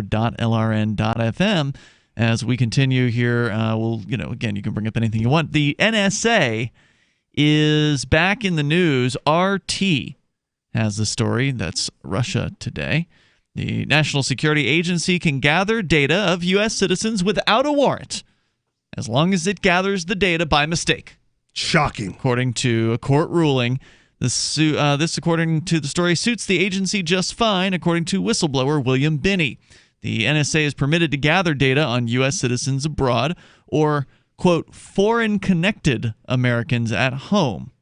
lrn.fm. As we continue here, again, you can bring up anything you want. The NSA is back in the news. RT has the story. That's Russia Today. The National Security Agency can gather data of U.S. citizens without a warrant, as long as it gathers the data by mistake. Shocking. According to a court ruling, this according to the story, suits the agency just fine, according to whistleblower William Binney. The NSA is permitted to gather data on U.S. citizens abroad or, quote, foreign-connected Americans at home.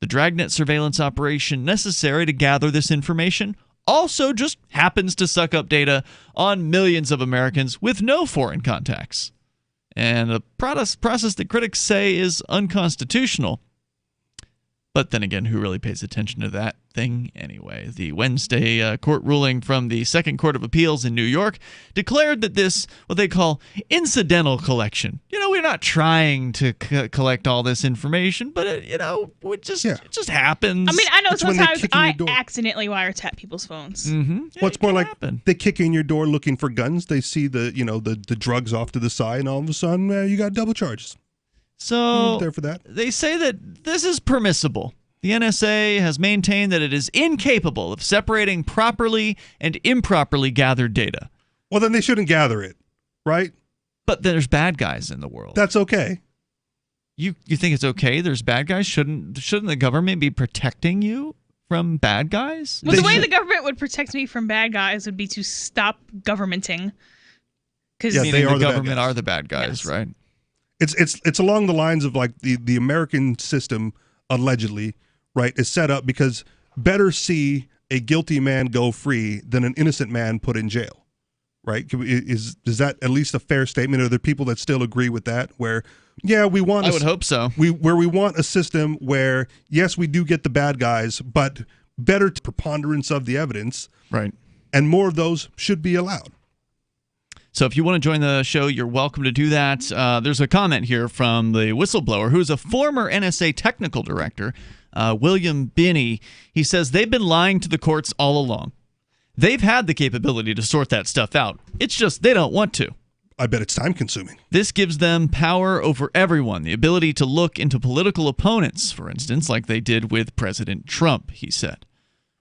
The dragnet surveillance operation necessary to gather this information also just happens to suck up data on millions of Americans with no foreign contacts. And a process that critics say is unconstitutional. But then again, who really pays attention to that thing anyway? The Wednesday court ruling from the Second Court of Appeals in New York declared that this, what they call incidental collection. We're not trying to collect all this information, but it just happens. I mean, I know sometimes I accidentally wiretap people's phones. Mm-hmm. Yeah, well, it's more like they kick in your door looking for guns. They see the drugs off to the side, and all of a sudden you got double charges. So there for that. They say that this is permissible. The NSA has maintained that it is incapable of separating properly and improperly gathered data. Well, then they shouldn't gather it, right? But there's bad guys in the world. That's okay. You think it's okay? There's bad guys? Shouldn't the government be protecting you from bad guys? Well, the way the government would protect me from bad guys would be to stop governmenting. Because the government are the bad guys, yes. Right? It's along the lines of like the American system, allegedly, right, is set up because better see a guilty man go free than an innocent man put in jail, right? Is that at least a fair statement? Are there people that still agree with that? Where, yeah, we want. I would hope so. We want a system where, yes, we do get the bad guys, but better preponderance of the evidence, right? And more of those should be allowed. So if you want to join the show, you're welcome to do that. There's a comment here from the whistleblower, who's a former NSA technical director, William Binney. He says they've been lying to the courts all along. They've had the capability to sort that stuff out. It's just they don't want to. I bet it's time-consuming. This gives them power over everyone, the ability to look into political opponents, for instance, like they did with President Trump, he said.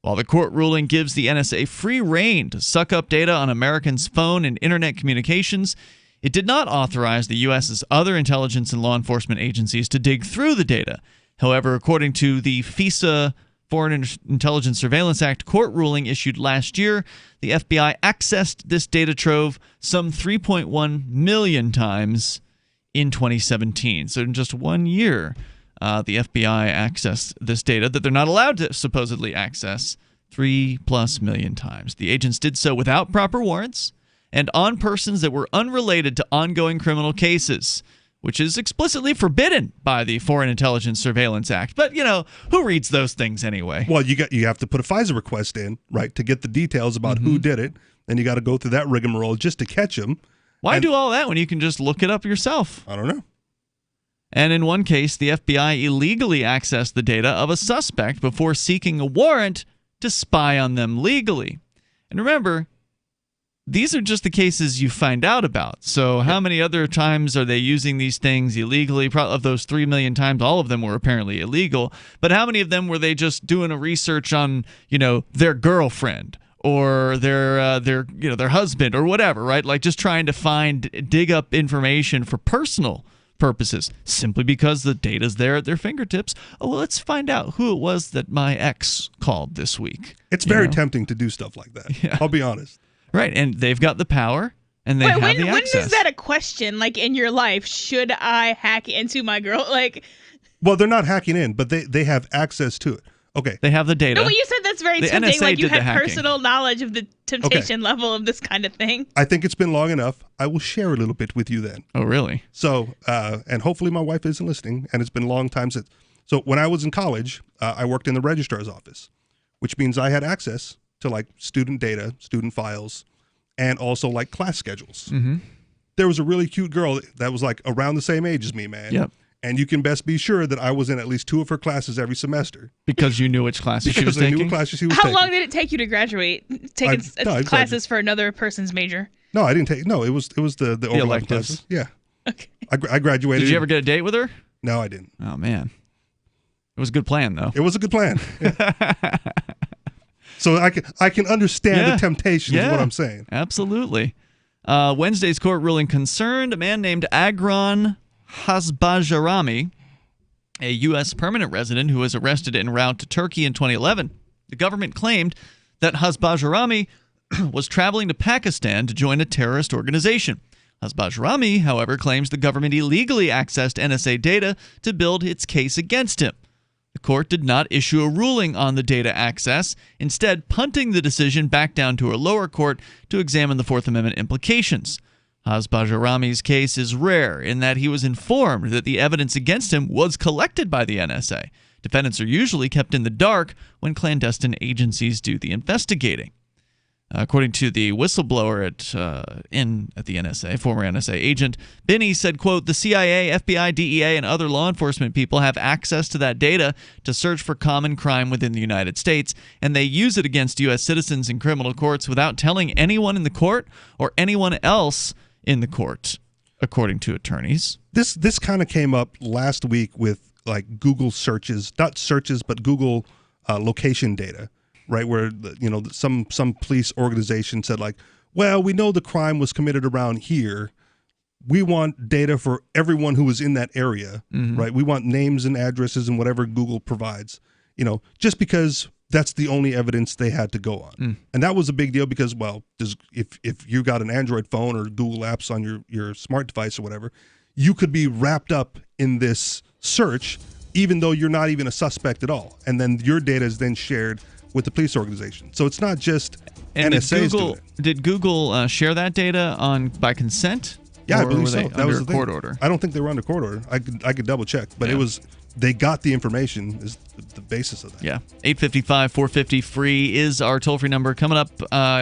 While the court ruling gives the NSA free rein to suck up data on Americans' phone and internet communications, it did not authorize the U.S.'s other intelligence and law enforcement agencies to dig through the data. However, according to the FISA Foreign Intelligence Surveillance Act court ruling issued last year, the FBI accessed this data trove some 3.1 million times in 2017. So in just 1 year, the FBI accessed this data that they're not allowed to supposedly access 3+ million times. The agents did so without proper warrants and on persons that were unrelated to ongoing criminal cases, which is explicitly forbidden by the Foreign Intelligence Surveillance Act. But, who reads those things anyway? Well, you have to put a FISA request in, right, to get the details about who did it. Then you got to go through that rigmarole just to catch them. Why do all that when you can just look it up yourself? I don't know. And in one case, the FBI illegally accessed the data of a suspect before seeking a warrant to spy on them legally. And remember, these are just the cases you find out about. So how many other times are they using these things illegally? Of those 3 million times, all of them were apparently illegal. But how many of them were they just doing a research on, their girlfriend or their husband or whatever, right? Like just trying to dig up information for personal purposes, simply because the data's there at their fingertips. Oh, well, let's find out who it was that my ex called this week. It's very tempting to do stuff like that. Yeah. I'll be honest. Right, and they've got the power, and they have the access. When is that a question, like in your life? Should I hack into my girl? Well, they're not hacking in, but they have access to it. Okay. They have the data. No, but you said that's very tempting. NSA like you have personal knowledge of the temptation level of this kind of thing. I think it's been long enough. I will share a little bit with you then. Oh, really? So, and hopefully my wife isn't listening, and it's been a long time since. So when I was in college, I worked in the registrar's office, which means I had access to like student data, student files, and also like class schedules. Mm-hmm. There was a really cute girl that was like around the same age as me, man. Yep. And you can best be sure that I was in at least 2 of her classes every semester. Because you knew which classes she was taking? Because I knew what classes she was taking. How long did it take you to graduate? Taking classes for another person's major? No, I didn't take. No, it was the overlap classes. Yeah. Okay. I graduated. Did you ever get a date with her? No, I didn't. Oh, man. It was a good plan, though. It was a good plan. Yeah. So I can understand the temptation is what I'm saying. Absolutely. Wednesday's court ruling concerned a man named Agron Hasbajarami, a U.S. permanent resident who was arrested en route to Turkey in 2011. The government claimed that Hasbajarami was traveling to Pakistan to join a terrorist organization. Hasbajarami, however, claims the government illegally accessed NSA data to build its case against him. The court did not issue a ruling on the data access, instead punting the decision back down to a lower court to examine the Fourth Amendment implications. Hasbajarami's case is rare in that he was informed that the evidence against him was collected by the NSA. Defendants are usually kept in the dark when clandestine agencies do the investigating. According to the whistleblower at the NSA, former NSA agent, Binney said, quote, the CIA, FBI, DEA, and other law enforcement people have access to that data to search for common crime within the United States, and they use it against U.S. citizens in criminal courts without telling anyone in the court or anyone else in the court, according to attorneys. This kind of came up last week with like Google searches, not searches, but Google location data. Right, where some police organization said like, well, we know the crime was committed around here. We want data for everyone who was in that area, right? We want names and addresses and whatever Google provides, just because that's the only evidence they had to go on. And that was a big deal because, well, if you got an Android phone or Google apps on your smart device or whatever, you could be wrapped up in this search, even though you're not even a suspect at all. And then your data is then shared with the police organization. So it's not just NSA's doing it. Did Google share that data by consent? Yeah, I believe so. That was a court order. I don't think they were under court order. I could double check, but they got the information is the basis of that. Yeah. 855-450 free is our toll-free number. Coming up,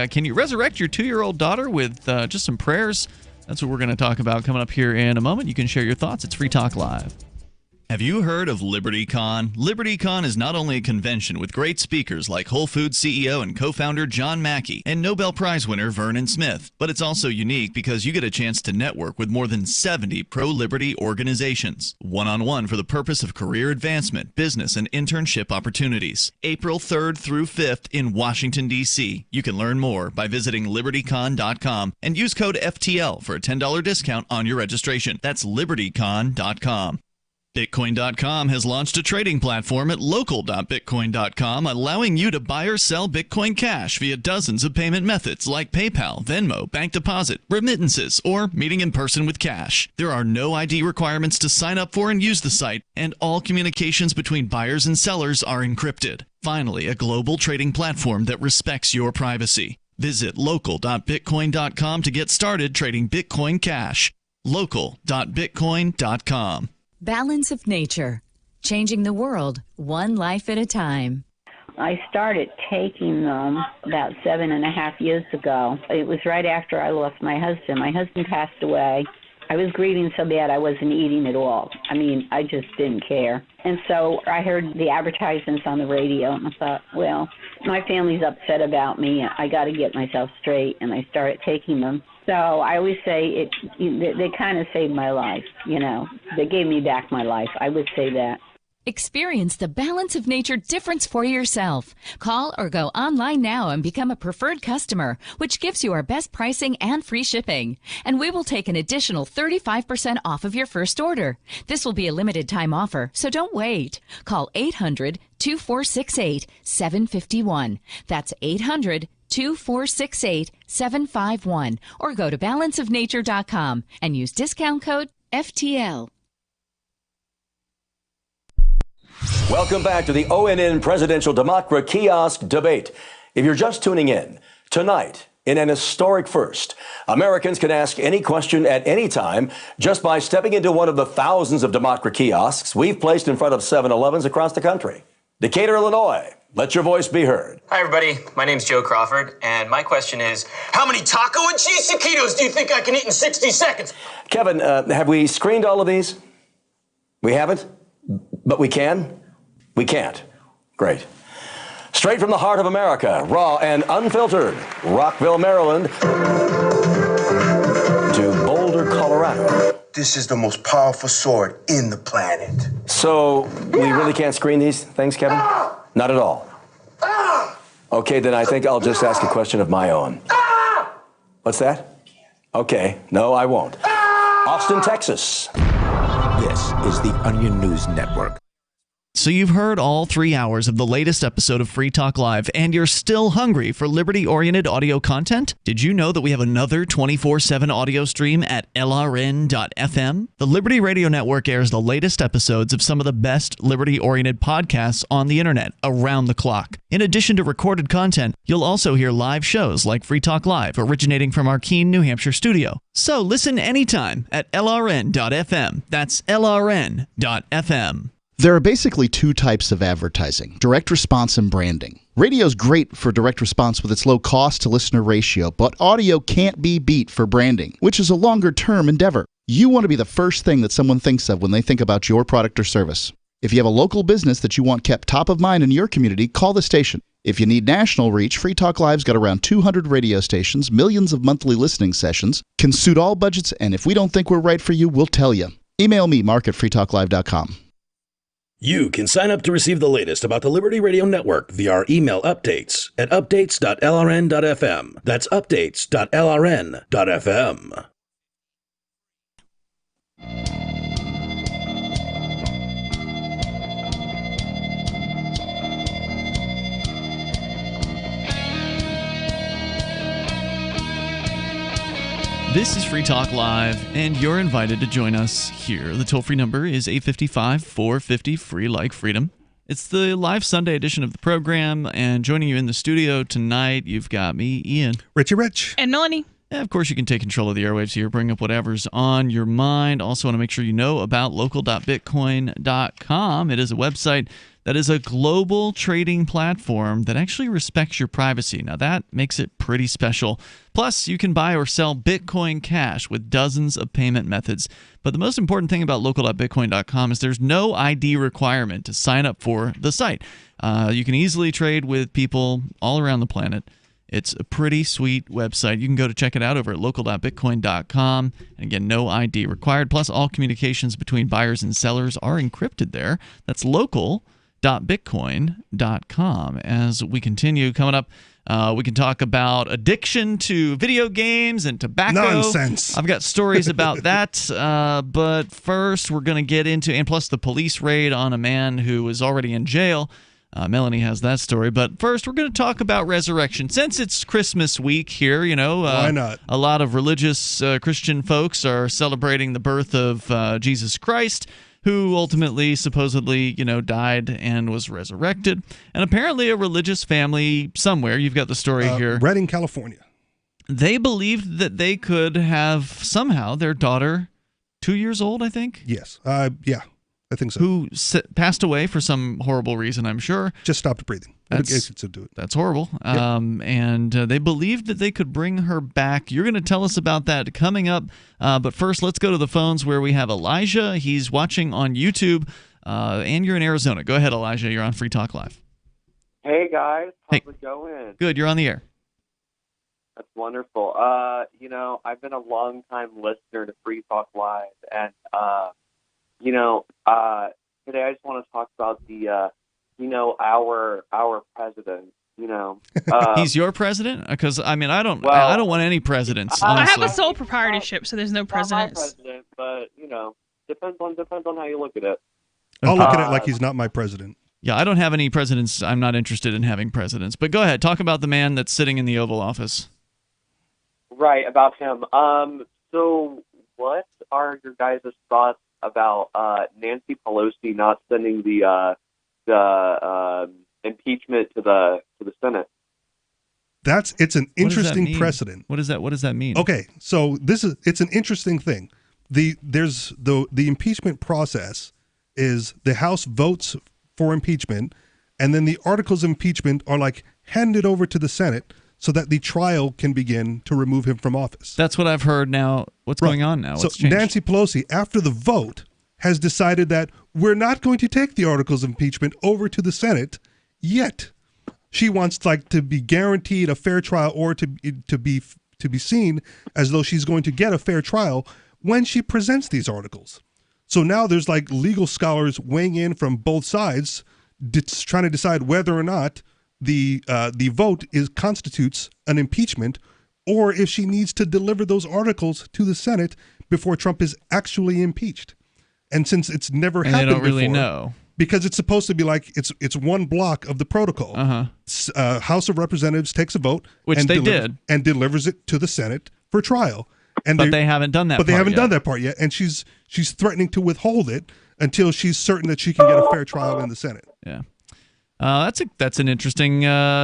can you resurrect your 2-year-old daughter with just some prayers? That's what we're going to talk about coming up here in a moment. You can share your thoughts. It's Free Talk Live. Have you heard of LibertyCon? LibertyCon is not only a convention with great speakers like Whole Foods CEO and co-founder John Mackey and Nobel Prize winner Vernon Smith, but it's also unique because you get a chance to network with more than 70 pro-liberty organizations, one-on-one for the purpose of career advancement, business, and internship opportunities. April 3rd through 5th in Washington, D.C. You can learn more by visiting LibertyCon.com and use code FTL for a $10 discount on your registration. That's LibertyCon.com. Bitcoin.com has launched a trading platform at local.bitcoin.com, allowing you to buy or sell Bitcoin Cash via dozens of payment methods like PayPal, Venmo, bank deposit, remittances, or meeting in person with cash. There are no ID requirements to sign up for and use the site, and all communications between buyers and sellers are encrypted. Finally, a global trading platform that respects your privacy. Visit local.bitcoin.com to get started trading Bitcoin Cash. Local.bitcoin.com. Balance of nature, changing the world one life at a time. I started taking them about 7.5 years ago. It was right after I lost my husband. My husband passed away. I was grieving so bad I wasn't eating at all. I mean, I just didn't care. And so I heard the advertisements on the radio, and I thought, well, my family's upset about me. I got to get myself straight, and I started taking them. So I always say they kind of saved my life, They gave me back my life. I would say that. Experience the Balance of Nature difference for yourself. Call or go online now and become a preferred customer, which gives you our best pricing and free shipping. And we will take an additional 35% off of your first order. This will be a limited time offer, so don't wait. Call 800-2468-751. That's 800-2468-751. Or go to balanceofnature.com and use discount code FTL. Welcome back to the ONN Presidential Democrat Kiosk Debate. If you're just tuning in, tonight, in an historic first, Americans can ask any question at any time just by stepping into one of the thousands of Democrat kiosks we've placed in front of 7-Elevens across the country. Decatur, Illinois, let your voice be heard. Hi, everybody. My name's Joe Crawford, and my question is, how many taco and cheese taquitos do you think I can eat in 60 seconds? Kevin, have we screened all of these? We haven't, but we can? We can't. Great. Straight from the heart of America, raw and unfiltered, Rockville, Maryland, to Boulder, Colorado. This is the most powerful sword in the planet. So, we really can't screen these things, Kevin? Not at all. Okay, then I think I'll just ask a question of my own. What's that? Okay, no, I won't. Austin, Texas. This is the Onion News Network. So you've heard all 3 hours of the latest episode of Free Talk Live, and you're still hungry for liberty-oriented audio content? Did you know that we have another 24/7 audio stream at LRN.FM? The Liberty Radio Network airs the latest episodes of some of the best liberty-oriented podcasts on the internet around the clock. In addition to recorded content, you'll also hear live shows like Free Talk Live, originating from our Keene, New Hampshire studio. So listen anytime at LRN.FM. That's LRN.FM. There are basically two types of advertising, direct response and branding. Radio's great for direct response with its low cost to listener ratio, but audio can't be beat for branding, which is a longer-term endeavor. You want to be the first thing that someone thinks of when they think about your product or service. If you have a local business that you want kept top of mind in your community, call the station. If you need national reach, Free Talk Live's got around 200 radio stations, millions of monthly listening sessions, can suit all budgets, and if we don't think we're right for you, we'll tell you. Email me, mark@freetalklive.com. You can sign up to receive the latest about the Liberty Radio Network via our email updates at updates.lrn.fm. That's updates.lrn.fm. This is Free Talk Live, and you're invited to join us here. The toll-free number is 855-450-FREE like freedom. It's the live Sunday edition of the program, and joining you in the studio tonight, you've got me, Ian. Richie Rich. And Melanie. And of course, you can take control of the airwaves here, bring up whatever's on your mind. Also want to make sure you know about local.bitcoin.com. It is a website that is a global trading platform that actually respects your privacy. Now, that makes it pretty special. Plus, you can buy or sell Bitcoin Cash with dozens of payment methods. But the most important thing about local.bitcoin.com is there's no ID requirement to sign up for the site. You can easily trade with people all around the planet. It's a pretty sweet website. You can go to check it out over at local.bitcoin.com. And again, no ID required. Plus, all communications between buyers and sellers are encrypted there. That's local.bitcoin.com. As we continue, coming up, we can talk about addiction to video games and tobacco. Nonsense. I've got stories about that. But first, we're going to get into, and plus the police raid on a man who was already in jail. Melanie has that story. But first, we're going to talk about resurrection. Since it's Christmas week here, you know, why not? A lot of religious Christian folks are celebrating the birth of Jesus Christ, who ultimately, supposedly, you know, died and was resurrected. And apparently a religious family somewhere, you've got the story here. Redding, California. They believed that they could have somehow their daughter, 2 years old, I think? Yes. Yeah. I think so. Who passed away for some horrible reason, I'm sure. Just stopped breathing. That's horrible. Yep. And they believed that they could bring her back. You're going to tell us about that coming up. But first, let's go to the phones where we have Elijah. He's watching on YouTube, and you're in Arizona. Go ahead, Elijah. You're on Free Talk Live. Hey, guys. How's it going? Good. You're on the air. That's wonderful. You know, I've been a long-time listener to Free Talk Live, and you know, today I just want to talk about the, you know, our president. You know, he's your president? Because I mean, I don't want any presidents. I honestly. have a sole proprietorship, so there's no presidents. Not my president, but you know, depends on how you look at it. I'll look at it like he's not my president. Yeah, I don't have any presidents. I'm not interested in having presidents. But go ahead, talk about the man that's sitting in the Oval Office. Right, about him. So what are your guys' thoughts about Nancy Pelosi not sending the impeachment to the Senate? It's an interesting precedent. What does that mean? Okay, so it's an interesting thing. The impeachment process is the House votes for impeachment, and then the articles of impeachment are like handed over to the Senate so that the trial can begin to remove him from office. That's what I've heard now. What's going on now? So Nancy Pelosi, after the vote, has decided that we're not going to take the articles of impeachment over to the Senate yet. She wants to be guaranteed a fair trial, or to be seen as though she's going to get a fair trial when she presents these articles. So now there's legal scholars weighing in from both sides, trying to decide whether or not the vote constitutes an impeachment, or if she needs to deliver those articles to the Senate before Trump is actually impeached. And since it's never happened they don't before, really know, because it's supposed to be it's one block of the protocol. House of Representatives takes a vote, which they did, and delivers it to the Senate for trial. But they haven't done that. But they haven't done that part yet, and she's threatening to withhold it until she's certain that she can get a fair trial in the Senate. Yeah, that's an interesting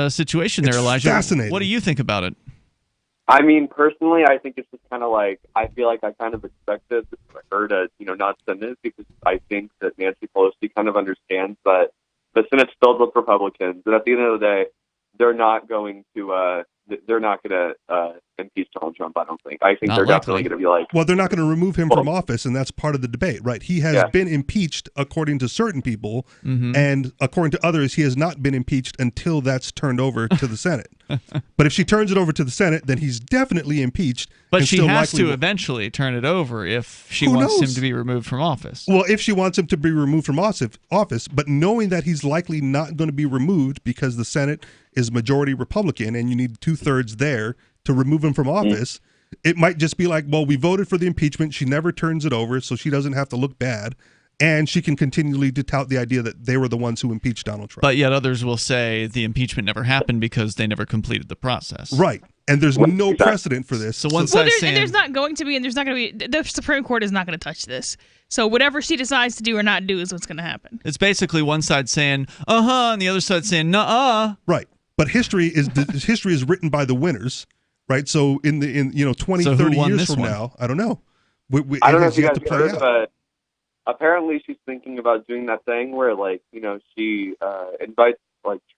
situation there, Elijah. Fascinating. What do you think about it? I mean, personally, I think it's just kind of I feel like I kind of expected her to, not send it, because I think that Nancy Pelosi kind of understands that the Senate's filled with Republicans, and at the end of the day, they're not going to impeach Donald Trump, I don't think. I think they're definitely going to be well, they're not going to remove him from office, and that's part of the debate, right? He has been impeached according to certain people, and according to others, he has not been impeached until that's turned over to the Senate. But if she turns it over to the Senate, then he's definitely impeached. But she has to eventually turn it over if she wants him to be removed from office. Well, if she wants him to be removed from office, but knowing that he's likely not going to be removed because the Senate is majority Republican and you need 2/3 there to remove him from office, it might just be well, we voted for the impeachment. She never turns it over, so she doesn't have to look bad. And she can continually tout the idea that they were the ones who impeached Donald Trump. But yet others will say the impeachment never happened because they never completed the process. Right. And there's no precedent for this. So one side saying, there's not going to be, and there's not going to be, the Supreme Court is not going to touch this. So whatever she decides to do or not do is what's going to happen. It's basically one side saying, and the other side saying, nuh-uh. Right. But history is written by the winners, right? So in 20, 30 years from now, I don't know. I don't know if you guys heard, but apparently she's thinking about doing that thing where she invites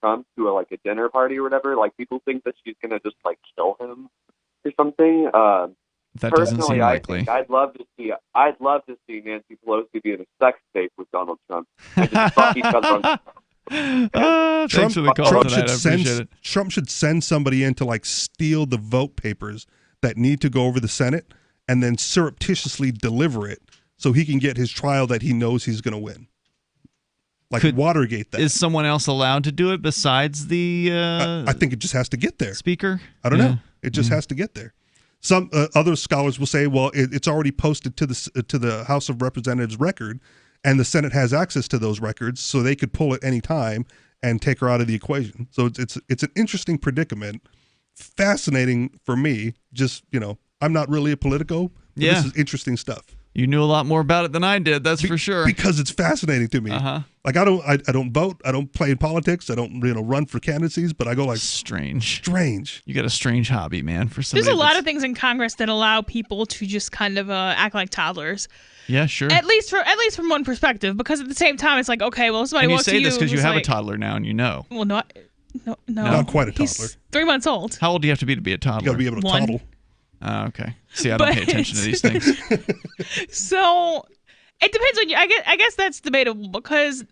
Trump to a dinner party or whatever. People think that she's gonna just kill him or something. That doesn't seem likely. I'd love to see Nancy Pelosi be in a sex tape with Donald Trump and just fuck each other on Trump should send somebody in to steal the vote papers that need to go over the Senate and then surreptitiously deliver it so he can get his trial that he knows he's going to win. Watergate that. Is someone else allowed to do it besides the I think it just has to get there. Speaker? I don't know. It just has to get there. Some other scholars will say, well, it's already posted to the House of Representatives record, and the Senate has access to those records, so they could pull at any time and take her out of the equation. So it's an interesting predicament. Fascinating for me. Just, I'm not really a politico, but this is interesting stuff. You knew a lot more about it than I did, that's for sure. Because it's fascinating to me. I don't vote, I don't play in politics, I don't run for candidacies, but I go strange. You got a strange hobby, man. For somebody. There's a lot of things in Congress that allow people to just kind of act like toddlers. Yeah, sure. At least from one perspective, because at the same time it's okay, well, somebody walks to you. And you say this because you have a toddler now, and you know. Well, no, not quite a toddler. He's 3 months old. How old do you have to be a toddler? You got to be able to toddle. Okay. See, I don't pay attention to these things. So it depends on you. I guess that's debatable because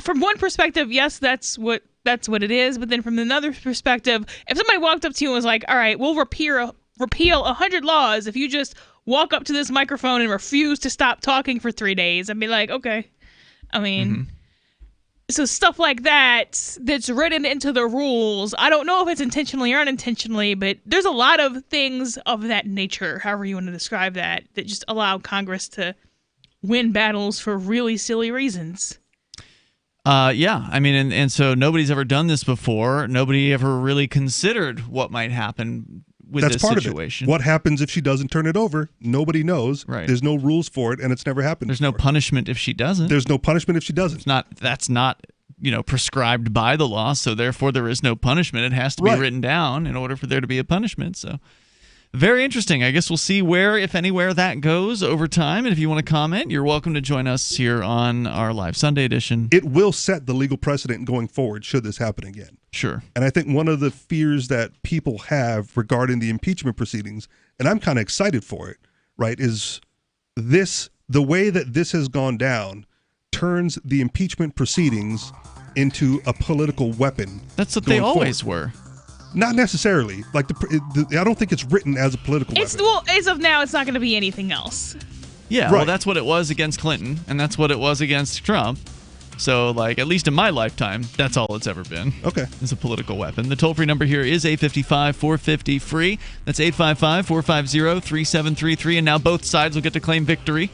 from one perspective, yes, that's what it is. But then from another perspective, if somebody walked up to you and was like, "All right, we'll repeal 100 laws if you just walk up to this microphone and refuse to stop talking for 3 days," I'd be like, "Okay." I mean. So stuff like that's written into the rules. I don't know if it's intentionally or unintentionally, but there's a lot of things of that nature, however you want to describe that just allow Congress to win battles for really silly reasons. Yeah, I mean, and so nobody's ever done this before. Nobody ever really considered what might happen with That's this part situation. Of it. What happens if she doesn't turn it over? Nobody knows. Right. There's no rules for it, and it's never happened. There's no punishment if she doesn't. There's no punishment if she doesn't. That's not prescribed by the law, so therefore there is no punishment. It has to be written down in order for there to be a punishment. So very interesting. I guess we'll see where, if anywhere, that goes over time. And if you want to comment, you're welcome to join us here on our live Sunday edition. It will set the legal precedent going forward should this happen again. Sure. And I think one of the fears that people have regarding the impeachment proceedings, and I'm kind of excited for it, right, is this the way that this has gone down turns the impeachment proceedings into a political weapon. That's what they always were. Not necessarily. Like I don't think it's written as a political weapon. Well, as of now, it's not going to be anything else. Yeah, Right. well, that's what it was against Clinton, and that's what it was against Trump. So, like, at least in my lifetime, that's all it's ever been. Okay. It's a political weapon. The toll-free number here is 855-450-FREE. That's 855-450-3733. And now both sides will get to claim victory,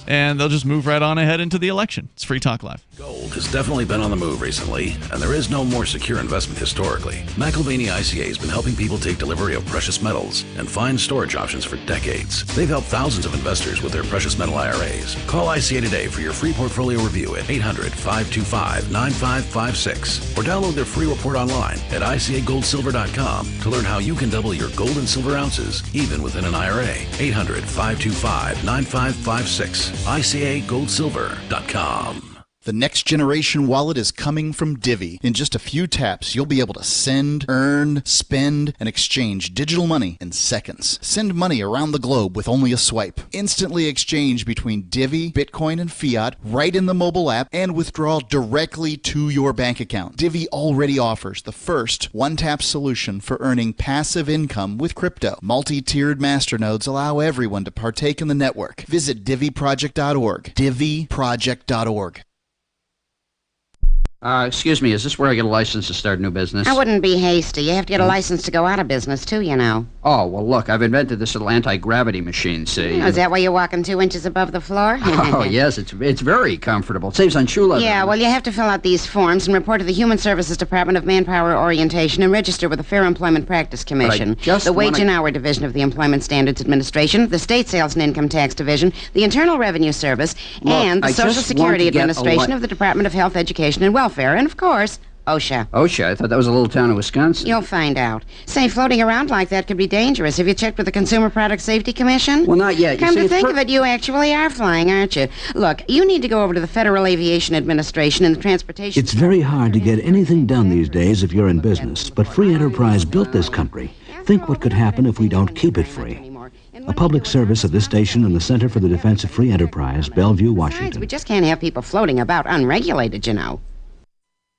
and they'll just move right on ahead into the election. It's Free Talk Live. Gold has definitely been on the move recently, and there is no more secure investment historically. McIlvaney ICA has been helping people take delivery of precious metals and find storage options for decades. They've helped thousands of investors with their precious metal IRAs. Call ICA today for your free portfolio review at 800-525-9556 or download their free report online at ICAGoldSilver.com to learn how you can double your gold and silver ounces even within an IRA. 800-525-9556. ICAGoldSilver.com. The next generation wallet is coming from Divvy. In just a few taps, you'll be able to send, earn, spend, and exchange digital money in seconds. Send money around the globe with only a swipe. Instantly exchange between Divvy, Bitcoin, and fiat right in the mobile app and withdraw directly to your bank account. Divvy already offers the first one-tap solution for earning passive income with crypto. Multi-tiered masternodes allow everyone to partake in the network. Visit DivvyProject.org. DivvyProject.org. Excuse me, is this where I get a license to start a new business? I wouldn't be hasty. You have to get a license to go out of business, too, you know. Oh, well, look, I've invented this little anti-gravity machine, see? Oh, is that why you're walking 2 inches above the floor? Oh, yes, it's very comfortable. It saves on shoe leather. Yeah, well, you have to fill out these forms and report to the Human Services Department of Manpower Orientation and register with the Fair Employment Practice Commission, the Wage and Hour Division of the Employment Standards Administration, the State Sales and Income Tax Division, the Internal Revenue Service, and the Social Security Administration of the Department of Health, Education, and Welfare, and, of course, OSHA. OSHA? I thought that was a little town in Wisconsin. You'll find out. Say, floating around like that could be dangerous. Have you checked with the Consumer Product Safety Commission? Well, not yet. Come to think of it, you actually are flying, aren't you? Look, you need to go over to the Federal Aviation Administration and the Transportation... It's very hard to get anything done these days if you're in business, but free enterprise built this country. Think what could happen if we don't keep it free. A public service of this station and the Center for the Defense of Free Enterprise, Bellevue, Washington. We just can't have people floating about unregulated, you know.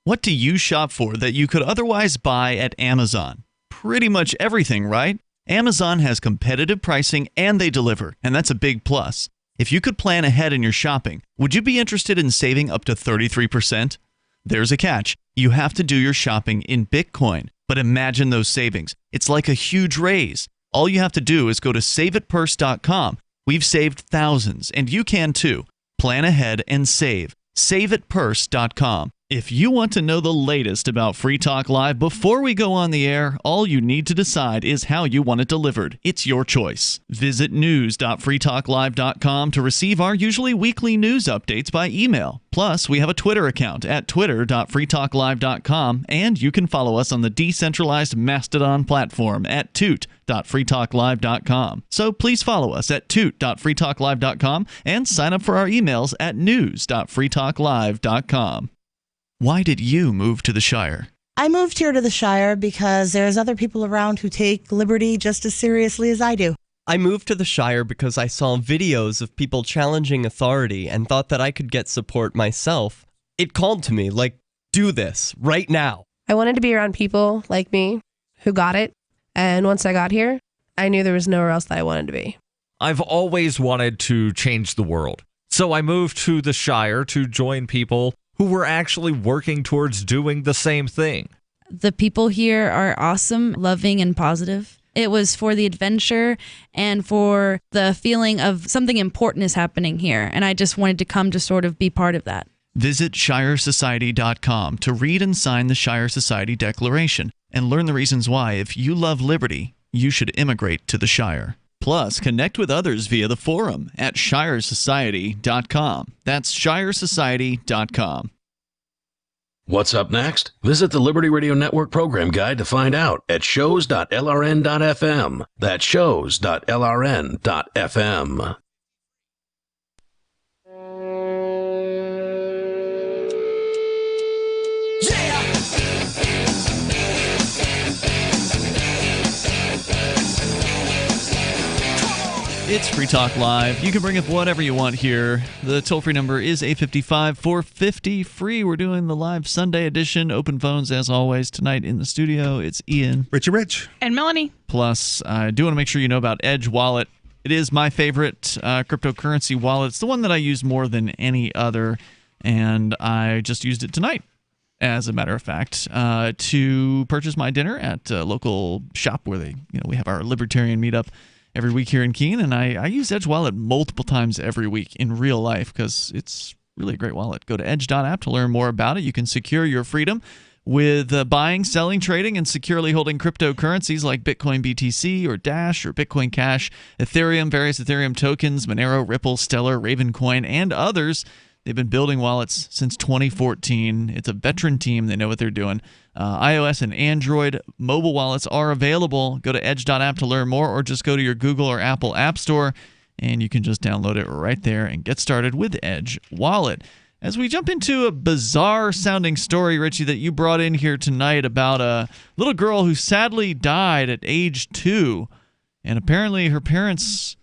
What do you shop for that you could otherwise buy at Amazon? Pretty much everything, right? Amazon has competitive pricing and they deliver, and that's a big plus. If you could plan ahead in your shopping, would you be interested in saving up to 33%? There's a catch. You have to do your shopping in Bitcoin. But imagine those savings. It's like a huge raise. All you have to do is go to saveitpurse.com. We've saved thousands, and you can too. Plan ahead and save. Saveitpurse.com. If you want to know the latest about Free Talk Live before we go on the air, all you need to decide is how you want it delivered. It's your choice. Visit news.freetalklive.com to receive our usually weekly news updates by email. Plus, we have a Twitter account at twitter.freetalklive.com, and you can follow us on the decentralized Mastodon platform at toot.freetalklive.com. So please follow us at toot.freetalklive.com and sign up for our emails at news.freetalklive.com. Why did you move to the Shire? I moved here to the Shire because there's other people around who take liberty just as seriously as I do. I moved to the Shire because I saw videos of people challenging authority and thought that I could get support myself. It called to me, like, do this, right now. I wanted to be around people like me who got it, and once I got here, I knew there was nowhere else that I wanted to be. I've always wanted to change the world, so I moved to the Shire to join people who were actually working towards doing the same thing. The people here are awesome, loving, and positive. It was for the adventure and for the feeling of something important is happening here, and I just wanted to come to sort of be part of that. Visit ShireSociety.com to read and sign the Shire Society Declaration and learn the reasons why, if you love liberty, you should immigrate to the Shire. Plus, connect with others via the forum at ShireSociety.com. That's ShireSociety.com. What's up next? Visit the Liberty Radio Network program guide to find out at shows.lrn.fm. That's shows.lrn.fm. It's Free Talk Live. You can bring up whatever you want here. The toll-free number is 855-450-FREE. We're doing the live Sunday edition. Open phones, as always. Tonight in the studio, it's Ian. Richie Rich. And Melanie. Plus, I do want to make sure you know about Edge Wallet. It is my favorite cryptocurrency wallet. It's the one that I use more than any other, and I just used it tonight, as a matter of fact, to purchase my dinner at a local shop where we have our libertarian meetup every week here in Keene, and I use Edge Wallet multiple times every week in real life because it's really a great wallet. Go to edge.app to learn more about it. You can secure your freedom with buying, selling, trading, and securely holding cryptocurrencies like Bitcoin BTC or Dash or Bitcoin Cash, Ethereum, various Ethereum tokens, Monero, Ripple, Stellar, Ravencoin, and others. They've been building wallets since 2014. It's a veteran team. They know what they're doing. iOS and Android mobile wallets are available. Go to edge.app to learn more, or just go to your Google or Apple App Store, and you can just download it right there and get started with Edge Wallet. As we jump into a bizarre-sounding story, Richie, that you brought in here tonight about a little girl who sadly died at age 2, and apparently her parents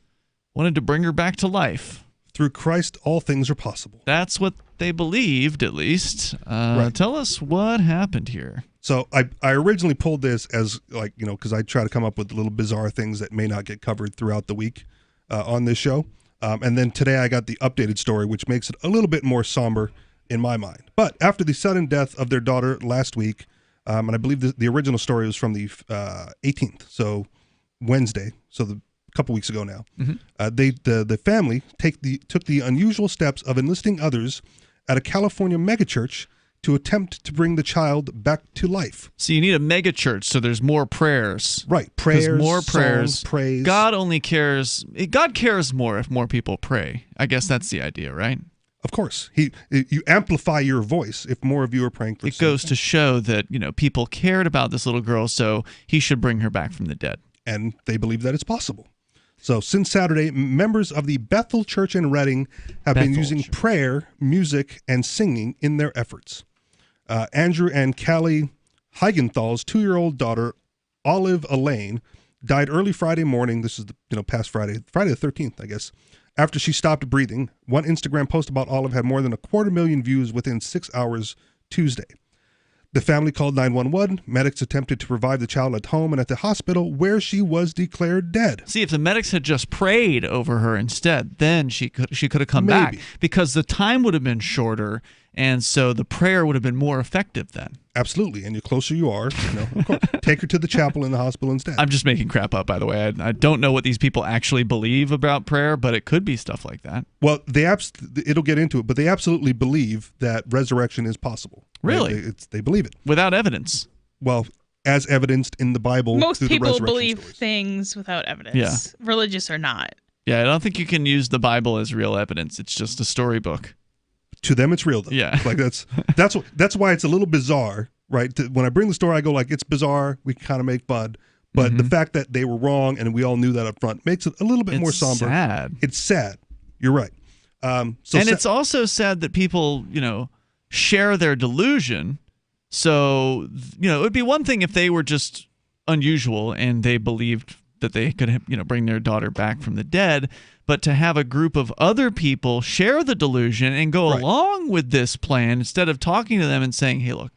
wanted to bring her back to life. Through Christ, all things are possible. That's what they believed, at least. Right. Tell us what happened here. So I originally pulled this as because I try to come up with little bizarre things that may not get covered throughout the week on this show. And then today I got the updated story, which makes it a little bit more somber in my mind. But after the sudden death of their daughter last week, and I believe the original story was from the 18th, so Wednesday, so a couple weeks ago now. Mm-hmm. The family took the unusual steps of enlisting others at a California megachurch to attempt to bring the child back to life. So you need a mega church, so there's more prayers. Right, prayers, more prayers, songs, praise. God cares more if more people pray. I guess that's the idea, right? Of course. You amplify your voice if more of you are praying for it goes to show that, people cared about this little girl, so he should bring her back from the dead. And they believe that it's possible. So since Saturday, members of the Bethel Church in Redding have been using prayer, music, and singing in their efforts. Andrew and Callie Heigenthal's 2-year-old daughter, Olive Elaine, died early Friday morning. This is past Friday the 13th, I guess, after she stopped breathing. One Instagram post about Olive had more than 250,000 views within 6 hours Tuesday. The family called 911. Medics attempted to revive the child at home and at the hospital, where she was declared dead. See, if the medics had just prayed over her instead, then she could have come back, because the time would have been shorter, and so the prayer would have been more effective then. Absolutely, and the closer you are, of course, take her to the chapel in the hospital instead. I'm just making crap up, by the way. I don't know what these people actually believe about prayer, but it could be stuff like that. Well, it'll get into it, but they absolutely believe that resurrection is possible. Really? They believe it. Without evidence? Well, as evidenced in the Bible. Most people the believe stories. things without evidence. Yeah. Religious or not. Yeah, I don't think you can use the Bible as real evidence. It's just a storybook. To them, it's real, though. Yeah. That's why it's a little bizarre, right? When I bring the story, I go it's bizarre. We kind of make fun. But the fact that they were wrong and we all knew that up front makes it a little bit more somber. Sad. It's sad. You're right. It's also sad that people, share their delusion. So, it would be one thing if they were just unusual and they believed that they could, bring their daughter back from the dead. But to have a group of other people share the delusion and go along with this plan instead of talking to them and saying, hey, look,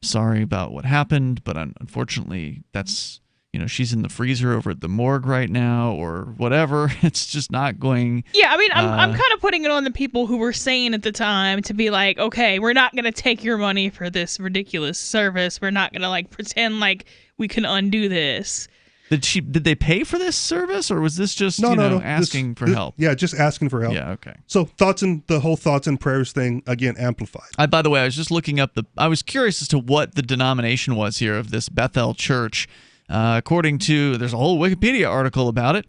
sorry about what happened, but unfortunately that's, she's in the freezer over at the morgue right now or whatever. It's just not going. Yeah, I mean, I'm kind of putting it on the people who were saying at the time to be like, okay, we're not going to take your money for this ridiculous service. We're not going to pretend like we can undo this. Did they pay for this service, or was this just asking for help? Yeah, just asking for help. Yeah, okay. So the whole thoughts and prayers thing again amplified. By the way, I was just looking up I was curious as to what the denomination was here of this Bethel Church. According to, there's a whole Wikipedia article about it.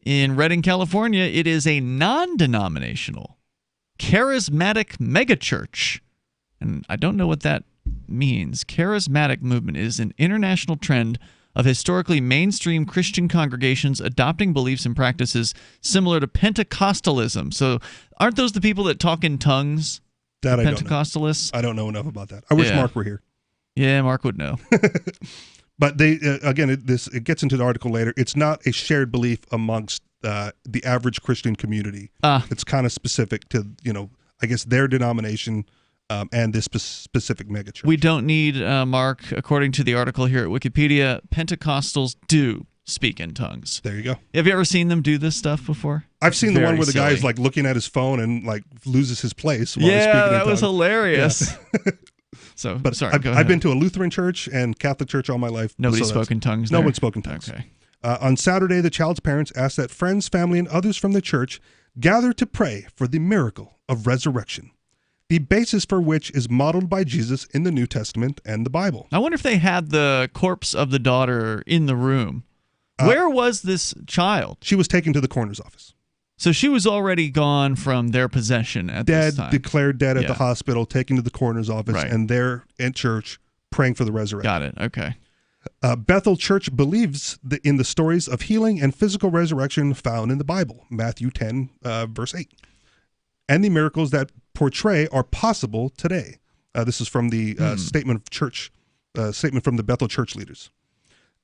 In Redding, California, it is a non-denominational, charismatic megachurch. And I don't know what that means. Charismatic movement is an international trend of historically mainstream Christian congregations adopting beliefs and practices similar to Pentecostalism. So aren't those the people that talk in tongues? That I Pentecostalists? I don't know enough about that. I wish Mark were here. Yeah, Mark would know. But they again, it gets into the article later. It's not a shared belief amongst the average Christian community. It's kind of specific to, I guess their denomination and this specific megachurch. We don't need, Mark, according to the article here at Wikipedia, Pentecostals do speak in tongues. There you go. Have you ever seen them do this stuff before? I've seen the one where the silly. guy's like looking at his phone and like loses his place while he's Yeah, speaking in that was tongues. hilarious. Yeah. So, but sorry, go I've ahead. been to a Lutheran church and Catholic church all my life. Nobody so spoke in tongues No there? one spoke in tongues. Okay. On Saturday, the child's parents asked that friends, family, and others from the church gather to pray for the miracle of resurrection, the basis for which is modeled by Jesus in the New Testament and the Bible. I wonder if they had the corpse of the daughter in the room. Where was this child? She was taken to the coroner's office. So she was already gone from their possession at this time. Declared dead at the hospital, taken to the coroner's office, Right. and there in church praying for the resurrection. Got it. Okay. Bethel Church believes in the stories of healing and physical resurrection found in the Bible, Matthew 10, verse 8, and the miracles that portray are possible today. This is from the statement from the Bethel Church leaders.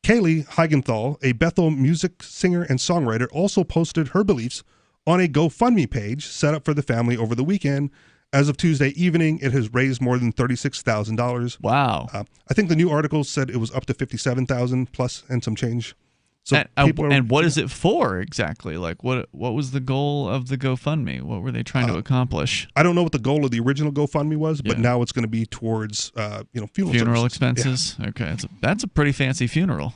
Kaylee Heigenthal, a Bethel music singer and songwriter, also posted her beliefs on a GoFundMe page set up for the family over the weekend. As of Tuesday evening, it has raised more than $36,000. Wow. I think the new article said it was up to $57,000 plus and some change. So and what is it for exactly? Like what was the goal of the GoFundMe? What were they trying to accomplish? I don't know what the goal of the original GoFundMe was, but now it's going to be towards funeral expenses. Yeah. Okay, that's a pretty fancy funeral.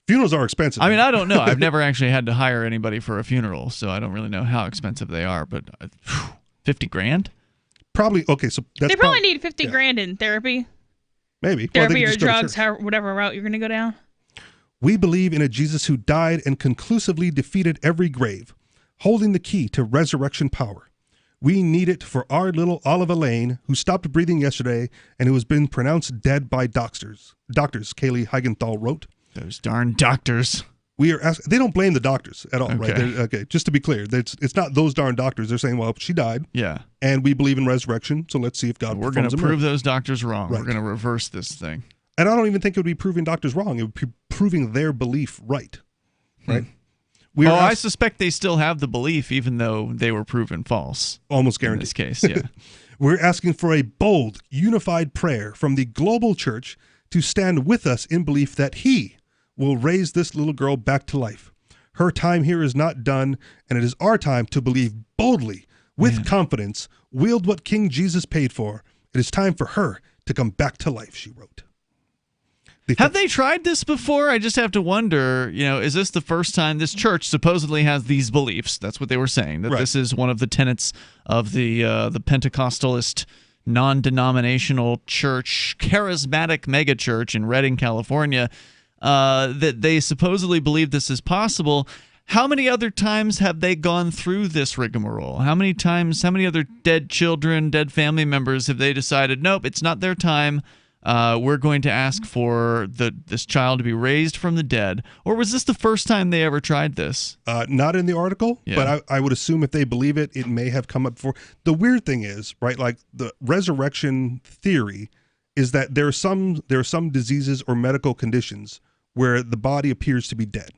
Funerals are expensive. I mean, I don't know. I've never actually had to hire anybody for a funeral, so I don't really know how expensive they are. But $50,000? Probably. Okay, so that's they probably need $50,000 in therapy. Maybe Therapy or drugs, whatever route you're going to go down. We believe in a Jesus who died and conclusively defeated every grave, holding the key to resurrection power. We need it for our little Olive Elaine, who stopped breathing yesterday and who has been pronounced dead by doctors. Kaylee Heigenthal wrote. Those darn doctors. They don't blame the doctors at all, Okay. right? Okay, just to be clear, it's not those darn doctors. They're saying, well, she died. Yeah. And we believe in resurrection, so let's see if God We're going to performs a prove miracle. those doctors wrong. Right. We're going to reverse this thing. And I don't even think it would be proving doctors wrong. It would be proving their belief right. Right? I suspect they still have the belief, even though they were proven false. Almost guaranteed. In this case, yeah. We're asking for a bold, unified prayer from the global church to stand with us in belief that He will raise this little girl back to life. Her time here is not done, and it is our time to believe boldly, with confidence, wield what King Jesus paid for. It is time for her to come back to life, she wrote. Have they tried this before? I just have to wonder, is this the first time this church supposedly has these beliefs? That's what they were saying, that this is one of the tenets of the Pentecostalist non-denominational church, charismatic megachurch in Redding, California, that they supposedly believe this is possible. How many other times have they gone through this rigmarole? How many other dead children, dead family members have they decided, nope, it's not their time? We're going to ask for this child to be raised from the dead. Or was this the first time they ever tried this? Not in the article, but I would assume if they believe it, it may have come up before. The weird thing is, right, like the resurrection theory is that there are some diseases or medical conditions where the body appears to be dead,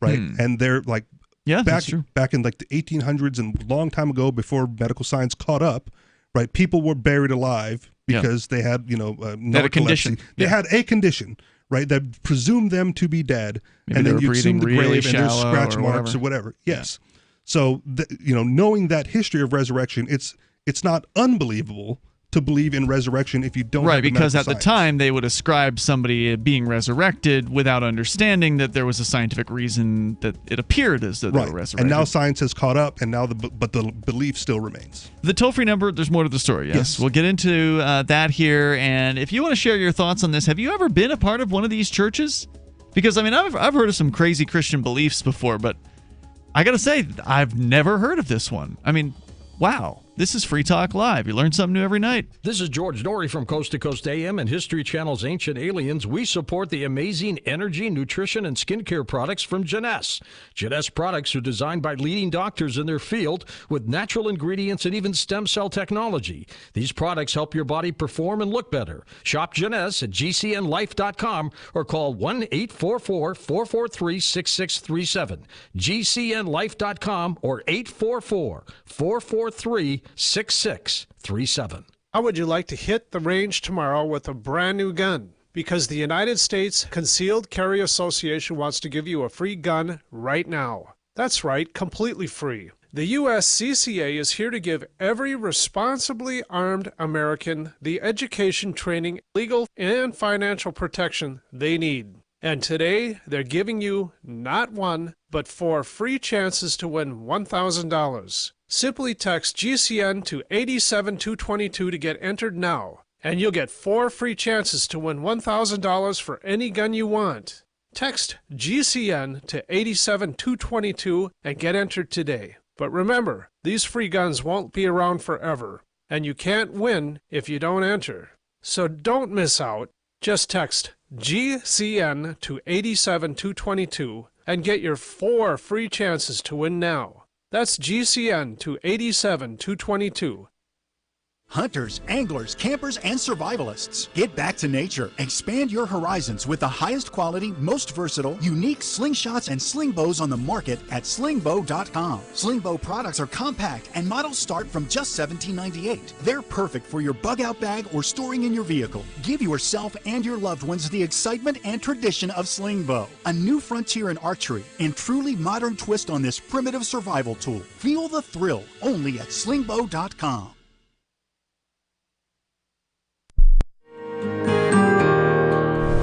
right? And they're like back in like the 1800s and a long time ago before medical science caught up, right? People were buried alive because they had, a condition. They had a condition, right, that presumed them to be dead. Maybe and they then were you assume the breathing really grave and there's shallow scratch or marks or whatever. Yes. So, knowing that history of resurrection, it's not unbelievable to believe in resurrection if you don't have the because medical at the science. time they would ascribe somebody being resurrected without understanding that there was a scientific reason that it appeared as though they were resurrected. And now science has caught up, and now the belief still remains. The toll-free number, there's more to the story, yes. We'll get into that here, and if you want to share your thoughts on this, have you ever been a part of one of these churches? Because, I mean, I've heard of some crazy Christian beliefs before, but I got to say, I've never heard of this one. I mean, wow. This is Free Talk Live. You learn something new every night. This is George Norrie from Coast to Coast AM and History Channel's Ancient Aliens. We support the amazing energy, nutrition, and skincare products from Jeunesse. Jeunesse products are designed by leading doctors in their field with natural ingredients and even stem cell technology. These products help your body perform and look better. Shop Jeunesse at gcnlife.com or call 1-844-443-6637. gcnlife.com or 844-443-6637. How would you like to hit the range tomorrow with a brand new gun? Because the United States Concealed Carry Association wants to give you a free gun right now. That's right, completely free. The USCCA is here to give every responsibly armed American the education, training, legal, and financial protection they need. And today, they're giving you not one, but 4 free chances to win $1,000. Simply text GCN to 87222 to get entered now, and you'll get 4 free chances to win $1,000 for any gun you want. Text GCN to 87222 and get entered today. But remember, these free guns won't be around forever, and you can't win if you don't enter. So don't miss out. Just text GCN to 87222 and get your 4 free chances to win now. That's GCN to 87222. Hunters, anglers, campers, and survivalists. Get back to nature. Expand your horizons with the highest quality, most versatile, unique slingshots and sling bows on the market at slingbow.com. Slingbow products are compact and models start from just $17.98. They're perfect for your bug-out bag or storing in your vehicle. Give yourself and your loved ones the excitement and tradition of slingbow. A new frontier in archery and truly modern twist on this primitive survival tool. Feel the thrill only at slingbow.com.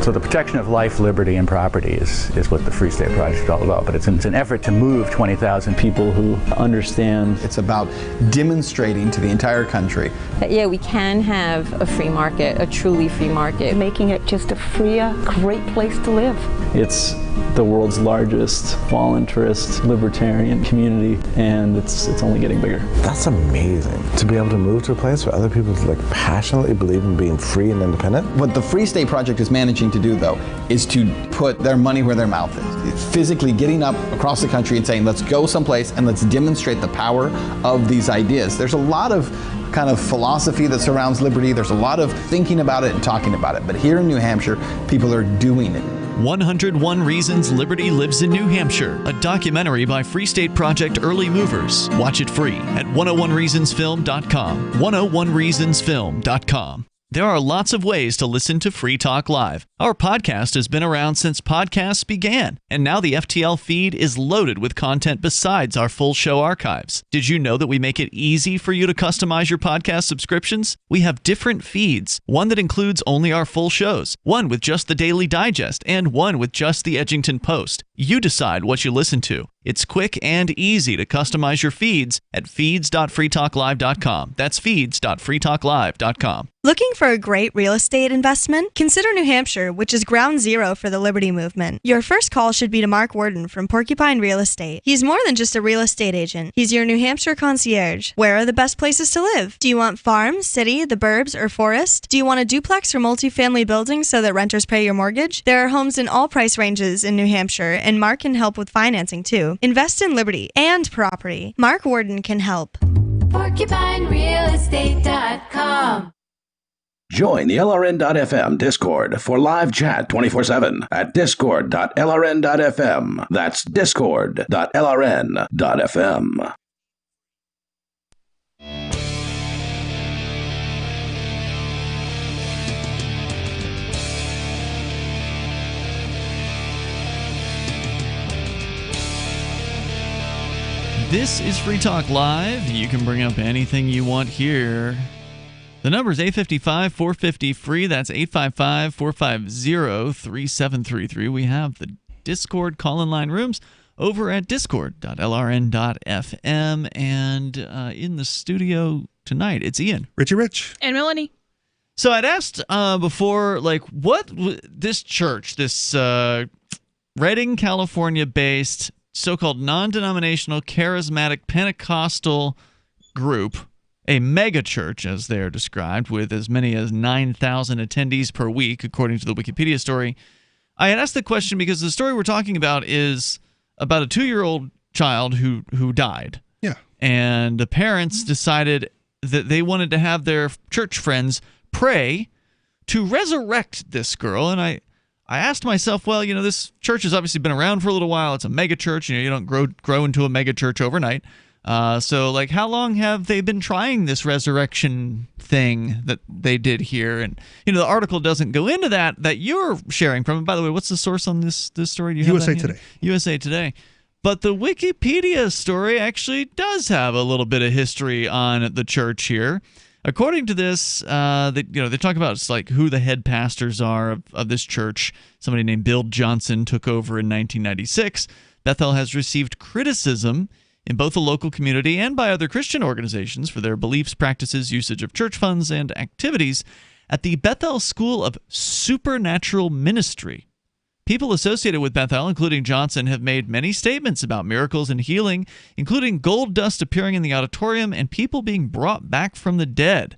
So the protection of life, liberty, and property is what the Free State Project is all about. But it's an effort to move 20,000 people who understand. It's about demonstrating to the entire country that, yeah, we can have a free market, a truly free market. Making it just a freer, great place to live. It's the world's largest voluntarist libertarian community, and it's only getting bigger. That's amazing, to be able to move to a place where other people passionately believe in being free and independent. What the Free State Project is managing to do, though, is to put their money where their mouth is. It's physically getting up across the country and saying, let's go someplace and let's demonstrate the power of these ideas. There's a lot of kind of philosophy that surrounds liberty. There's a lot of thinking about it and talking about it. But here in New Hampshire, people are doing it. 101 Reasons Liberty Lives in New Hampshire, a documentary by Free State Project early movers. Watch it free at 101reasonsfilm.com. 101reasonsfilm.com. There are lots of ways to listen to Free Talk Live. Our podcast has been around since podcasts began, and now the FTL feed is loaded with content besides our full show archives. Did you know that we make it easy for you to customize your podcast subscriptions? We have different feeds, one that includes only our full shows, one with just the Daily Digest, and one with just the Edgington Post. You decide what you listen to. It's quick and easy to customize your feeds at feeds.freetalklive.com. That's feeds.freetalklive.com. Looking for a great real estate investment? Consider New Hampshire, which is ground zero for the Liberty Movement. Your first call should be to Mark Worden from Porcupine Real Estate. He's more than just a real estate agent. He's your New Hampshire concierge. Where are the best places to live? Do you want farm, city, the burbs, or forest? Do you want a duplex or multifamily building so that renters pay your mortgage? There are homes in all price ranges in New Hampshire, and Mark can help with financing too. Invest in liberty and property. Mark Worden can help. PorcupineRealEstate.com. Join the LRN.FM Discord for live chat 24/7 at discord.lrn.fm. That's discord.lrn.fm. This is Free Talk Live. You can bring up anything you want here. The number is 855-450-FREE. That's 855-450-3733. We have the Discord call-in line rooms over at discord.lrn.fm. And in the studio tonight, it's Ian. Richie Rich. And Melanie. So I'd asked before, what this church, this Redding, California-based so-called non-denominational charismatic Pentecostal group, a megachurch, as they are described, with as many as 9,000 attendees per week, according to the Wikipedia story. I had asked the question because the story we're talking about is about a 2-year-old child who died. Yeah. And the parents decided that they wanted to have their church friends pray to resurrect this girl. And I asked myself, well, this church has obviously been around for a little while. It's a megachurch. You don't grow into a megachurch overnight. So, how long have they been trying this resurrection thing that they did here? And, the article doesn't go into that you're sharing from. And by the way, what's the source on this story? Do you have USA that Today. USA Today. But the Wikipedia story actually does have a little bit of history on the church here. According to this, they talk about who the head pastors are of this church. Somebody named Bill Johnson took over in 1996. Bethel has received criticism in both the local community and by other Christian organizations for their beliefs, practices, usage of church funds, and activities at the Bethel School of Supernatural Ministry. People associated with Bethel, including Johnson, have made many statements about miracles and healing, including gold dust appearing in the auditorium and people being brought back from the dead.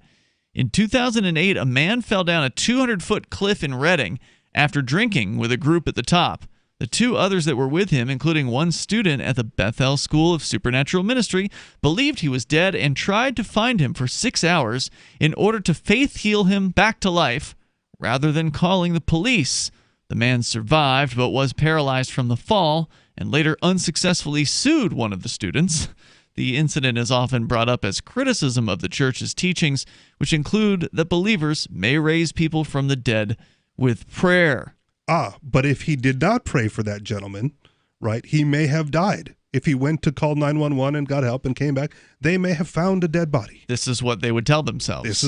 In 2008, a man fell down a 200-foot cliff in Redding after drinking with a group at the top. The 2 others that were with him, including one student at the Bethel School of Supernatural Ministry, believed he was dead and tried to find him for 6 hours in order to faith heal him back to life rather than calling the police. The man survived but was paralyzed from the fall and later unsuccessfully sued one of the students. The incident is often brought up as criticism of the church's teachings, which include that believers may raise people from the dead with prayer. But if he did not pray for that gentleman, right, he may have died. If he went to call 911 and got help and came back, they may have found a dead body. This is what they would tell themselves.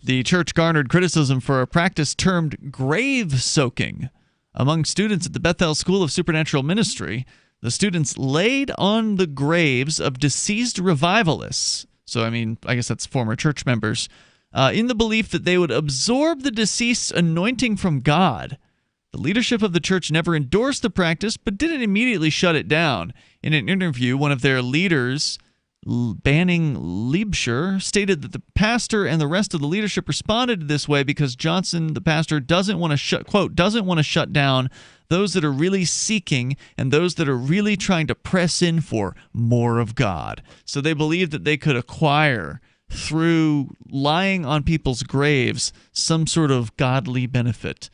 The church garnered criticism for a practice termed grave soaking. Among students at the Bethel School of Supernatural Ministry, the students laid on the graves of deceased revivalists. So, I guess that's former church members, in the belief that they would absorb the deceased's anointing from God. The leadership of the church never endorsed the practice, but didn't immediately shut it down. In an interview, one of their leaders, Banning Liebscher, stated that the pastor and the rest of the leadership responded this way because Johnson, the pastor, doesn't want to shut down those that are really seeking and those that are really trying to press in for more of God. So they believed that they could acquire through lying on people's graves some sort of godly benefit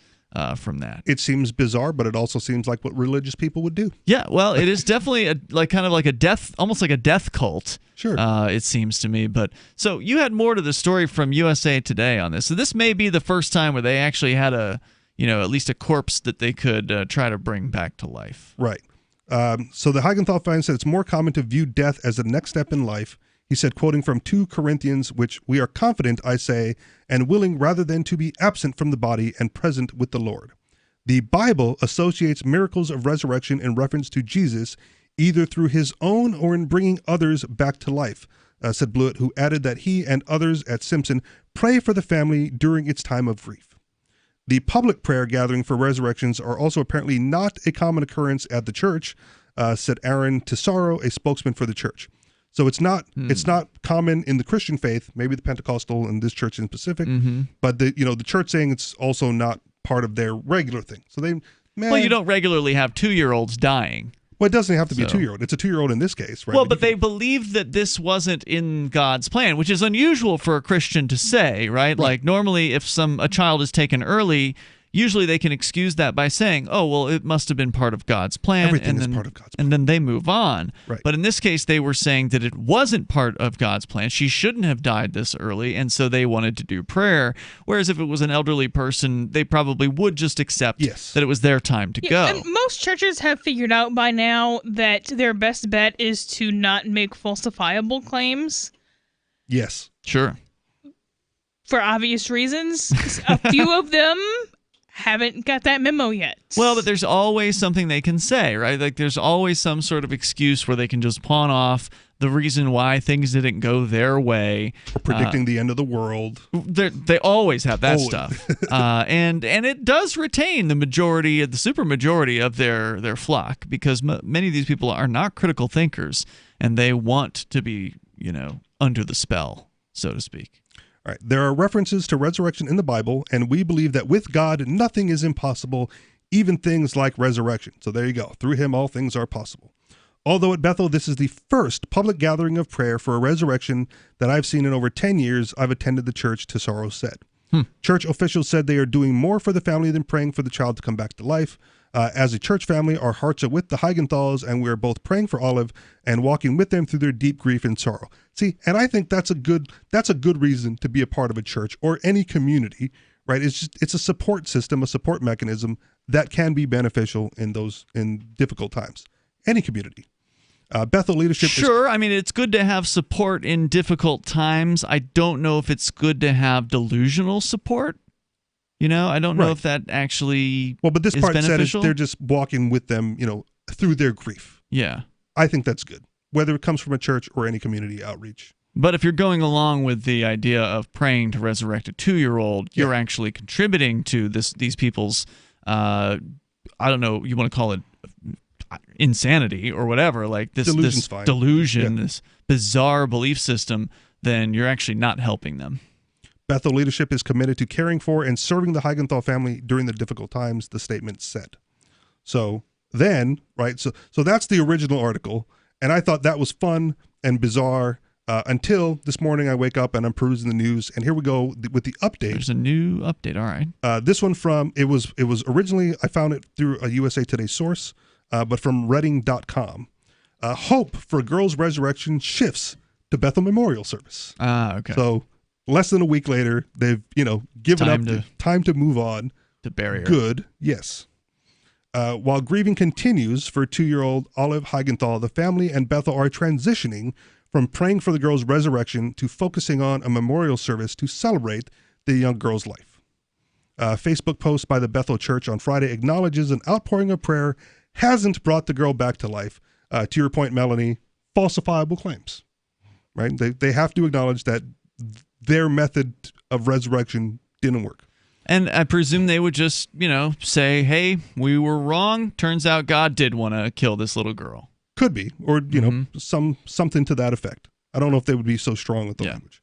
from that. It seems bizarre, but it also seems like what religious people would do. Yeah, well, it is definitely almost like a death cult. Sure. It seems to me. But so you had more to the story from USA Today on this. So this may be the first time where they actually had at least a corpse that they could try to bring back to life. Right. So the Heigenthal fan said it's more common to view death as the next step in life. He said, quoting from 2 Corinthians, which we are confident, I say, and willing rather than to be absent from the body and present with the Lord. The Bible associates miracles of resurrection in reference to Jesus, either through his own or in bringing others back to life, said Blewett, who added that he and others at Simpson pray for the family during its time of grief. The public prayer gathering for resurrections are also apparently not a common occurrence at the church, said Aaron Tesoro, a spokesman for the church. So it's not common in the Christian faith, maybe the Pentecostal and this church in specific, but the church saying it's also not part of their regular thing. So you don't regularly have 2-year-olds dying. Well, it doesn't have to be a 2-year-old. It's a 2-year-old in this case, right? Well, but they believe that this wasn't in God's plan, which is unusual for a Christian to say, right? Like normally if a child is taken early, usually they can excuse that by saying, oh, well, it must have been part of God's plan. Everything is part of God's plan. And then they move on. Right. But in this case, they were saying that it wasn't part of God's plan. She shouldn't have died this early, and so they wanted to do prayer. Whereas if it was an elderly person, they probably would just accept that it was their time to go. And most churches have figured out by now that their best bet is to not make falsifiable claims. Yes. Sure. For obvious reasons. A few of them haven't got that memo yet. Well, but there's always something they can say, right? Like there's always some sort of excuse where they can just pawn off the reason why things didn't go their way. Or predicting the end of the world. They always have that stuff. And it does retain the supermajority of their flock because many of these people are not critical thinkers and they want to be under the spell, so to speak. All right. There are references to resurrection in the Bible, and we believe that with God, nothing is impossible, even things like resurrection. So there you go. Through him, all things are possible. Although at Bethel, this is the first public gathering of prayer for a resurrection that I've seen in over 10 years I've attended the church, Tesoro said. Church officials said they are doing more for the family than praying for the child to come back to life. As a church family, our hearts are with the Heigenthals, and we are both praying for Olive and walking with them through their deep grief and sorrow. See, and I think that's a good reason to be a part of a church or any community, right? It's a support system, a support mechanism that can be beneficial in difficult times. Any community. Bethel leadership. Sure, I mean, it's good to have support in difficult times. I don't know if it's good to have delusional support. I don't know if that actually but this is part beneficial. said they're just walking with them, through their grief. Yeah. I think that's good, whether it comes from a church or any community outreach. But if you're going along with the idea of praying to resurrect a 2-year-old, you're actually contributing to these people's, I don't know, you want to call it insanity or whatever, like this delusion, this bizarre belief system, then you're actually not helping them. Bethel leadership is committed to caring for and serving the Heigenthal family during the difficult times, the statement said. So then, right, so that's the original article, and I thought that was fun and bizarre until this morning I wake up and I'm perusing the news, and here we go with the update. There's a new update, all right. This one it was originally, I found it through a USA Today source, but from Reading.com. Hope for girls' resurrection shifts to Bethel Memorial Service. Okay. So less than a week later, they've given time to move on. To bury her. Good, yes. While grieving continues for 2-year-old Olive Heigenthal, the family and Bethel are transitioning from praying for the girl's resurrection to focusing on a memorial service to celebrate the young girl's life. A Facebook post by the Bethel Church on Friday acknowledges an outpouring of prayer hasn't brought the girl back to life. To your point, Melanie, falsifiable claims, right? They have to acknowledge that their method of resurrection didn't work. And I presume they would just, say, hey, we were wrong. Turns out God did want to kill this little girl. Could be, or, something to that effect. I don't know if they would be so strong with the language.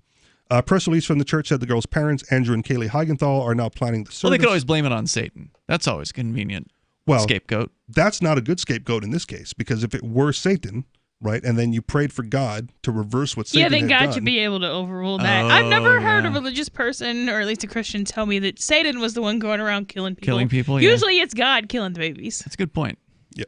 A press release from the church said the girl's parents, Andrew and Kaylee Heigenthal, are now planning the service. Well, they could always blame it on Satan. That's always convenient. Scapegoat. That's not a good scapegoat in this case, because if it were Satan, right, and then you prayed for God to reverse what Satan had done. Yeah, then God should be able to overrule that. I've never heard a religious person, or at least a Christian, tell me that Satan was the one going around killing people. Killing people, yeah. Usually it's God killing the babies. That's a good point. Yep.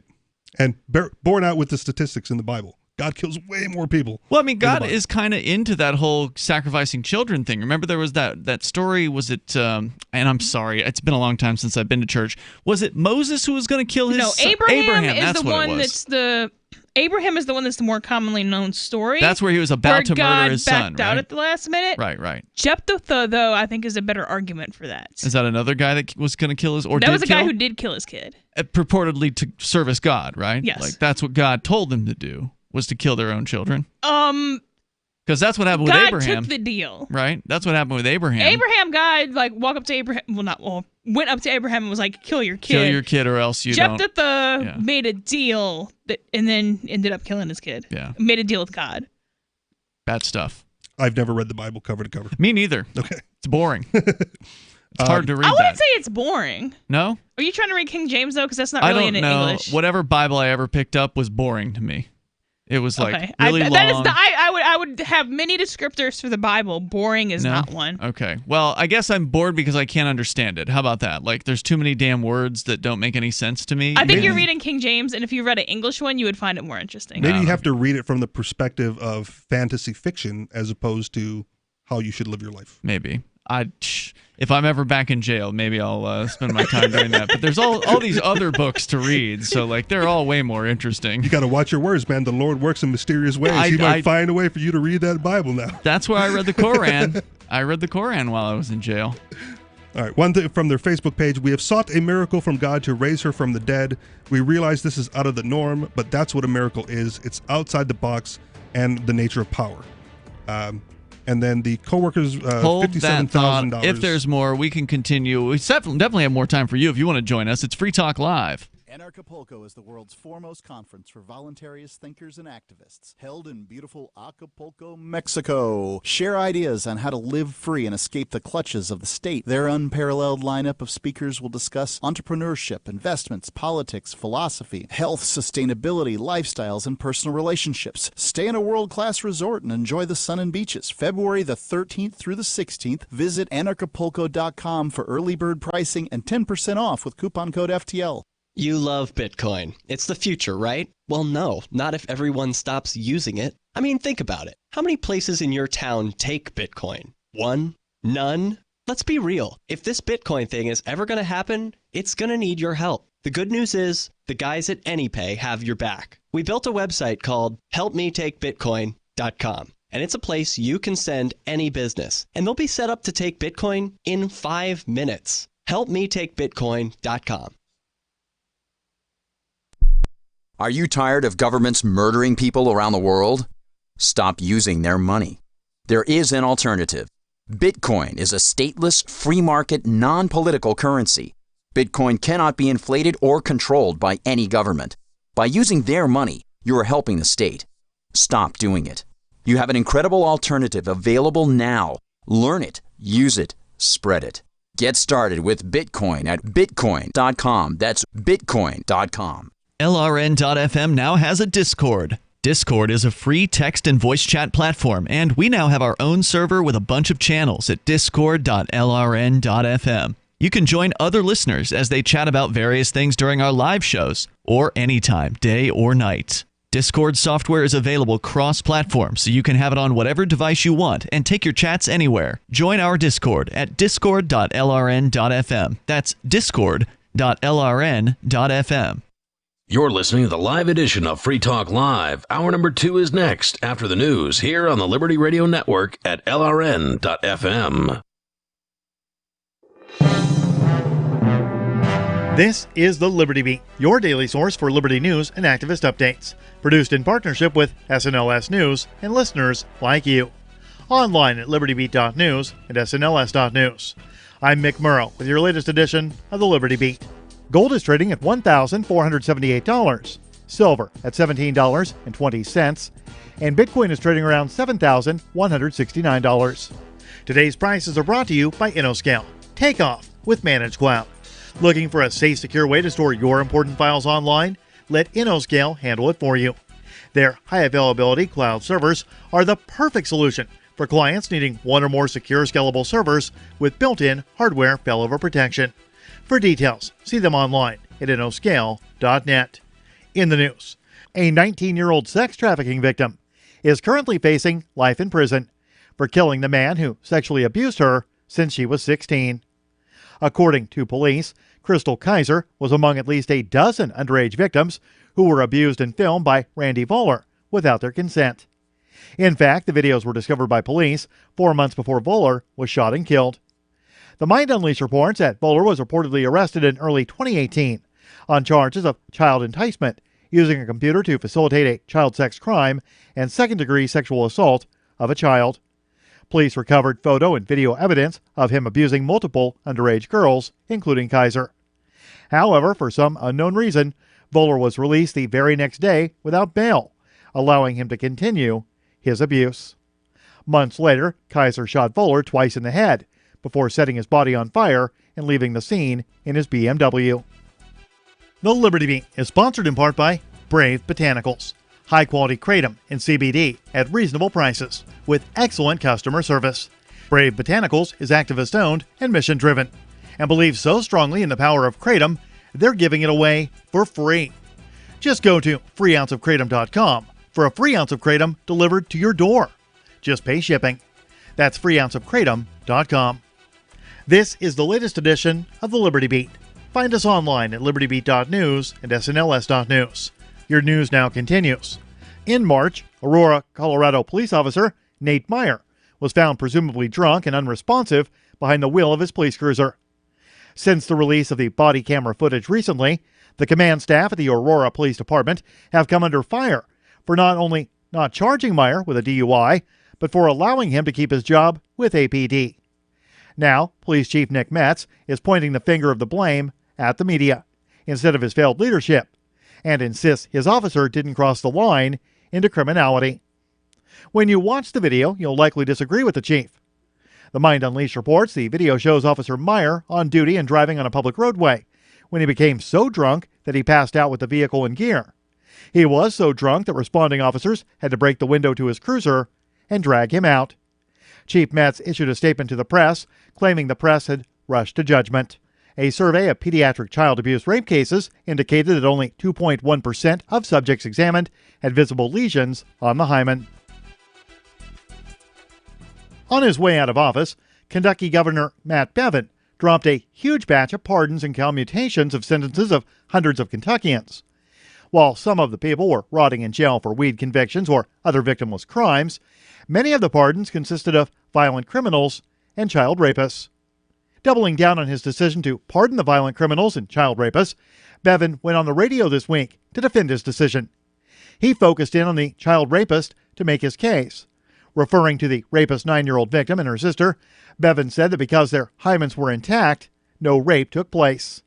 And borne out with the statistics in the Bible. God kills way more people. Well, I mean, God is kind of into that whole sacrificing children thing. Remember there was that story, was it, and I'm sorry, it's been a long time since I've been to church. Was it Moses who was going to kill his son? No, Abraham is that's the what one it was. that's the... Abraham is the one that's the more commonly known story. That's where he was about to murder his son, God backed out at the last minute. Right. Jephthah, though, I think is a better argument for that. Is that another guy that was going to kill his, or that did was a kill? guy who did kill his kid. Purportedly to service God, right? Yes. Like that's what God told them to do, was to kill their own children. Because that's what happened with Abraham. God took the deal. Right? That's what happened with Abraham. God, walked up to Abraham. Went up to Abraham and was like, kill your kid. Kill your kid or else you don't. Jephthah made a deal and then ended up killing his kid. Yeah. Made a deal with God. Bad stuff. I've never read the Bible cover to cover. Me neither. Okay. It's boring. It's hard to read. I wouldn't say it's boring. No? Are you trying to read King James, though? Because that's not really in English. Whatever Bible I ever picked up was boring to me. It was really long. I would have many descriptors for the Bible. Boring is not one. Okay. Well, I guess I'm bored because I can't understand it. How about that? Like, there's too many damn words that don't make any sense to me. I think you're reading King James, and if you read an English one, you would find it more interesting. Maybe you have to read it from the perspective of fantasy fiction as opposed to how you should live your life. Maybe. If I'm ever back in jail, maybe I'll spend my time doing that. But there's all these other books to read, so they're all way more interesting. You got to watch your words, man. The Lord works in mysterious ways. He might find a way for you to read that Bible now. That's where I read the Koran. I read the Koran while I was in jail. All right, one thing from their Facebook page: we have sought a miracle from God to raise her from the dead. We realize this is out of the norm, but that's what a miracle is. It's outside the box and the nature of power. And then the co-workers, $57,000. If there's more, we can continue. We definitely have more time for you if you want to join us. It's Free Talk Live. Anarchapulco is the world's foremost conference for voluntarist thinkers and activists, held in beautiful Acapulco, Mexico. Share ideas on how to live free and escape the clutches of the state. Their unparalleled lineup of speakers will discuss entrepreneurship, investments, politics, philosophy, health, sustainability, lifestyles, and personal relationships. Stay in a world-class resort and enjoy the sun and beaches. February the 13th through the 16th, visit anarchapulco.com for early bird pricing and 10% off with coupon code FTL. You love Bitcoin. It's the future, right? Well, no, not if everyone stops using it. I mean, think about it. How many places in your town take Bitcoin? One? None? Let's be real. If this Bitcoin thing is ever going to happen, it's going to need your help. The good news is, the guys at AnyPay have your back. We built a website called helpmetakebitcoin.com, and it's a place you can send any business, and they'll be set up to take Bitcoin in 5 minutes. helpmetakebitcoin.com. Are you tired of governments murdering people around the world? Stop using their money. There is an alternative. Bitcoin is a stateless, free market, non-political currency. Bitcoin cannot be inflated or controlled by any government. By using their money, you are helping the state. Stop doing it. You have an incredible alternative available now. Learn it, use it, spread it. Get started with Bitcoin at bitcoin.com. That's bitcoin.com. LRN.FM now has a Discord. Discord is a free text and voice chat platform, and we now have our own server with a bunch of channels at discord.lrn.fm. You can join other listeners as they chat about various things during our live shows, or anytime, day or night. Discord software is available cross-platform, so you can have it on whatever device you want and take your chats anywhere. Join our Discord at discord.lrn.fm. That's discord.lrn.fm. You're listening to the live edition of Free Talk Live. Hour number 2 is next after the news here on the Liberty Radio Network at LRN.FM. This is the Liberty Beat, your daily source for liberty news and activist updates. Produced in partnership with SNLS News and listeners like you. Online at libertybeat.news and snls.news. I'm Mick Murrow with your latest edition of the Liberty Beat. Gold is trading at $1,478, silver at $17.20, and Bitcoin is trading around $7,169. Today's prices are brought to you by InnoScale. Take off with Managed Cloud. Looking for a safe, secure way to store your important files online? Let InnoScale handle it for you. Their high availability cloud servers are the perfect solution for clients needing one or more secure, scalable servers with built-in hardware failover protection. For details, see them online at innoscale.net. In the news, a 19-year-old sex trafficking victim is currently facing life in prison for killing the man who sexually abused her since she was 16. According to police, Crystal Kaiser was among at least a dozen underage victims who were abused and filmed by Randy Voller without their consent. In fact, the videos were discovered by police 4 months before Voller was shot and killed. The Mind Unleashed reports that Voller was reportedly arrested in early 2018 on charges of child enticement, using a computer to facilitate a child sex crime, and second-degree sexual assault of a child. Police recovered photo and video evidence of him abusing multiple underage girls, including Kaiser. However, for some unknown reason, Voller was released the very next day without bail, allowing him to continue his abuse. Months later, Kaiser shot Voller twice in the head, before setting his body on fire and leaving the scene in his BMW. The Liberty Beat is sponsored in part by Brave Botanicals. High-quality kratom and CBD at reasonable prices with excellent customer service. Brave Botanicals is activist-owned and mission-driven and believes so strongly in the power of kratom, they're giving it away for free. Just go to freeounceofkratom.com for a free ounce of kratom delivered to your door. Just pay shipping. That's freeounceofkratom.com. This is the latest edition of the Liberty Beat. Find us online at libertybeat.news and snls.news. Your news now continues. In March, Aurora, Colorado police officer Nate Meyer was found presumably drunk and unresponsive behind the wheel of his police cruiser. Since the release of the body camera footage recently, the command staff at the Aurora Police Department have come under fire for not only not charging Meyer with a DUI, but for allowing him to keep his job with APD. Now, Police Chief Nick Metz is pointing the finger of the blame at the media instead of his failed leadership, and insists his officer didn't cross the line into criminality. When you watch the video, you'll likely disagree with the chief. The Mind Unleashed reports the video shows Officer Meyer on duty and driving on a public roadway when he became so drunk that he passed out with the vehicle in gear. He was so drunk that responding officers had to break the window to his cruiser and drag him out. Chief Metz issued a statement to the press, claiming the press had rushed to judgment. A survey of pediatric child abuse rape cases indicated that only 2.1% of subjects examined had visible lesions on the hymen. On his way out of office, Kentucky Governor Matt Bevin dropped a huge batch of pardons and commutations of sentences of hundreds of Kentuckians. While some of the people were rotting in jail for weed convictions or other victimless crimes, many of the pardons consisted of violent criminals and child rapists. Doubling down on his decision to pardon the violent criminals and child rapists, Bevin went on the radio this week to defend his decision. He focused in on the child rapist to make his case. Referring to the rapist's 9-year-old victim and her sister, Bevin said that because their hymens were intact, no rape took place.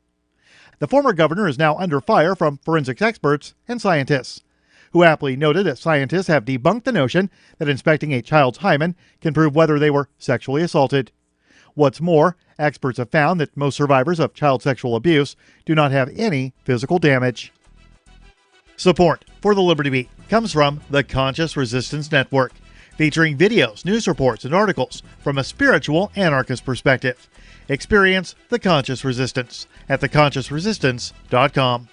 The former governor is now under fire from forensics experts and scientists, who aptly noted that scientists have debunked the notion that inspecting a child's hymen can prove whether they were sexually assaulted. What's more, experts have found that most survivors of child sexual abuse do not have any physical damage. Support for the Liberty Beat comes from the Conscious Resistance Network, featuring videos, news reports, and articles from a spiritual anarchist perspective. Experience the Conscious Resistance at theconsciousresistance.com.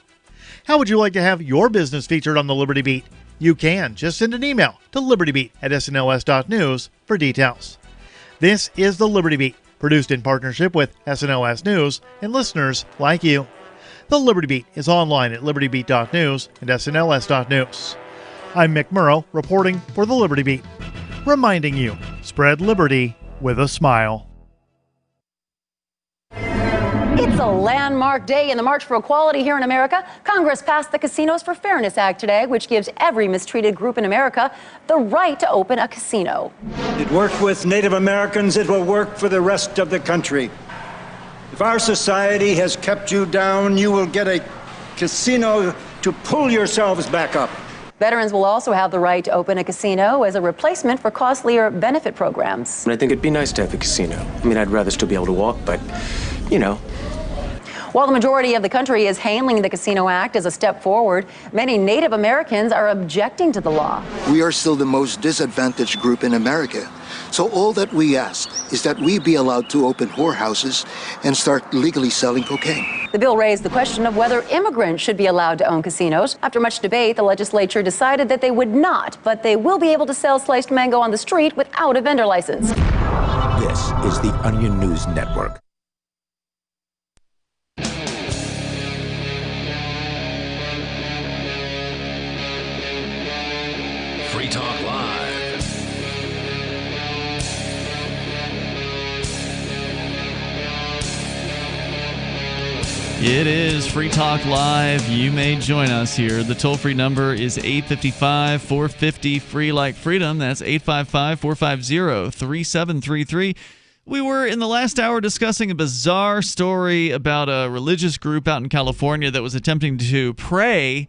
How would you like to have your business featured on the Liberty Beat? You can. Just send an email to libertybeat@snls.news for details. This is the Liberty Beat, produced in partnership with SNLS News and listeners like you. The Liberty Beat is online at libertybeat.news and snls.news. I'm Mick Murrow, reporting for the Liberty Beat, reminding you, spread liberty with a smile. It's a landmark day in the March for Equality here in America. Congress passed the Casinos for Fairness Act today, which gives every mistreated group in America the right to open a casino. It worked with Native Americans. It will work for the rest of the country. If our society has kept you down, you will get a casino to pull yourselves back up. Veterans will also have the right to open a casino as a replacement for costlier benefit programs. I think it'd be nice to have a casino. I mean, I'd rather still be able to walk, but, you know. While the majority of the country is hailing the Casino Act as a step forward, many Native Americans are objecting to the law. We are still the most disadvantaged group in America. So all that we ask is that we be allowed to open whorehouses and start legally selling cocaine. The bill raised the question of whether immigrants should be allowed to own casinos. After much debate, the legislature decided that they would not, but they will be able to sell sliced mango on the street without a vendor license. This is the Onion News Network. Free Talk Live. It is Free Talk Live. You may join us here. The toll-free number is 855-450-FREE like freedom. That's 855-450-3733. We were in the last hour discussing a bizarre story about a religious group out in California that was attempting to pray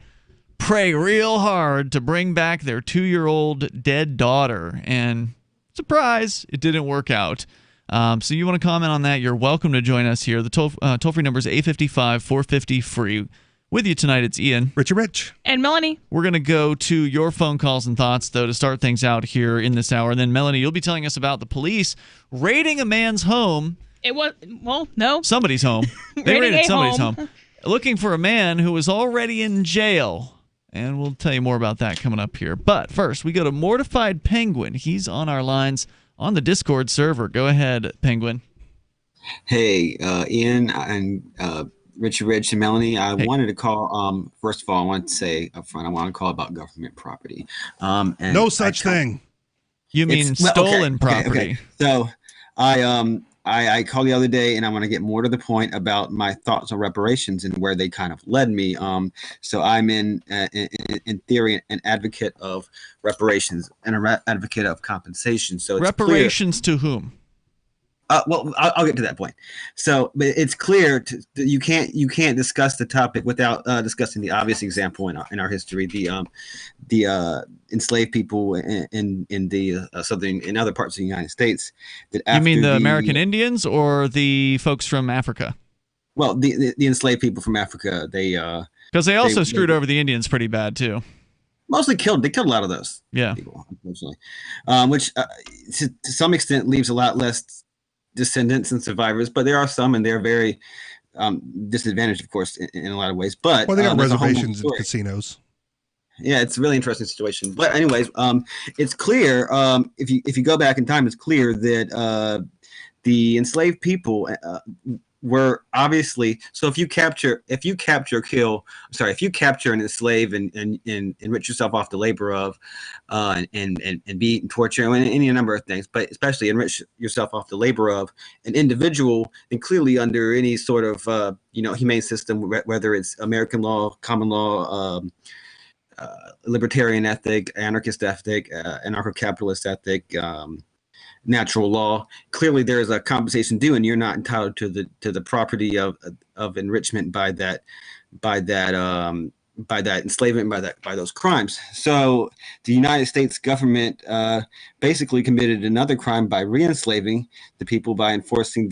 real hard to bring back their 2-year-old dead daughter. And surprise, it didn't work out. So you want to comment on that, you're welcome to join us here. The toll-free number is 855-450-FREE. With you tonight, it's Ian. Richard Rich. And Melanie. We're going to go to your phone calls and thoughts, though, to start things out here in this hour. And then, Melanie, you'll be telling us about the police raiding a man's home. It was, well, no. Somebody's home. They raided somebody's home. Looking for a man who was already in jail. And we'll tell you more about that coming up here. But first, we go to Mortified Penguin. He's on our lines on the Discord server. Go ahead, Penguin. Hey, Ian and Richard Rich and Melanie. I wanted to call, first of all, I want to say up front, I want to call about government property. And no such thing. You mean stolen property. Okay. So I called the other day and I want to get more to the point about my thoughts on reparations and where they kind of led me. So I'm in theory an advocate of reparations and an advocate of compensation. So it's reparations to whom? Well, I'll get to that point. So, but it's clear you can't discuss the topic without discussing the obvious example in our history, the enslaved people in the southern in other parts of the United States. That You after mean the American Indians or the folks from Africa? Well, the enslaved people from Africa, because they also screwed over the Indians pretty bad too. Mostly killed. They killed a lot of those people, unfortunately, which to some extent leaves a lot less descendants and survivors. But there are some, and they're very disadvantaged, of course, in a lot of ways. But they got reservations and casinos. Yeah, it's a really interesting situation. But anyways, it's clear if you go back in time, it's clear that the enslaved people were obviously, so if you capture and enslave and enrich yourself off the labor of and beat and torture and any number of things, but especially enrich yourself off the labor of an individual, and clearly under any sort of humane system, whether it's American law, common law, libertarian ethic, anarchist ethic, anarcho-capitalist ethic, natural law, clearly there is a compensation due, and you're not entitled to the property of enrichment by that enslavement, by those crimes. So the United States government basically committed another crime by re-enslaving the people by enforcing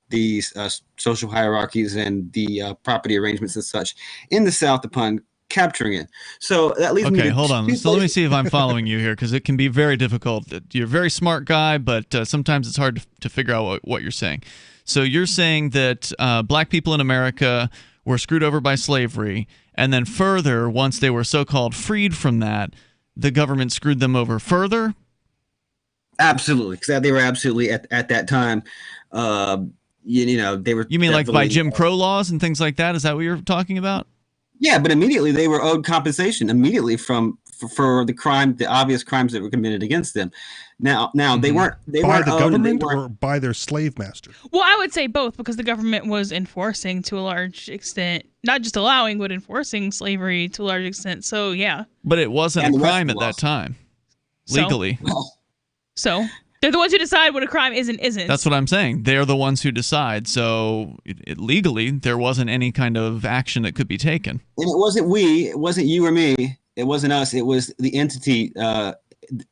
these social hierarchies and the property arrangements and such in the South upon capturing it. So that leads me to hold on. So let me see if I'm following you here, because it can be very difficult. You're a very smart guy, but sometimes it's hard to figure out what you're saying. So you're saying that black people in America were screwed over by slavery, and then further, once they were so-called freed from that, the government screwed them over further? Absolutely, because they were absolutely at that time. They were. You mean like by Jim Crow laws and things like that? Is that what you're talking about? Yeah, but immediately they were owed compensation immediately for the obvious crimes that were committed against them. Now they weren't by the government or by their slave master. Well, I would say both, because the government was enforcing to a large extent, not just allowing, but enforcing slavery to a large extent. So yeah. But it wasn't a crime at that time, legally. So they're the ones who decide what a crime is and isn't. That's what I'm saying. They're the ones who decide. So legally, there wasn't any kind of action that could be taken. And it wasn't you or me. It wasn't us. It was the entity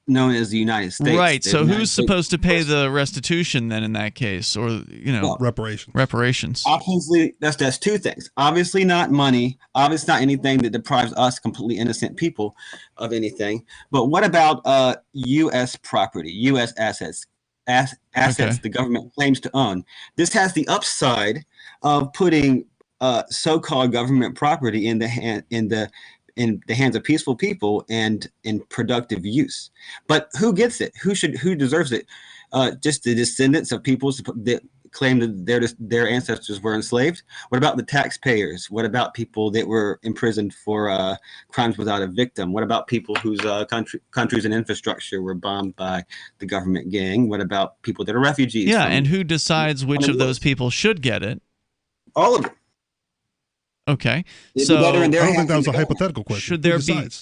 known as the United States. Right. So who's supposed to pay the restitution then in that case, or reparations? Reparations. Obviously, that's two things. Obviously, not money. Obviously, not anything that deprives us, completely innocent people, of anything. But what about U.S. property, U.S. assets, the government claims to own? This has the upside of putting so-called government property in the hands of peaceful people and in productive use. But who gets it? Who deserves it? Just the descendants of people that claim that their ancestors were enslaved? What about the taxpayers? What about people that were imprisoned for crimes without a victim? What about people whose countries and infrastructure were bombed by the government gang? What about people that are refugees? Yeah, and who decides which of those people should get it? All of them. Okay, so I don't think that was a hypothetical question.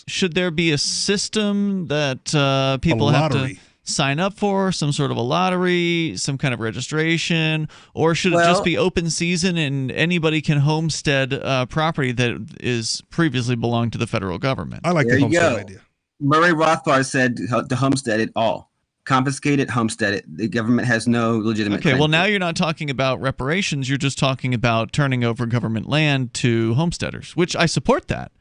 Should there be a system that people have to sign up for, some sort of a lottery, some kind of registration, or should it just be open season and anybody can homestead property that is previously belonged to the federal government? I like the homestead idea. Murray Rothbard said to homestead it all. Confiscate it, homestead it. The government has no legitimate claim. Okay, well, now you're not talking about reparations. You're just talking about turning over government land to homesteaders, which I support that.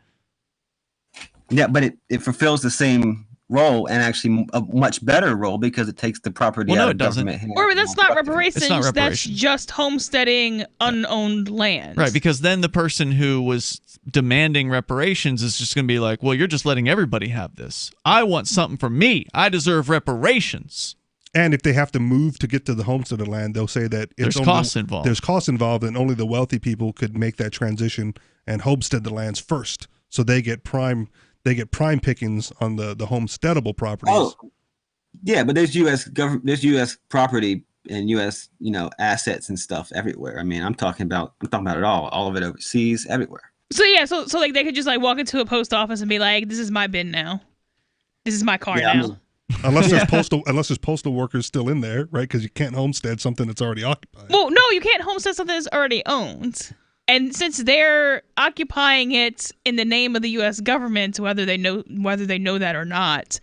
Yeah, but it fulfills the same role, and actually a much better role, because it takes the property out of government hands. Or that's not reparations. It's not reparations. That's just homesteading unowned land. Right, because then the person who was demanding reparations is just going to be like, well, you're just letting everybody have this. I want something for me. I deserve reparations. And if they have to move to get to the homesteaded land, they'll say that there's costs involved. There's costs involved, and only the wealthy people could make that transition and homestead the lands first. So they get prime pickings on the homesteadable properties. Oh, yeah, but there's U.S. property and U.S. assets and stuff everywhere. I mean, I'm talking about it all of it overseas, everywhere. So yeah, so like they could just like walk into a post office and be like, "This is my bin now. This is my car now." Unless there's postal workers still in there, right? Because you can't homestead something that's already occupied. Well, no, you can't homestead something that's already owned. And since they're occupying it in the name of the U.S. government, whether they know that or not,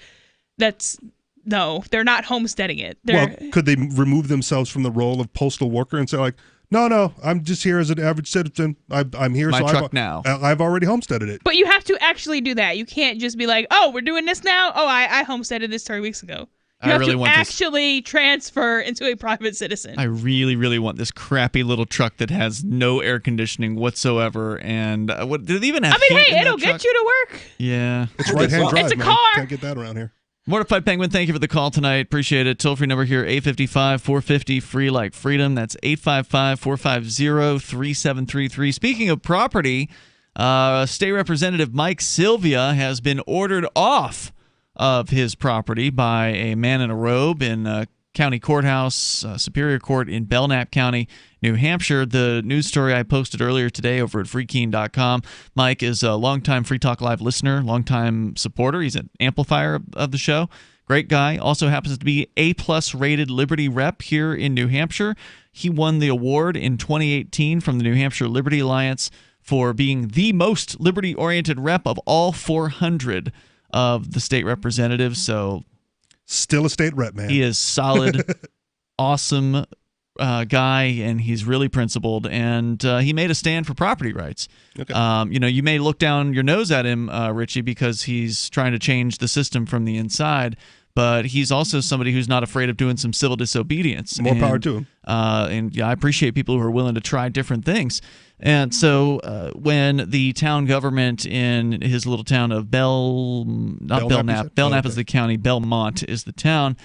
they're not homesteading it. Well, could they remove themselves from the role of postal worker and say like, no, I'm just here as an average citizen. I'm here. My so truck now. I've already homesteaded it. But you have to actually do that. You can't just be like, oh, we're doing this now. Oh, I homesteaded this 3 weeks ago. You have to actually transfer into a private citizen. I really, really want this crappy little truck that has no air conditioning whatsoever. And what did it even have? It'll get you to work. Yeah, it's right-hand drive. It's a man. car. Can't get that around here. Mortified Penguin, thank you for the call tonight. Appreciate it. Toll-free number here, 855-450, free like freedom. That's 855-450-3733. Speaking of property, State Representative Mike Sylvia has been ordered off of his property by a man in a robe in county courthouse, Superior Court in Belknap County, New Hampshire. The news story I posted earlier today over at freekeen.com. Mike is a longtime Free Talk Live listener, longtime supporter. He's an amplifier of the show. Great guy. Also happens to be A-plus rated Liberty rep here in New Hampshire. He won the award in 2018 from the New Hampshire Liberty Alliance for being the most liberty-oriented rep of all 400 of the state representatives. So still a state rep, man. He is solid, awesome guy, and he's really principled. And he made a stand for property rights. Okay. You may look down your nose at him, Richie, because he's trying to change the system from the inside. But he's also somebody who's not afraid of doing some civil disobedience. More power to him. And I appreciate people who are willing to try different things. And so when the town government in his little town of Belknap is the county, Belmont is the town,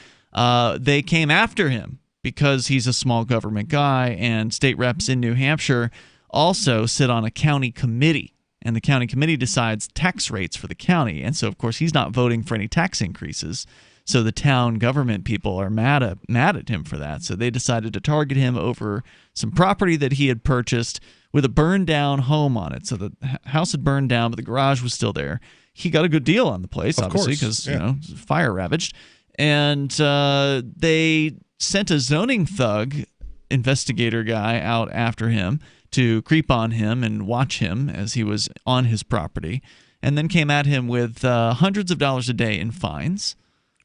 they came after him because he's a small government guy, and state reps in New Hampshire also sit on a county committee. And the county committee decides tax rates for the county. And so, of course, he's not voting for any tax increases. So the town government people are mad at him for that. So they decided to target him over some property that he had purchased with a burned-down home on it. So the house had burned down, but the garage was still there. He got a good deal on the place, obviously, because fire ravaged. And they sent a zoning thug investigator guy out after him to creep on him and watch him as he was on his property, and then came at him with hundreds of dollars a day in fines.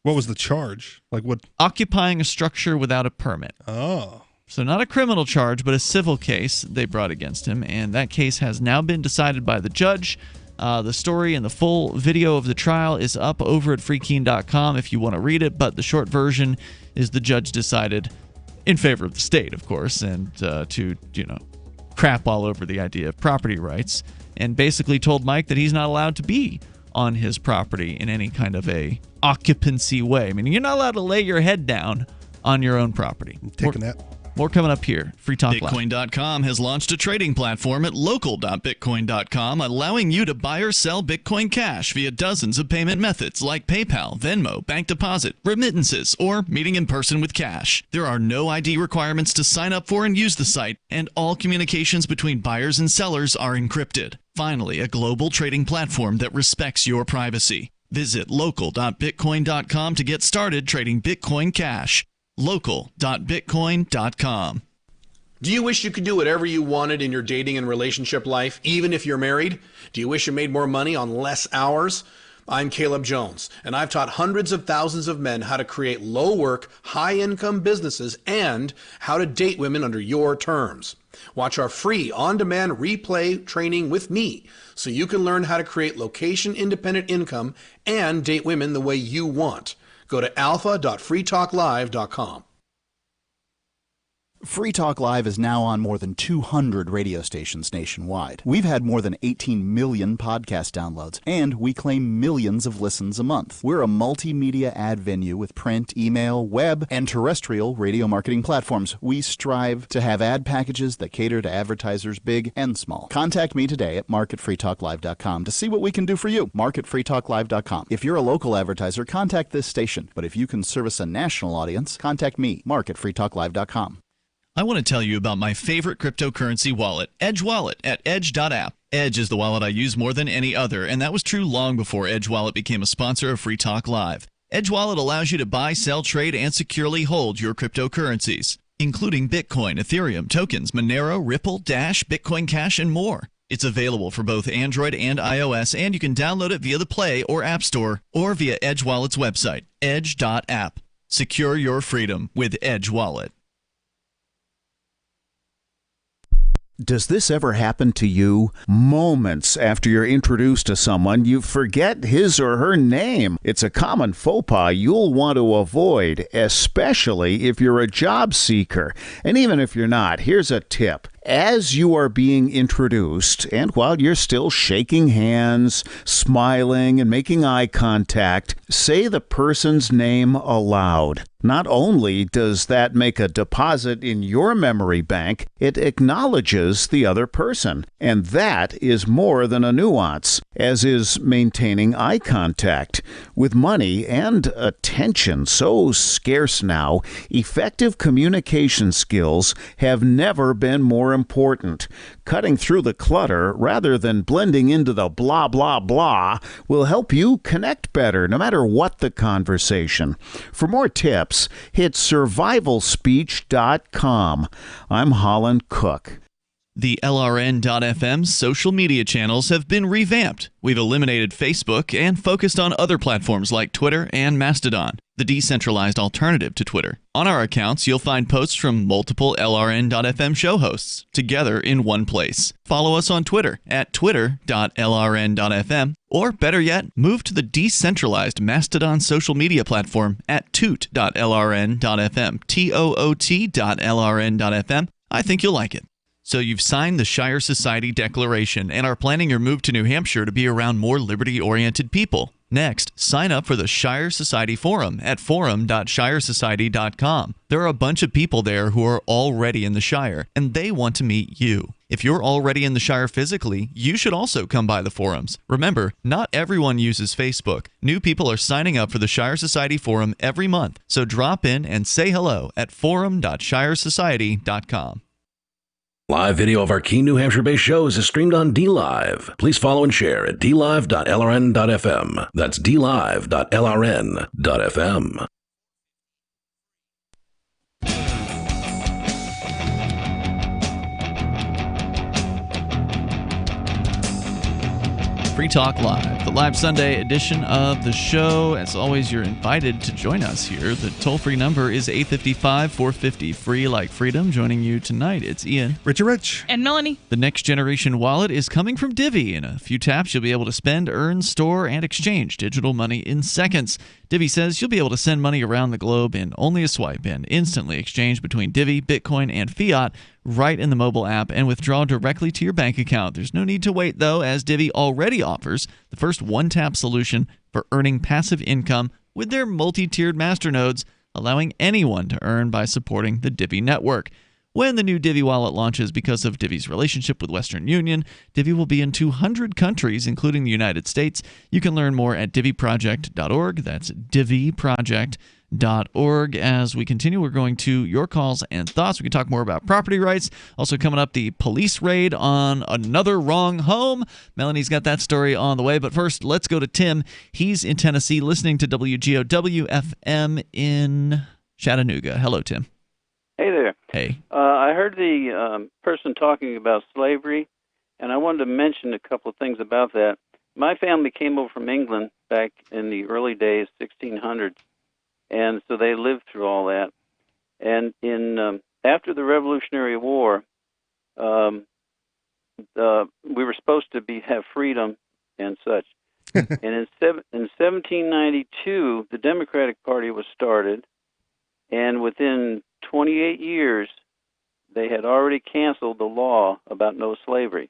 What was the charge? Like what? Occupying a structure without a permit. Oh. So not a criminal charge, but a civil case they brought against him, and that case has now been decided by the judge. The story and the full video of the trial is up over at freekeen.com if you want to read it, but the short version is the judge decided in favor of the state, of course, and to crap all over the idea of property rights, and basically told Mike that he's not allowed to be on his property in any kind of a occupancy way. I mean, you're not allowed to lay your head down on your own property. Take a nap. More coming up here. Free Talk Live. Bitcoin.com has launched a trading platform at local.bitcoin.com, allowing you to buy or sell Bitcoin Cash via dozens of payment methods like PayPal, Venmo, bank deposit, remittances, or meeting in person with cash. There are no ID requirements to sign up for and use the site, and all communications between buyers and sellers are encrypted. Finally, a global trading platform that respects your privacy. Visit local.bitcoin.com to get started trading Bitcoin Cash. local.bitcoin.com. Do you wish you could do whatever you wanted in your dating and relationship life, even if you're married? Do you wish you made more money on less hours? I'm Caleb Jones, and I've taught hundreds of thousands of men how to create low-work, high-income businesses and how to date women under your terms. Watch our free on-demand replay training with me so you can learn how to create location-independent income and date women the way you want. Go to alpha.freetalklive.com. Free Talk Live is now on more than 200 radio stations nationwide. We've had more than 18 million podcast downloads, and we claim millions of listens a month. We're a multimedia ad venue with print, email, web, and terrestrial radio marketing platforms. We strive to have ad packages that cater to advertisers big and small. Contact me today at mark@freetalklive.com to see what we can do for you. mark@freetalklive.com. If you're a local advertiser, contact this station. But if you can service a national audience, contact me, mark@freetalklive.com. I want to tell you about my favorite cryptocurrency wallet, Edge Wallet, at edge.app. Edge is the wallet I use more than any other, and that was true long before Edge Wallet became a sponsor of Free Talk Live. Edge Wallet allows you to buy, sell, trade, and securely hold your cryptocurrencies, including Bitcoin, Ethereum, tokens, Monero, Ripple, Dash, Bitcoin Cash, and more. It's available for both Android and iOS, and you can download it via the Play or App Store or via Edge Wallet's website, edge.app. Secure your freedom with Edge Wallet. Does this ever happen to you? Moments after you're introduced to someone, you forget his or her name. It's a common faux pas you'll want to avoid, especially if you're a job seeker. And even if you're not, here's a tip. As you are being introduced, and while you're still shaking hands, smiling, and making eye contact, say the person's name aloud. Not only does that make a deposit in your memory bank, it acknowledges the other person. And that is more than a nuance, as is maintaining eye contact. With money and attention so scarce now, effective communication skills have never been more important. Cutting through the clutter rather than blending into the blah, blah, blah will help you connect better no matter what the conversation. For more tips, hit survivalspeech.com. I'm Holland Cook. The LRN.FM social media channels have been revamped. We've eliminated Facebook and focused on other platforms like Twitter and Mastodon, the decentralized alternative to Twitter. On our accounts, you'll find posts from multiple LRN.FM show hosts together in one place. Follow us on Twitter at twitter.lrn.fm, or better yet, move to the decentralized Mastodon social media platform at toot.lrn.fm, toot.lrn.fm. I think you'll like it. So you've signed the Shire Society Declaration and are planning your move to New Hampshire to be around more liberty-oriented people. Next, sign up for the Shire Society Forum at forum.shiresociety.com. There are a bunch of people there who are already in the Shire, and they want to meet you. If you're already in the Shire physically, you should also come by the forums. Remember, not everyone uses Facebook. New people are signing up for the Shire Society Forum every month, so drop in and say hello at forum.shiresociety.com. Live video of our key New Hampshire-based shows is streamed on DLive. Please follow and share at dlive.lrn.fm. That's dlive.lrn.fm. Free Talk Live, the live Sunday edition of the show. As always, you're invited to join us here. The toll-free number is 855-450-FREE like freedom. Joining you tonight, it's Ian. Richard Rich. And Melanie. The next generation wallet is coming from Divvy. In a few taps, you'll be able to spend, earn, store, and exchange digital money in seconds. Divvy says you'll be able to send money around the globe in only a swipe and instantly exchange between Divvy, Bitcoin, and fiat right in the mobile app and withdraw directly to your bank account. There's no need to wait, though, as Divvy already offers the first one-tap solution for earning passive income with their multi-tiered masternodes, allowing anyone to earn by supporting the Divvy network. When the new Divvy wallet launches, because of Divvy's relationship with Western Union, Divvy will be in 200 countries, including the United States. You can learn more at divvyproject.org. That's divvyproject.org. As we continue, we're going to your calls and thoughts. We can talk more about property rights. Also coming up, the police raid on another wrong home. Melanie's got that story on the way. But first, let's go to Tim. He's in Tennessee listening to WGOW-FM in Chattanooga. Hello, Tim. Hey there. Hey. I heard the person talking about slavery, and I wanted to mention a couple of things about that. My family came over from England back in the early days, 1600s, and so they lived through all that. And in after the Revolutionary War, we were supposed to have freedom and such. And in 1792, the Democratic Party was started, and within 28 years, they had already canceled the law about no slavery.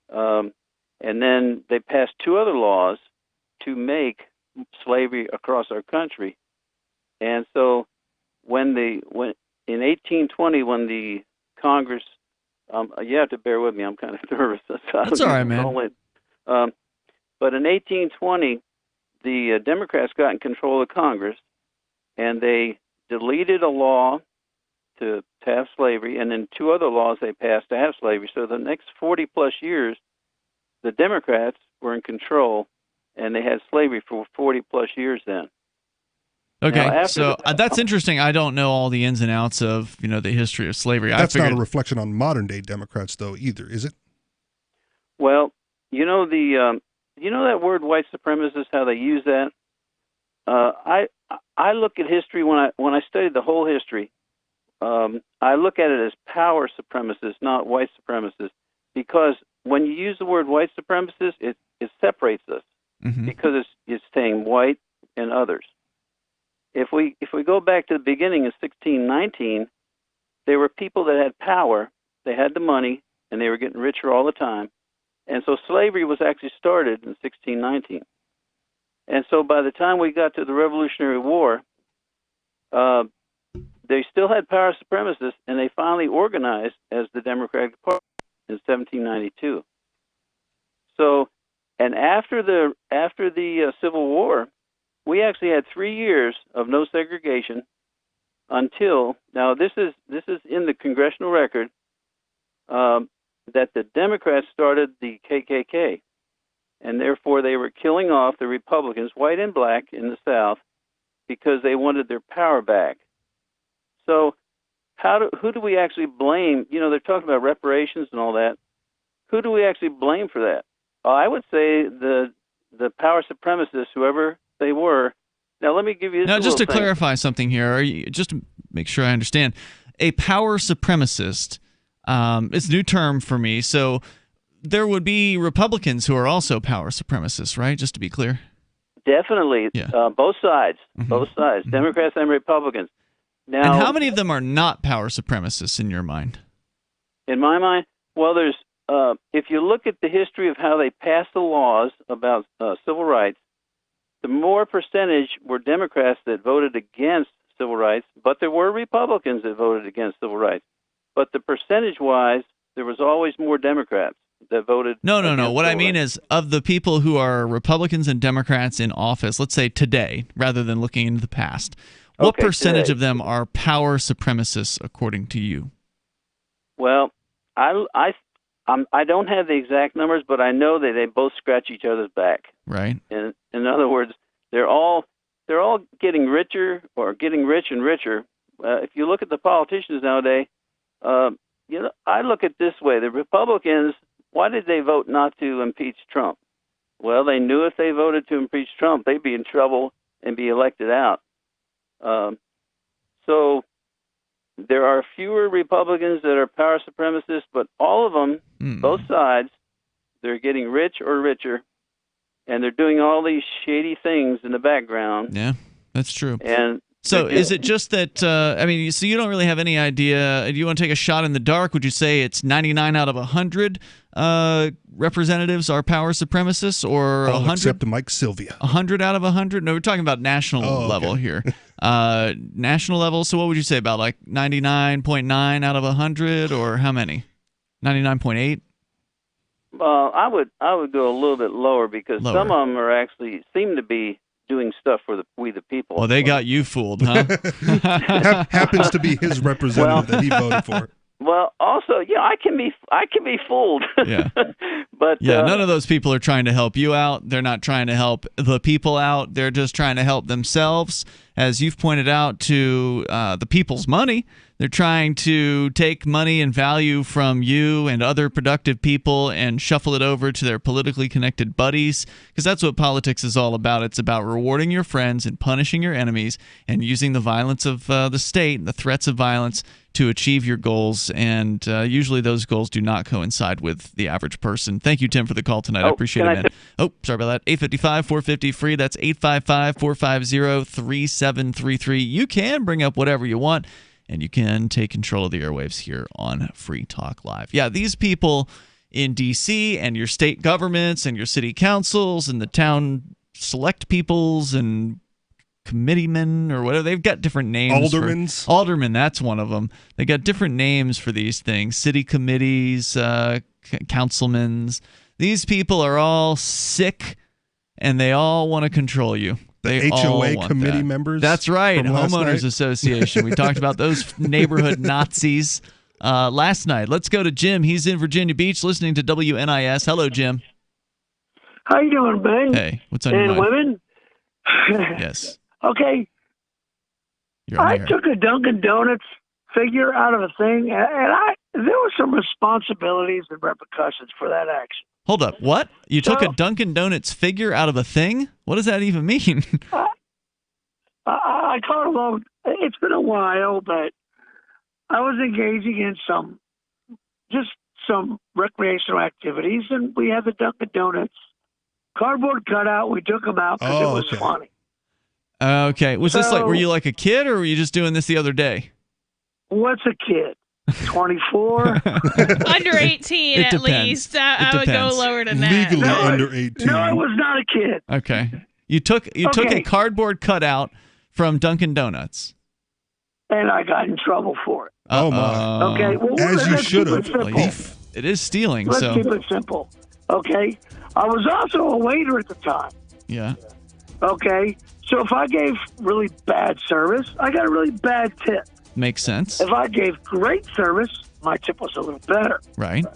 And then they passed two other laws to make slavery across our country. And so when in 1820, when the Congress, you have to bear with me, I'm kind of nervous. That's all right, man. But in 1820, the Democrats got in control of Congress, and they deleted a law to have slavery, and then two other laws they passed to have slavery. So the next 40-plus years, the Democrats were in control, and they had slavery for 40-plus years then. Okay, Now, so that's interesting. I don't know all the ins and outs of the history of slavery. That's not a reflection on modern day Democrats, though, either, is it? Well, that word white supremacist, how they use that. I look at history when I study the whole history. I look at it as power supremacist, not white supremacist, because when you use the word white supremacist, it separates us because it's saying white and others. If we go back to the beginning of 1619, there were people that had power, they had the money, and they were getting richer all the time. And so slavery was actually started in 1619. And so by the time we got to the Revolutionary War, they still had power supremacists, and they finally organized as the Democratic Party in 1792. So, and after the Civil War, we actually had 3 years of no segregation until now. This is in the congressional record that the Democrats started the KKK, and therefore they were killing off the Republicans, white and black, in the South because they wanted their power back. So, who do we actually blame? They're talking about reparations and all that. Who do we actually blame for that? I would say the power supremacists, whoever they were. Now, let me give you this. Now, just to thing. clarify something here, just to make sure I understand, a power supremacist, it's a new term for me. So there would be Republicans who are also power supremacists, right? Just to be clear. Definitely, both sides, Democrats and Republicans. Now, and how many of them are not power supremacists in your mind? In my mind, well, there's if you look at the history of how they passed the laws about civil rights, the more percentage were Democrats that voted against civil rights, but there were Republicans that voted against civil rights. But the percentage-wise, there was always more Democrats that voted. No. What I mean is, of the people who are Republicans and Democrats in office, let's say today, rather than looking into the past, what percentage today of them are power supremacists, according to you? Well, I don't have the exact numbers, but I know that they both scratch each other's back. Right. In other words, they're all getting richer or getting rich and richer. If you look at the politicians nowadays, I look at it this way: the Republicans, why did they vote not to impeach Trump? Well, they knew if they voted to impeach Trump, they'd be in trouble and be elected out. So there are fewer Republicans that are power supremacists, but all of them, both sides, they're getting rich or richer, and they're doing all these shady things in the background. Yeah, that's true. And so is it just that, so you don't really have any idea, do you want to take a shot in the dark? Would you say it's 99 out of 100 representatives are power supremacists, or 100? Except Mike Sylvia. 100 out of 100? No, we're talking about national level here. National level, so what would you say, about like 99.9 out of 100, or how many? 99.8? Well, I would go a little bit lower, because some of them are actually seem to be doing stuff for we the people. Well, they got you fooled, huh? Happens to be his representative that he voted for. Well, also, I can be fooled. Yeah. But none of those people are trying to help you out. They're not trying to help the people out. They're just trying to help themselves. As you've pointed out, to the people's money. They're trying to take money and value from you and other productive people and shuffle it over to their politically connected buddies, because that's what politics is all about. It's about rewarding your friends and punishing your enemies, and using the violence of the state and the threats of violence to achieve your goals. And usually those goals do not coincide with the average person. Thank you, Tim, for the call tonight. I appreciate it, man. Sorry about that. 855-450-FREE. That's 855-450-3733. You can bring up whatever you want, and you can take control of the airwaves here on Free Talk Live. Yeah, these people in D.C. and your state governments and your city councils and the town select peoples and committeemen or whatever, they've got different names. Aldermen, that's one of them. They got different names for these things. City committees, councilmen. These people are all sick, and they all want to control you. The HOA committee members. That's right. Homeowners Association. We talked about those neighborhood Nazis last night. Let's go to Jim. He's in Virginia Beach listening to WNIS. Hello, Jim. How you doing, Ben? Hey, what's on your mind? And women? Yes. Okay. You're on the I air. took a Dunkin' Donuts figure out of a thing, and there were some responsibilities and repercussions for that action. Hold up. What? You took a Dunkin' Donuts figure out of a thing? What does that even mean? I caught along. It's been a while, but I was engaging in some recreational activities, and we had the Dunkin' Donuts cardboard cutout. We took them out because it was funny. Okay. Was this like, So- were you like a kid, or were you just doing this the other day? What's a kid? 24? Under 18 It at depends. least. I would go depends. lower than that. Legally under 18. No, I was not a kid. Okay. You took a Okay. cardboard cutout from Dunkin' Donuts. And I got in trouble for it. Oh, my. Okay, well, As you let's should keep have. it simple. It is stealing, Let's so keep it simple. Okay? I was also a waiter at the time. yeah. Okay? So if I gave really bad service, I got a really bad tip. Makes sense. If I gave great service, my tip was a little better. Right.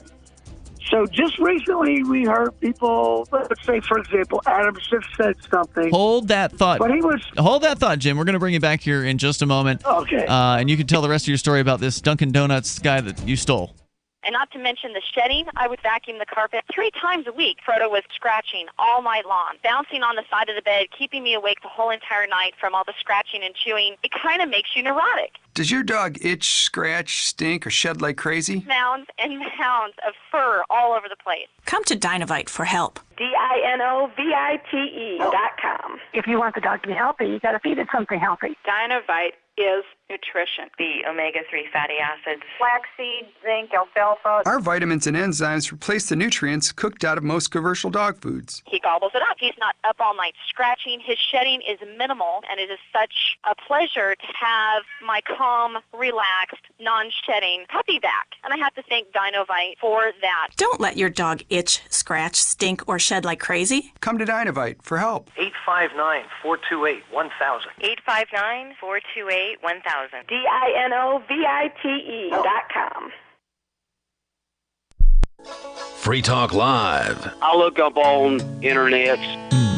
So just recently we heard people, let's say, for example, Adam Schiff said something. Hold that thought. But he was... Hold that thought, Jim. We're going to bring you back here in just a moment. Okay. And you can tell the rest of your story about this Dunkin' Donuts guy that you stole. And not to mention the shedding, I would vacuum the carpet 3 times a week. Frodo was scratching all night long, bouncing on the side of the bed, keeping me awake the whole entire night from all the scratching and chewing. It kind of makes you neurotic. Does your dog itch, scratch, stink, or shed like crazy? Mounds and mounds of fur all over the place. Come to Dinovite for help. DINOVITE.com. If you want the dog to be healthy, you got to feed it something healthy. Dinovite is nutrition. The omega-3 fatty acids. Flaxseed, zinc, alfalfa. Our vitamins and enzymes replace the nutrients cooked out of most commercial dog foods. He gobbles it up. He's not up all night scratching. His shedding is minimal, and it is such a pleasure to have my calm, relaxed, non-shedding puppy back. And I have to thank Dinovite for that. Don't let your dog itch, scratch, stink, or shed like crazy. Come to Dinovite for help. 859-428-1000. 859-428-1000. DINOVITE.com. Free Talk Live. I look up on internet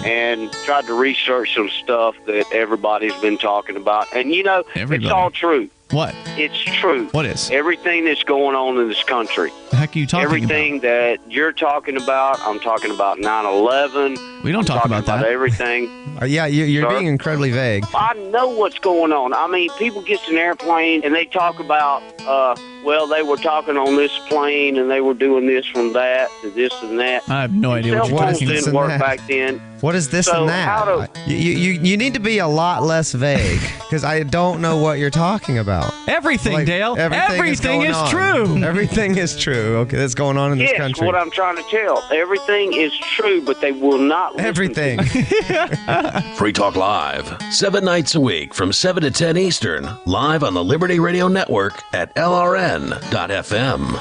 and tried to research some stuff that everybody's been talking about. And, it's all true. What? It's true. What is? Everything that's going on in this country. The heck are you talking Everything that you're talking about, I'm talking about 9/11. We don't talk about that. Everything. Yeah, you're Sir? being incredibly vague. I know what's going on. I mean, people get in an airplane and they talk about, they were talking on this plane and they were doing this from that to this and that. I have no idea what Cell you're phones talking didn't about. work back then. What is this So and how that? You need to be a lot less vague because I don't know what you're talking about. Everything, Dale. Everything is true. Everything is true. Okay, that's going on in this Yes, country. what I'm trying to tell. Everything is true, but they will not listen. Everything. Free Talk Live, 7 nights a week from 7 to 10 Eastern, live on the Liberty Radio Network at LRN.FM.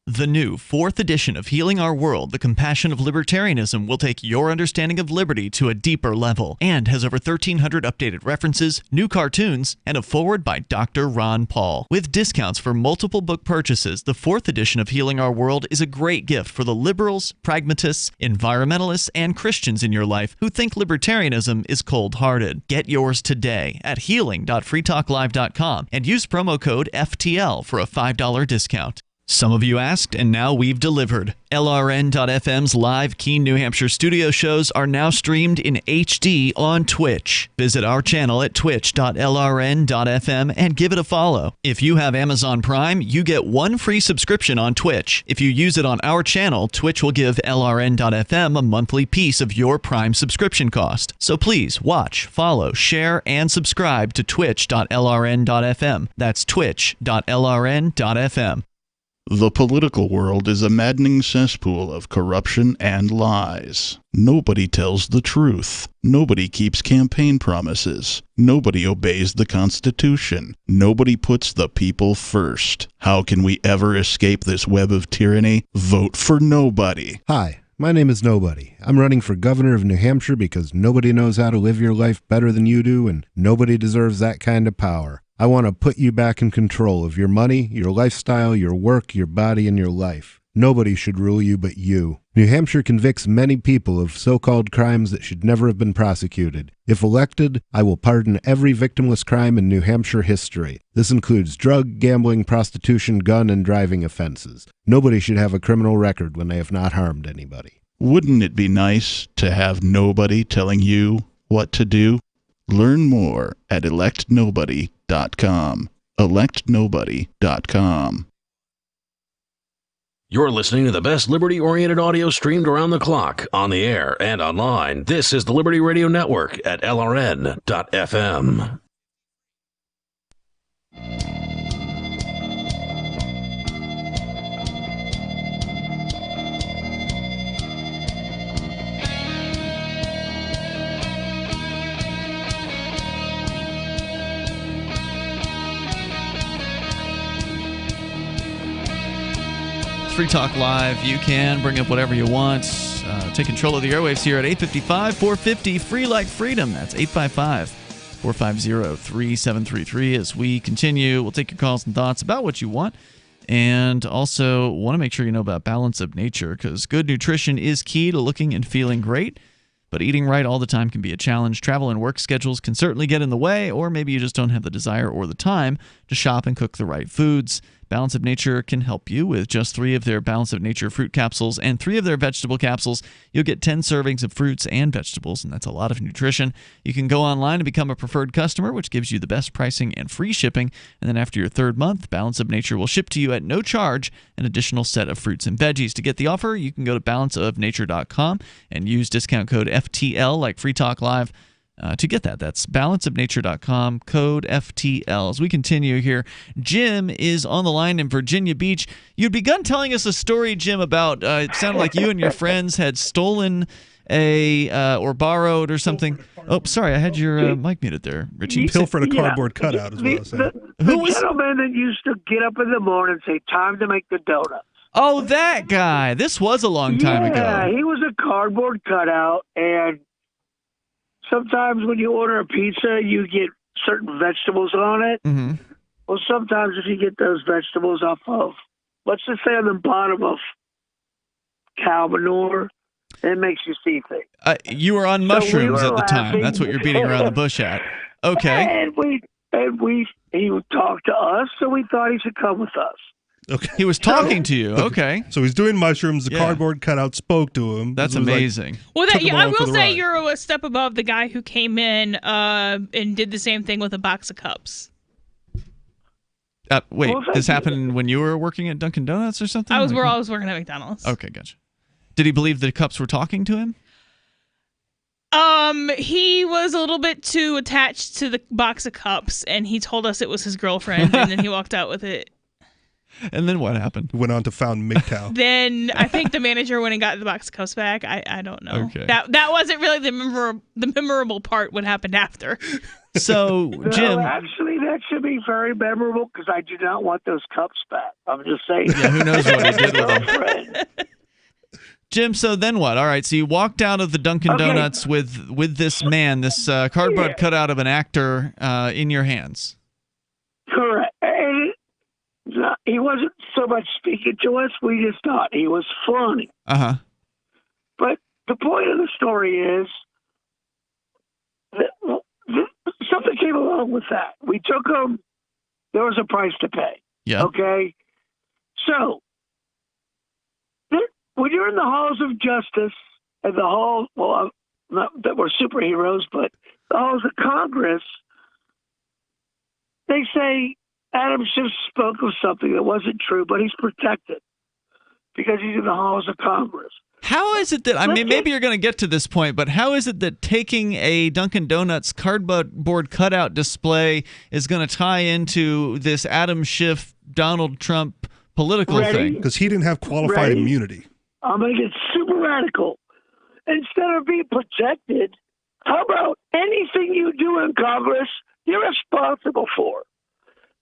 The new 4th edition of Healing Our World, The Compassion of Libertarianism, will take your understanding of liberty to a deeper level and has over 1,300 updated references, new cartoons, and a foreword by Dr. Ron Paul. With discounts for multiple book purchases, the 4th edition of Healing Our World is a great gift for the liberals, pragmatists, environmentalists, and Christians in your life who think libertarianism is cold-hearted. Get yours today at healing.freetalklive.com and use promo code FTL for a $5 discount. Some of you asked, and now we've delivered. LRN.FM's live Keene, New Hampshire studio shows are now streamed in HD on Twitch. Visit our channel at twitch.lrn.fm and give it a follow. If you have Amazon Prime, you get 1 free subscription on Twitch. If you use it on our channel, Twitch will give LRN.FM a monthly piece of your Prime subscription cost. So please watch, follow, share, and subscribe to twitch.lrn.fm. That's twitch.lrn.fm. The political world is a maddening cesspool of corruption and lies. Nobody tells the truth. Nobody keeps campaign promises. Nobody obeys the Constitution. Nobody puts the people first. How can we ever escape this web of tyranny? Vote for nobody. Hi, my name is Nobody. I'm running for governor of New Hampshire because nobody knows how to live your life better than you do, and nobody deserves that kind of power. I want to put you back in control of your money, your lifestyle, your work, your body, and your life. Nobody should rule you but you. New Hampshire convicts many people of so-called crimes that should never have been prosecuted. If elected, I will pardon every victimless crime in New Hampshire history. This includes drug, gambling, prostitution, gun, and driving offenses. Nobody should have a criminal record when they have not harmed anybody. Wouldn't it be nice to have nobody telling you what to do? Learn more at electnobody.com. electnobody.com. You're listening to the best liberty-oriented audio streamed around the clock, on the air, and online. This is the Liberty Radio Network at LRN.FM. Free Talk Live. You can bring up whatever you want. Take control of the airwaves here at 855-450, free like freedom. That's 855-450-3733. As we continue, we'll take your calls and thoughts about what you want. And also want to make sure you know about balance of nature, because good nutrition is key to looking and feeling great. But eating right all the time can be a challenge. Travel and work schedules can certainly get in the way, or maybe you just don't have the desire or the time to shop and cook the right foods. Balance of Nature can help you with just 3 of their Balance of Nature fruit capsules and 3 of their vegetable capsules. You'll get 10 servings of fruits and vegetables, and that's a lot of nutrition. You can go online and become a preferred customer, which gives you the best pricing and free shipping. And then after your 3rd month, Balance of Nature will ship to you at no charge an additional set of fruits and veggies. To get the offer, you can go to balanceofnature.com and use discount code FTL, like Free Talk Live, to get that. That's balanceofnature.com, code FTL. As we continue here, Jim is on the line in Virginia Beach. You'd begun telling us a story, Jim, about it sounded like you and your friends had stolen or borrowed or something. Oh, sorry, I had your mic muted there, Richie. Pilfered a cardboard cutout is what I was saying. The gentleman that used to get up in the morning and say, time to make the donuts. Oh, that guy. This was a long time ago. Yeah, he was a cardboard cutout, and sometimes when you order a pizza, you get certain vegetables on it. Mm-hmm. Well, sometimes if you get those vegetables off of, let's just say on the bottom of cow manure, it makes you see things. You were on mushrooms at the time. That's what you're beating around the bush at. Okay. He would talk to us, so we thought he should come with us. Okay. He was talking to you. Okay. So he's doing mushrooms. The cardboard cutout spoke to him. That's amazing. Well, I will say you're a step above the guy who came in and did the same thing with a box of cups. Wait, this happened when you were working at Dunkin' Donuts or something? I was working at McDonald's. Okay, gotcha. Did he believe the cups were talking to him? He was a little bit too attached to the box of cups, and he told us it was his girlfriend, and then he walked out with it. And then what happened? He went on to found MGTOW. Then I think the manager went and got the box of cups back. I don't know. Okay. That wasn't really the memorable part. What happened after? So, Jim. No, actually, that should be very memorable because I do not want those cups back. I'm just saying. Yeah, who knows what he did with them. Jim, so then what? All right, so you walked out of the Dunkin' Donuts with this man, this cardboard cutout of an actor in your hands. Correct. And he wasn't so much speaking to us. We just thought he was funny. Uh-huh. But the point of the story is that something came along with that. We took him. There was a price to pay. Yeah. Okay? So, when you're in the halls of justice and the hall, well, not that we're superheroes, but the halls of Congress, they say Adam Schiff spoke of something that wasn't true, but he's protected because he's in the halls of Congress. How is it that, I mean, maybe you're going to get to this point, but how is it that taking a Dunkin' Donuts cardboard cutout display is going to tie into this Adam Schiff, Donald Trump political thing? Because he didn't have qualified immunity. I'm going to get super radical. Instead of being protected, how about anything you do in Congress, you're responsible for?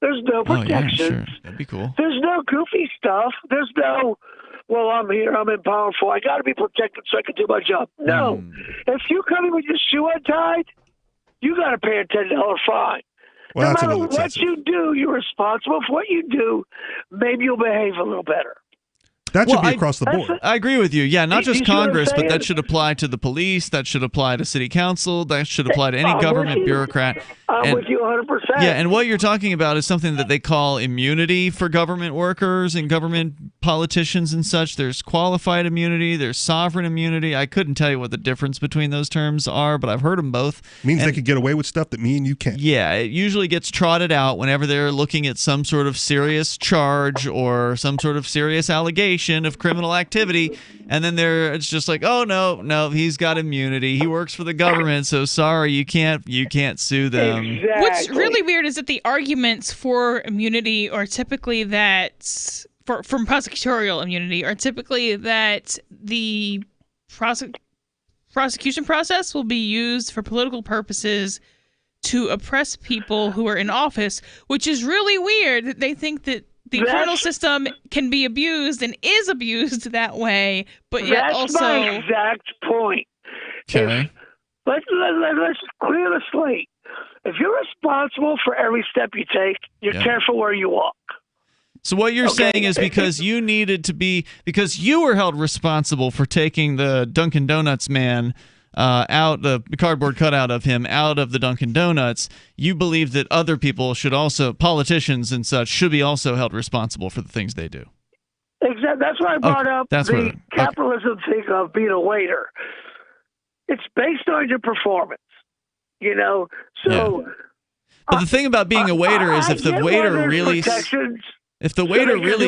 There's no protection. Oh, yeah, sure. That'd be cool. There's no goofy stuff. There's no, well, I'm here, I'm in powerful, I got to be protected so I can do my job. No. If you come in with your shoe untied, you got to pay a $10 fine. Well, no matter what you do, you're responsible for what you do. Maybe you'll behave a little better. That should be across the board. I agree with you. Yeah, not Do you just see what I'm Congress, but that saying? should apply to the police. That should apply to city council. That should apply to any I'm government with you. bureaucrat. I'm with you 100%. Yeah, and what you're talking about is something that they call immunity for government workers and government politicians and such. There's qualified immunity. There's sovereign immunity. I couldn't tell you what the difference between those terms are, but I've heard them both. Means they could get away with stuff that me and you can't. Yeah, it usually gets trotted out whenever they're looking at some sort of serious charge or some sort of serious allegation of criminal activity, and then it's just like, oh no, he's got immunity. He works for the government, so sorry, you can't sue them. Exactly. What's really weird is that the arguments for immunity are typically that from prosecutorial immunity are typically that the prosecution process will be used for political purposes to oppress people who are in office, which is really weird that they think that the criminal system can be abused and is abused that way, but yet That's also... my exact point. Okay. Let's clear the slate. If you're responsible for every step you take, you're careful where you walk. So what you're saying is because you were held responsible for taking the Dunkin' Donuts man out, the cardboard cutout of him out of the Dunkin' Donuts, you believe that other people should also, politicians and such, should be also held responsible for the things they do. Exactly. That's why I brought up the capitalism thing of being a waiter. It's based on your performance, So, but the thing about being a waiter is if the waiter really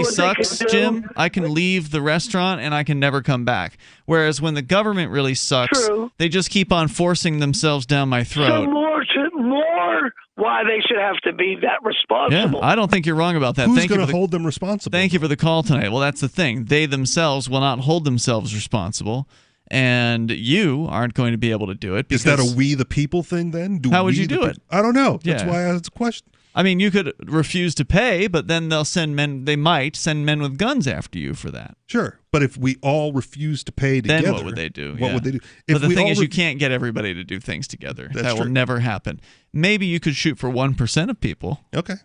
sucks, Jim, I can leave the restaurant and I can never come back. Whereas when the government really sucks, they just keep on forcing themselves down my throat. So more why they should have to be that responsible. Yeah, I don't think you're wrong about that. Who's going to hold them responsible? Thank you for the call tonight. Well, that's the thing. They themselves will not hold themselves responsible, and you aren't going to be able to do it. Is that a we the people thing then? How would you do it? I don't know. That's why I asked the question. I mean, you could refuse to pay, but then they might send men with guns after you for that. Sure. But if we all refuse to pay together, then what would they do? What would they do? But the thing is, you can't get everybody to do things together. That will never happen. Maybe you could shoot for 1% of people. Okay.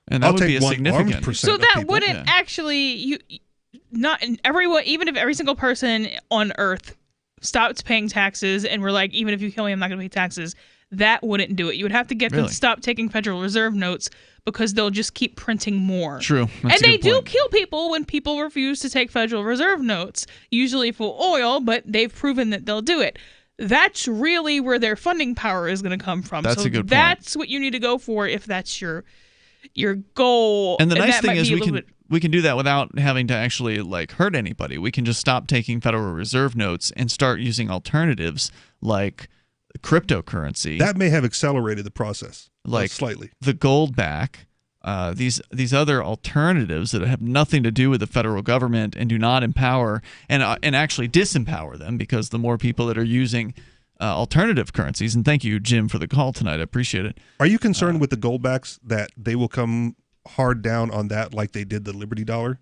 And that would be a significant. So that wouldn't actually not everyone, even if every single person on Earth stopped paying taxes and were like, even if you kill me, I'm not going to pay taxes. That wouldn't do it. You would have to get them to stop taking Federal Reserve notes because they'll just keep printing more. True. And they do kill people when people refuse to take Federal Reserve notes, usually for oil, but they've proven that they'll do it. That's really where their funding power is going to come from. That's a good point. That's what you need to go for if that's your goal. And the nice thing is we can do that without having to actually hurt anybody. We can just stop taking Federal Reserve notes and start using alternatives like cryptocurrency. That may have accelerated the process slightly. The gold back, these other alternatives that have nothing to do with the federal government and do not empower and actually disempower them, because the more people that are using alternative currencies, and thank you, Jim, for the call tonight. I appreciate it. Are you concerned with the gold backs that they will come hard down on that like they did the Liberty Dollar?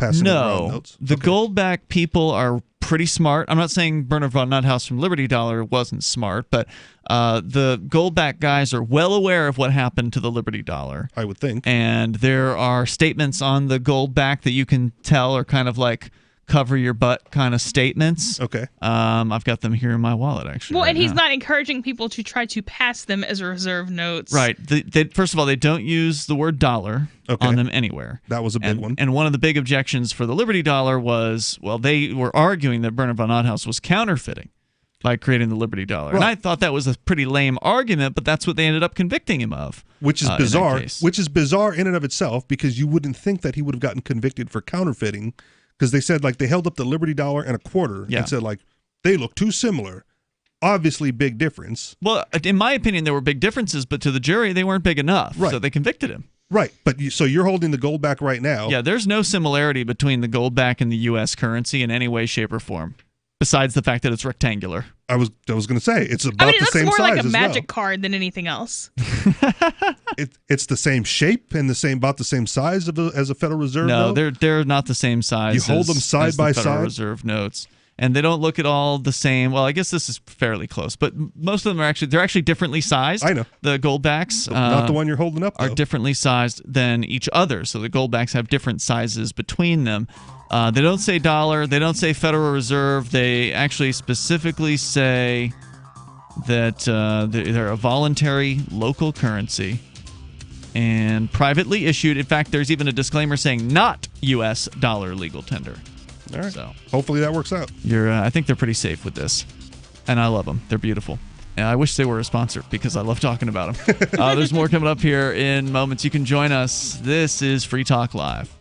No, the gold back people are pretty smart. I'm not saying Bernard von Nuthouse from Liberty Dollar wasn't smart, but the gold back guys are well aware of what happened to the Liberty Dollar. I would think. And there are statements on the gold back that you can tell are kind of like cover your butt kind of statements. Okay. I've got them here in my wallet, actually. Well, and he's not encouraging people to try to pass them as reserve notes. Right. First of all, they don't use the word dollar on them anywhere. That was a big one. And one of the big objections for the Liberty Dollar was, well, they were arguing that Bernard von Nuthouse was counterfeiting by creating the Liberty Dollar. Right. And I thought that was a pretty lame argument, but that's what they ended up convicting him of. Which is bizarre. Which is bizarre in and of itself, because you wouldn't think that he would have gotten convicted for counterfeiting. Because they said, they held up the Liberty Dollar and a quarter and said, they look too similar. Obviously, big difference. Well, in my opinion, there were big differences, but to the jury, they weren't big enough. Right. So they convicted him. Right. But so you're holding the gold back right now. Yeah, there's no similarity between the gold back and the U.S. currency in any way, shape, or form, besides the fact that it's rectangular. I was going to say, it's about the same size as well. It looks more like a magic card than anything else. It's the same shape and about the same size as a Federal Reserve note? No, they're not the same size. You hold them side by the Federal side? Reserve notes. and they don't look at all the same. Well, I guess this is fairly close, but most of them are they're actually differently sized. I know. The goldbacks, not the one you're holding up, though, are differently sized than each other. So the goldbacks have different sizes between them. They don't say dollar. They don't say Federal Reserve. They actually specifically say that they're a voluntary local currency and privately issued. In fact, there's even a disclaimer saying not U.S. dollar legal tender. All right. So hopefully that works out. I think they're pretty safe with this, and I love them. They're beautiful. And I wish they were a sponsor because I love talking about them. There's more coming up here in moments. You can join us. This is Free Talk Live.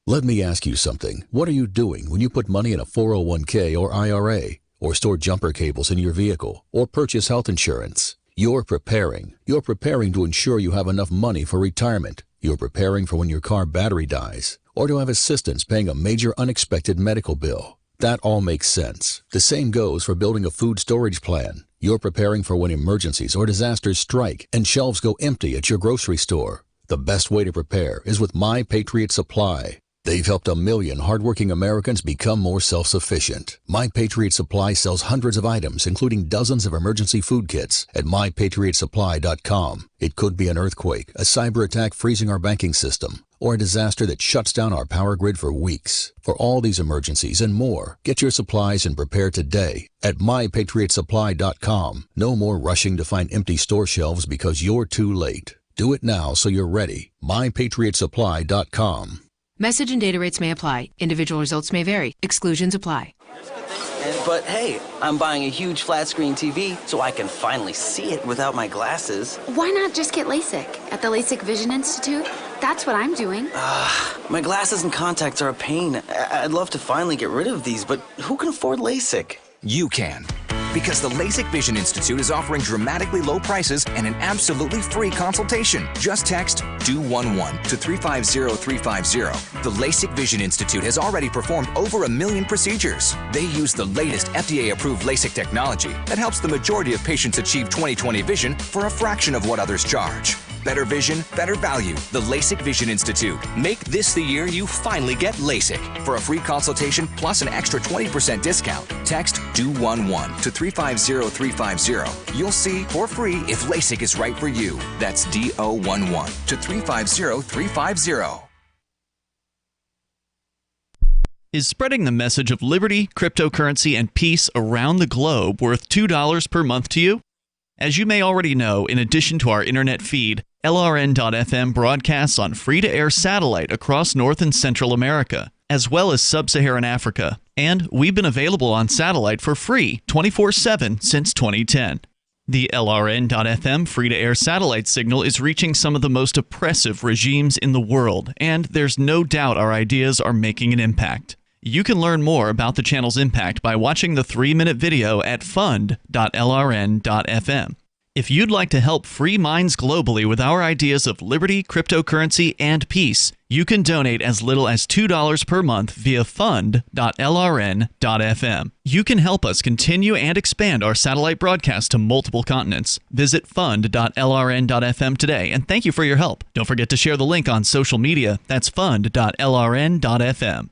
Let me ask you something. What are you doing when you put money in a 401k or IRA, or store jumper cables in your vehicle, or purchase health insurance? You're preparing. You're preparing to ensure you have enough money for retirement. You're preparing for when your car battery dies, or to have assistance paying a major unexpected medical bill. That all makes sense. The same goes for building a food storage plan. You're preparing for when emergencies or disasters strike and shelves go empty at your grocery store. The best way to prepare is with My Patriot Supply. They've helped 1 million hardworking Americans become more self-sufficient. My Patriot Supply sells hundreds of items, including dozens of emergency food kits, at MyPatriotSupply.com. It could be an earthquake, a cyber attack freezing our banking system, or a disaster that shuts down our power grid for weeks. For all these emergencies and more, get your supplies and prepare today at MyPatriotSupply.com. No more rushing to find empty store shelves because you're too late. Do it now so you're ready. MyPatriotSupply.com. Message and data rates may apply. Individual results may vary. Exclusions apply. But hey, I'm buying a huge flat screen TV so I can finally see it without my glasses. Why not just get LASIK at the LASIK Vision Institute? That's what I'm doing. My glasses and contacts are a pain. I'd love to finally get rid of these, but who can afford LASIK? You can. Because the LASIK Vision Institute is offering dramatically low prices and an absolutely free consultation. Just text DO11 to 350350. The LASIK Vision Institute has already performed over 1 million procedures. They use the latest FDA-approved LASIK technology that helps the majority of patients achieve 20/20 vision for a fraction of what others charge. Better vision, better value. The LASIK Vision Institute. Make this the year you finally get LASIK. For a free consultation plus an extra 20% discount, text DO11 to 350350. You'll see for free if LASIK is right for you. That's DO11 to 350350. Is spreading the message of liberty, cryptocurrency, and peace around the globe worth $2 per month to you? As you may already know, in addition to our internet feed, LRN.FM broadcasts on free-to-air satellite across North and Central America, as well as Sub-Saharan Africa. And we've been available on satellite for free 24/7 since 2010. The LRN.FM free-to-air satellite signal is reaching some of the most oppressive regimes in the world, and there's no doubt our ideas are making an impact. You can learn more about the channel's impact by watching the 3-minute video at fund.lrn.fm. If you'd like to help free minds globally with our ideas of liberty, cryptocurrency, and peace, you can donate as little as $2 per month via fund.lrn.fm. You can help us continue and expand our satellite broadcast to multiple continents. Visit fund.lrn.fm today, and thank you for your help. Don't forget to share the link on social media. That's fund.lrn.fm.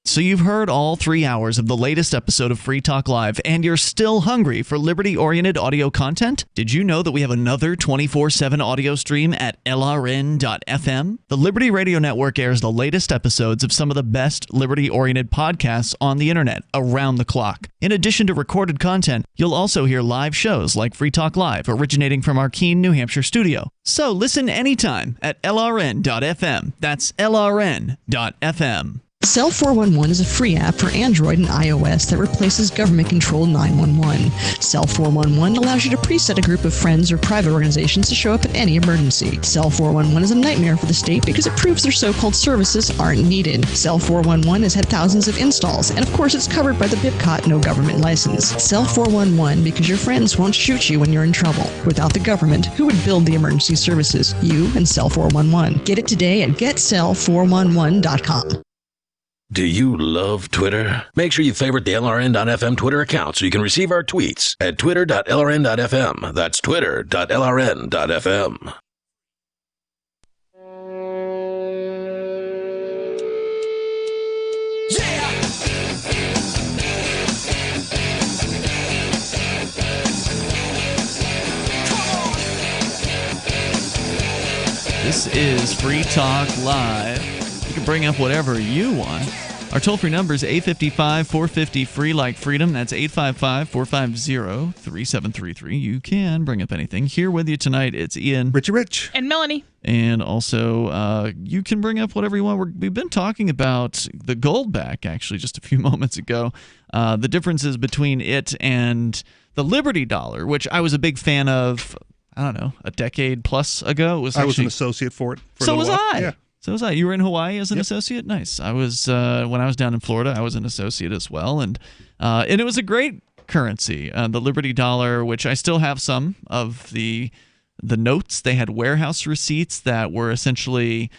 So you've heard all 3 hours of the latest episode of Free Talk Live, and you're still hungry for liberty-oriented audio content? Did you know that we have another 24/7 audio stream at LRN.FM? The Liberty Radio Network airs the latest episodes of some of the best liberty-oriented podcasts on the internet around the clock. In addition to recorded content, you'll also hear live shows like Free Talk Live, originating from our Keene, New Hampshire studio. So listen anytime at LRN.FM. That's LRN.FM. Cell 411 is a free app for Android and iOS that replaces government-controlled 911. Cell 411 allows you to preset a group of friends or private organizations to show up at any emergency. Cell 411 is a nightmare for the state because it proves their so-called services aren't needed. Cell 411 has had thousands of installs, and of course it's covered by the BIPCOT no government license. Cell 411 because your friends won't shoot you when you're in trouble. Without the government, who would build the emergency services? You and Cell 411. Get it today at getcell411.com. Do you love Twitter? Make sure you favorite the LRN.FM Twitter account so you can receive our tweets at twitter.lrn.fm. That's twitter.lrn.fm. This is Free Talk Live. You can bring up whatever you want. Our toll-free number is 855-450-FREE like freedom. That's 855-450-3733. You can bring up anything. Here with you tonight, it's Ian. Richie Rich. And Melanie. And also, you can bring up whatever you want. We've been talking about the gold back, actually, just a few moments ago. The differences between it and the Liberty Dollar, which I was a big fan of, I don't know, a decade plus ago. I was an associate for it. So was I. Yeah. So was I. You were in Hawaii as an associate? Nice. I was, when I was down in Florida, I was an associate as well. And it was a great currency. The Liberty Dollar, which I still have some of the notes. They had warehouse receipts that were essentially,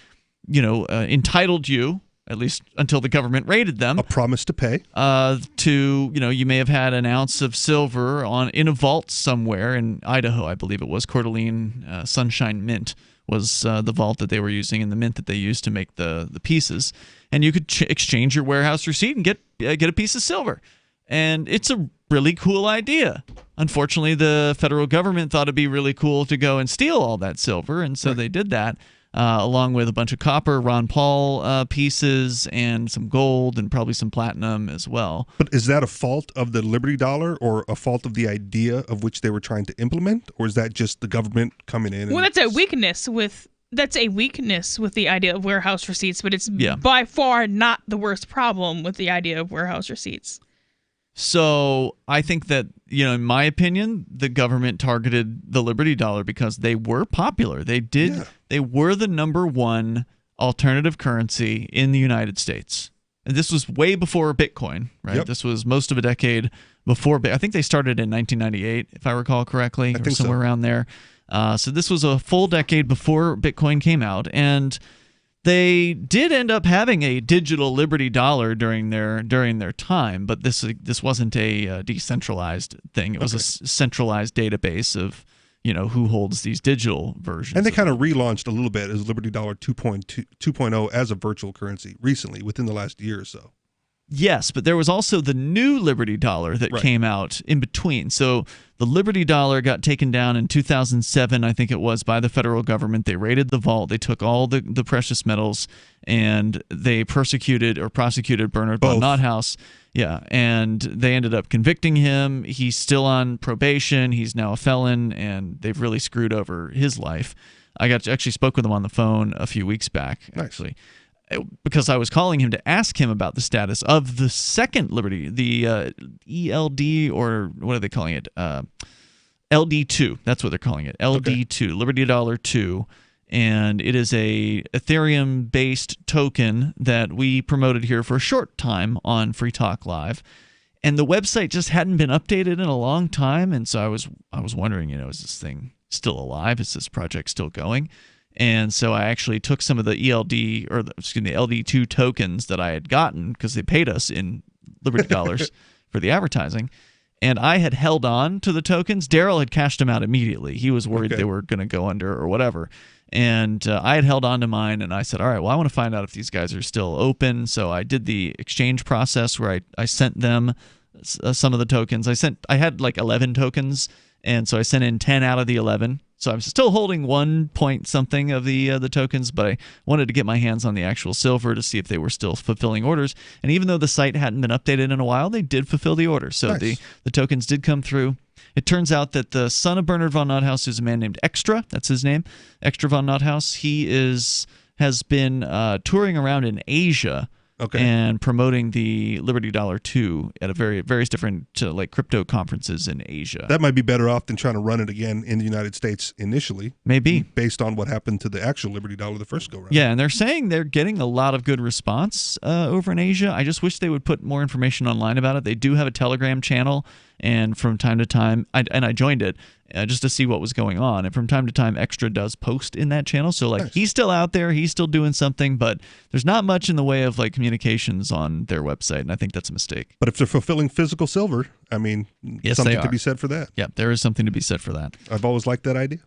entitled you, at least until the government raided them. A promise to pay. You may have had an ounce of silver in a vault somewhere in Idaho, I believe it was. Coeur d'Alene Sunshine Mint was the vault that they were using and the mint that they used to make the pieces. And you could exchange your warehouse receipt and get a piece of silver. And it's a really cool idea. Unfortunately, the federal government thought it'd be really cool to go and steal all that silver, and so they did that. Along with a bunch of copper Ron Paul pieces and some gold and probably some platinum as well. But is that a fault of the Liberty Dollar or a fault of the idea of which they were trying to implement? Or is that just the government coming in? Well, that's a weakness with the idea of warehouse receipts, but it's by far not the worst problem with the idea of warehouse receipts. So I think that, in my opinion, the government targeted the Liberty Dollar because they were popular. They were the number one alternative currency in the United States. And this was way before Bitcoin, right? Yep. This was most of a decade before. I think they started in 1998, if I recall correctly, or somewhere around there. So this was a full decade before Bitcoin came out. And they did end up having a digital Liberty Dollar during their time, but this wasn't a decentralized thing. It was a centralized database of who holds these digital versions. And they kind of relaunched a little bit as Liberty Dollar 2.0 as a virtual currency recently, within the last year or so. Yes, but there was also the new Liberty Dollar that came out in between. So the Liberty Dollar got taken down in 2007, I think it was, by the federal government. They raided the vault. They took all the precious metals, and they prosecuted Bernard von Nothaus. Yeah, and they ended up convicting him. He's still on probation. He's now a felon, and they've really screwed over his life. I actually spoke with him on the phone a few weeks back, actually. Because I was calling him to ask him about the status of the second Liberty, the ELD, or what are they calling it? LD2. That's what they're calling it. LD2, Liberty Dollar 2. And it is a Ethereum-based token that we promoted here for a short time on Free Talk Live. And the website just hadn't been updated in a long time. And so I was wondering, is this thing still alive? Is this project still going? And so I actually took some of the LD2 tokens that I had gotten because they paid us in Liberty Dollars for the advertising. And I had held on to the tokens. Daryl had cashed them out immediately. He was worried they were going to go under or whatever. And I had held on to mine, and I said, all right, well, I want to find out if these guys are still open. So I did the exchange process where I sent them some of the tokens. I had like 11 tokens, and so I sent in 10 out of the 11. So I'm still holding 1 point something of the tokens, but I wanted to get my hands on the actual silver to see if they were still fulfilling orders. And even though the site hadn't been updated in a while, they did fulfill the order. So the tokens did come through. It turns out that the son of Bernard von Nothaus is a man named Extra. That's his name, Extra von Nothaus. He has been touring around in Asia and promoting the Liberty Dollar 2 at various different crypto conferences in Asia. That might be better off than trying to run it again in the United States initially. Maybe. Based on what happened to the actual Liberty Dollar the first go-round. Yeah, and they're saying they're getting a lot of good response over in Asia. I just wish they would put more information online about it. They do have a Telegram channel, and from time to time, I joined it just to see what was going on. And from time to time, Extra does post in that channel. So he's still out there, he's still doing something, but there's not much in the way of communications on their website, and I think that's a mistake. But if they're fulfilling physical silver, I mean, yes, something to be said for that. Yeah, there is something to be said for that. I've always liked that idea.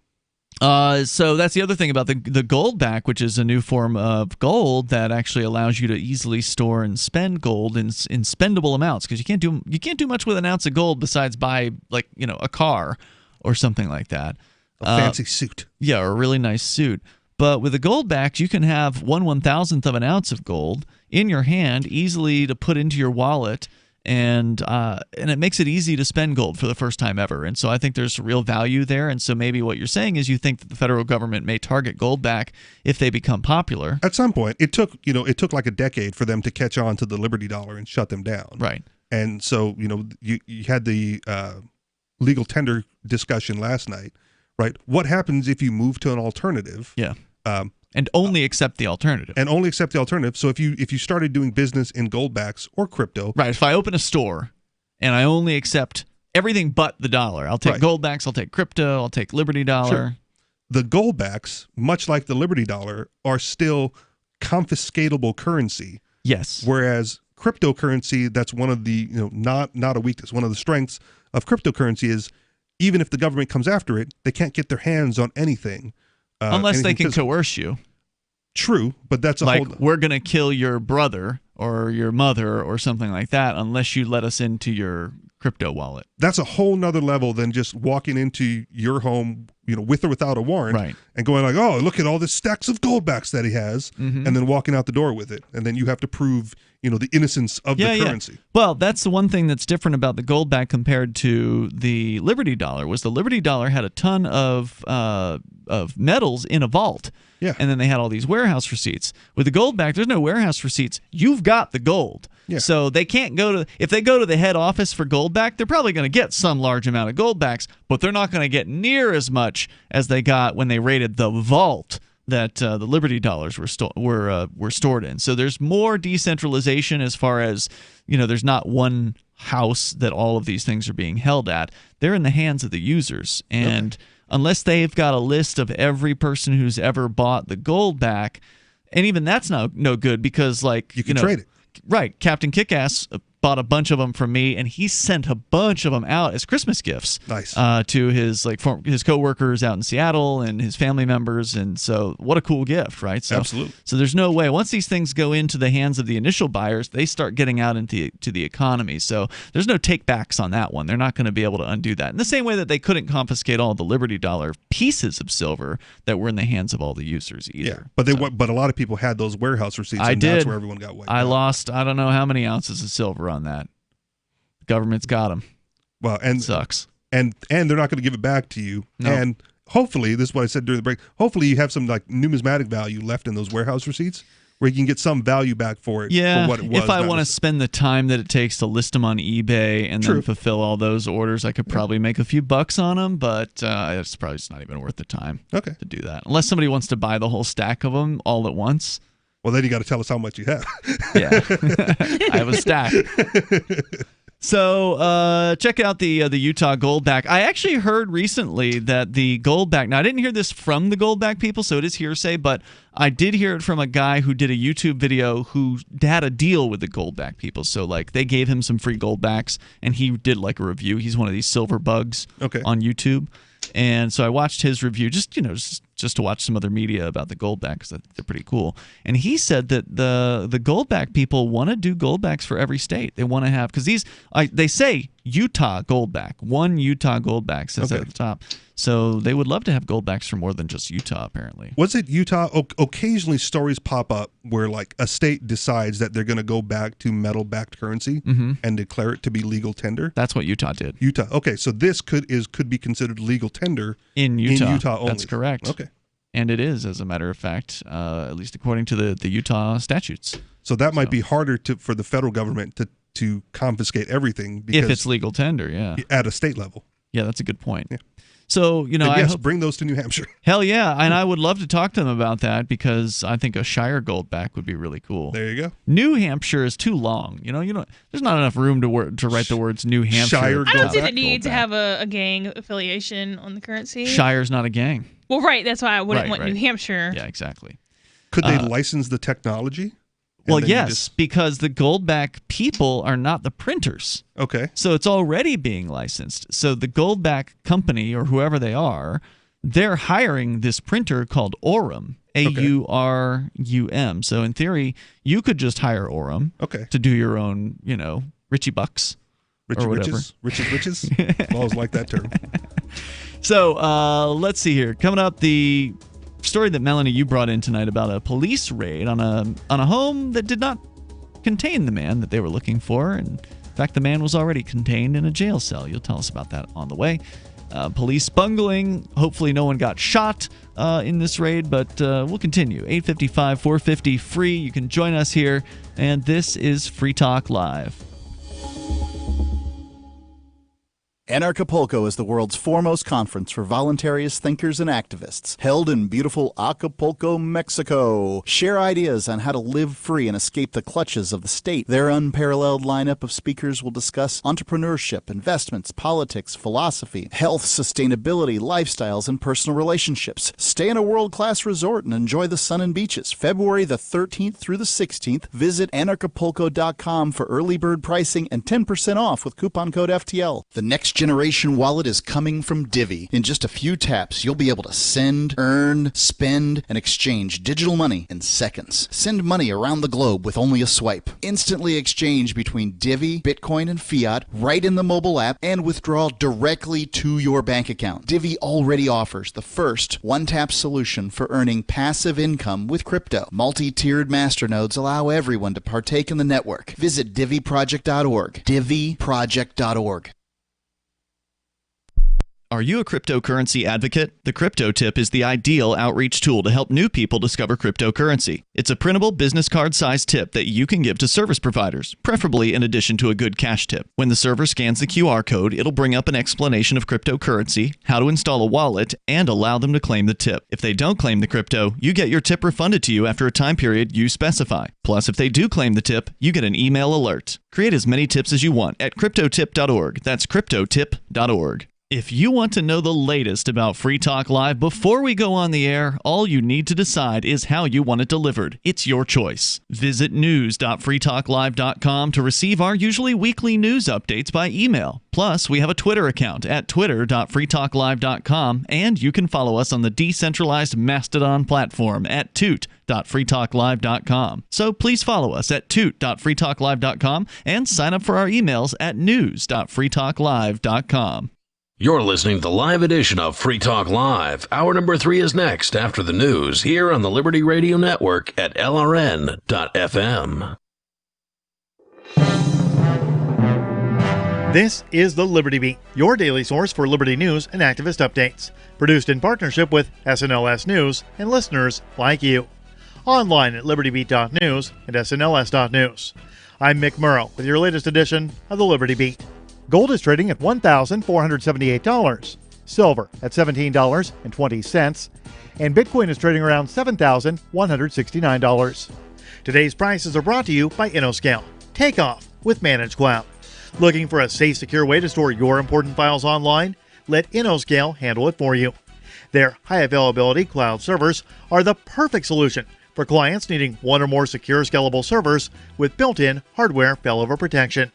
So that's the other thing about the gold back, which is a new form of gold that actually allows you to easily store and spend gold in spendable amounts, because you can't do much with an ounce of gold besides buy a car or something like that. A fancy suit. Yeah, or a really nice suit. But with the goldbacks, you can have 1/1000th of an ounce of gold in your hand, easily to put into your wallet, and it makes it easy to spend gold for the first time ever. And so I think there's real value there. And so maybe what you're saying is you think that the federal government may target gold back if they become popular. At some point, it took like a decade for them to catch on to the Liberty Dollar and shut them down. Right. And so, you had the legal tender discussion last night, right? What happens if you move to an alternative? Yeah. And only accept the alternative. And only accept the alternative. So if you started doing business in goldbacks or crypto. Right. If I open a store and I only accept everything but the dollar, I'll take goldbacks, I'll take crypto, I'll take Liberty Dollar. Sure. The goldbacks, much like the Liberty Dollar, are still confiscatable currency. Yes. Whereas cryptocurrency, that's one of the, not a weakness. One of the strengths of cryptocurrency is even if the government comes after it, they can't get their hands on anything. Unless they can coerce you. True, but that's we're going to kill your brother or your mother or something like that unless you let us into your crypto wallet. That's a whole nother level than just walking into your home, with or without a warrant, and going like, oh, look at all the stacks of goldbacks that he has, and then walking out the door with it. And then you have to prove, the innocence of the currency. Yeah. Well, that's the one thing that's different about the goldback compared to the Liberty Dollar was the Liberty Dollar had a ton of metals in a vault. Yeah. And then they had all these warehouse receipts. With the goldback, there's no warehouse receipts. You've got the gold. Yeah. So they can't if they go to the head office for goldback, they're probably going to get some large amount of goldbacks, but they're not going to get near as much as they got when they raided the vault that the Liberty Dollars were stored in. So there's more decentralization as far as, there's not one house that all of these things are being held at. They're in the hands of the users. And unless they've got a list of every person who's ever bought the gold back, and even that's no good because you can trade it. Right. Captain Kickass bought a bunch of them from me, and he sent a bunch of them out as Christmas gifts. Nice. To his his coworkers out in Seattle and his family members, and so what a cool gift, right? So, absolutely. So there's no way once these things go into the hands of the initial buyers, they start getting out into the economy. So there's no takebacks on that one. They're not going to be able to undo that. In the same way that they couldn't confiscate all the Liberty Dollar pieces of silver that were in the hands of all the users either. Yeah, but a lot of people had those warehouse receipts, and that's where everyone got wiped out. I lost I don't know how many ounces of silver on that. The government's got them. Well, and it sucks. And they're not going to give it back to you. No. And hopefully, this is what I said during the break. Hopefully, you have some numismatic value left in those warehouse receipts, where you can get some value back for it. Yeah, for what it was. if I want to spend the time that it takes to list them on eBay and then fulfill all those orders, I could probably make a few bucks on them, but it's probably just not even worth the time to do that. Unless somebody wants to buy the whole stack of them all at once. Well, then you got to tell us how much you have. Yeah, I have a stack. So check out the Utah Goldback. I actually heard recently that the Goldback. Now I didn't hear this from the Goldback people, so it is hearsay. But I did hear it from a guy who did a YouTube video who had a deal with the Goldback people. So they gave him some free Goldbacks, and he did a review. He's one of these silver bugs on YouTube. And so I watched his review just to watch some other media about the goldback because they're pretty cool. And he said that the goldback people want to do goldbacks for every state. They want to have because they say Utah goldback. One Utah goldback says that at the top. So they would love to have goldbacks for more than just Utah, apparently. Was it Utah? Occasionally stories pop up where a state decides that they're going to go back to metal-backed currency and declare it to be legal tender. That's what Utah did. Utah. Okay, so this could be considered legal tender in Utah. In Utah only. That's correct. Okay. And it is, as a matter of fact, at least according to the Utah statutes. So that might be harder for the federal government to confiscate everything if it's legal tender, yeah. At a state level. Yeah, that's a good point. Yeah. So, bring those to New Hampshire. Hell yeah, and I would love to talk to them about that because I think a Shire Goldback would be really cool. There you go. New Hampshire is too long. There's not enough room to write the words New Hampshire. Shire I don't see the need to have a gang affiliation on the currency. Shire's not a gang. Well, right. That's why I wouldn't want New Hampshire. Yeah, exactly. Could they license the technology? Well, yes, because the Goldback people are not the printers. Okay. So it's already being licensed. So the Goldback company, or whoever they are, they're hiring this printer called Aurum, A-U-R-U-M. So in theory, you could just hire Aurum to do your own, Richie Bucks. Richie Riches? Richie's Riches? I always like that term. So let's see here. Coming up, the story that Melanie, you brought in tonight about a police raid on a home that did not contain the man that they were looking for. And in fact, the man was already contained in a jail cell. You'll tell us about that on the way. Police bungling. Hopefully no one got shot in this raid, but we'll continue. 855-450 free. You can join us here, and this is Free Talk Live. Anarchapulco is the world's foremost conference for voluntarist thinkers and activists, held in beautiful Acapulco, Mexico. Share ideas on how to live free and escape the clutches of the state. Their unparalleled lineup of speakers will discuss entrepreneurship, investments, politics, philosophy, health, sustainability, lifestyles, and personal relationships. Stay in a world-class resort and enjoy the sun and beaches. February the 13th through the 16th, visit anarchapulco.com for early bird pricing and 10% off with coupon code FTL. The next generation wallet is coming from Divvy. In just a few taps, you'll be able to send, earn, spend, and exchange digital money in seconds. Send money around the globe with only a swipe. Instantly exchange between Divvy, Bitcoin, and fiat right in the mobile app and withdraw directly to your bank account. Divvy already offers the first one-tap solution for earning passive income with crypto. Multi-tiered masternodes allow everyone to partake in the network. Visit divvyproject.org. divvyproject.org. Are you a cryptocurrency advocate? The Crypto Tip is the ideal outreach tool to help new people discover cryptocurrency. It's a printable business card-sized tip that you can give to service providers, preferably in addition to a good cash tip. When the server scans the QR code, it'll bring up an explanation of cryptocurrency, how to install a wallet, and allow them to claim the tip. If they don't claim the crypto, you get your tip refunded to you after a time period you specify. Plus, if they do claim the tip, you get an email alert. Create as many tips as you want at cryptotip.org. That's cryptotip.org. If you want to know the latest about Free Talk Live before we go on the air, all you need to decide is how you want it delivered. It's your choice. Visit news.freetalklive.com to receive our usually weekly news updates by email. Plus, we have a Twitter account at twitter.freetalklive.com, and you can follow us on the decentralized Mastodon platform at toot.freetalklive.com. So please follow us at toot.freetalklive.com and sign up for our emails at news.freetalklive.com. You're listening to the live edition of Free Talk Live. Hour number 3 is next after the news here on the Liberty Radio Network at LRN.FM. This is the Liberty Beat, your daily source for Liberty news and activist updates. Produced in partnership with SNLS News and listeners like you. Online at libertybeat.news and snls.news. I'm Mick Murrow with your latest edition of the Liberty Beat. Gold is trading at $1,478, silver at $17.20, and Bitcoin is trading around $7,169. Today's prices are brought to you by InnoScale. Take off with Managed Cloud. Looking for a safe, secure way to store your important files online? Let InnoScale handle it for you. Their high availability cloud servers are the perfect solution for clients needing one or more secure, scalable servers with built-in hardware failover protection.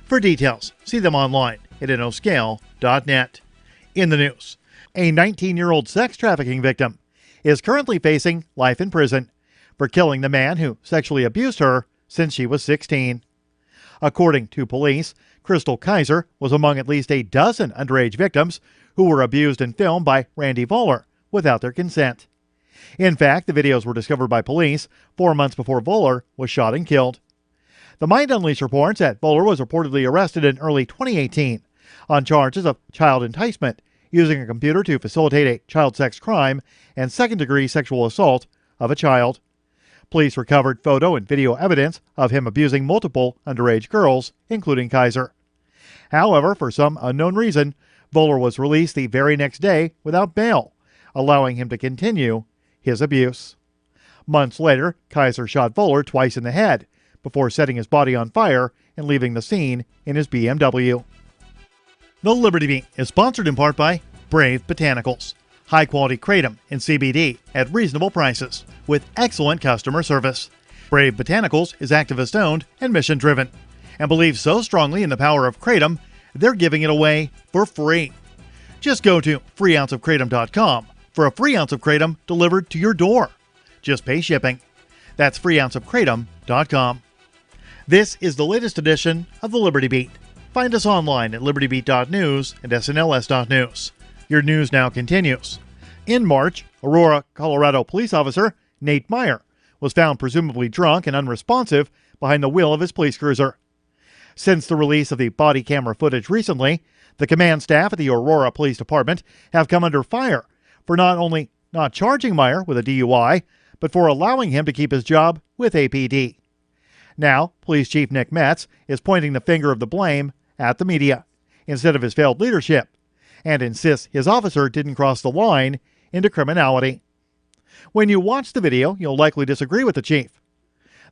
For details, see them online at innoscale.net. In the news, a 19-year-old sex trafficking victim is currently facing life in prison for killing the man who sexually abused her since she was 16. According to police, Crystal Kaiser was among at least a dozen underage victims who were abused and filmed by Randy Voller without their consent. In fact, the videos were discovered by police 4 months before Voller was shot and killed. The Mind Unleashed reports that Voller was reportedly arrested in early 2018 on charges of child enticement, using a computer to facilitate a child sex crime, and second-degree sexual assault of a child. Police recovered photo and video evidence of him abusing multiple underage girls, including Kaiser. However, for some unknown reason, Voller was released the very next day without bail, allowing him to continue his abuse. Months later, Kaiser shot Voller twice in the head, before setting his body on fire and leaving the scene in his BMW. The Liberty Beat is sponsored in part by Brave Botanicals. High-quality kratom and CBD at reasonable prices with excellent customer service. Brave Botanicals is activist-owned and mission-driven and believes so strongly in the power of kratom, they're giving it away for free. Just go to freeounceofkratom.com for a free ounce of kratom delivered to your door. Just pay shipping. That's freeounceofkratom.com. This is the latest edition of the Liberty Beat. Find us online at libertybeat.news and snls.news. Your news now continues. In March, Aurora, Colorado police officer Nate Meyer was found presumably drunk and unresponsive behind the wheel of his police cruiser. Since the release of the body camera footage recently, the command staff at the Aurora Police Department have come under fire for not only not charging Meyer with a DUI, but for allowing him to keep his job with APD. Now, Police Chief Nick Metz is pointing the finger of the blame at the media instead of his failed leadership, and insists his officer didn't cross the line into criminality. When you watch the video, you'll likely disagree with the chief.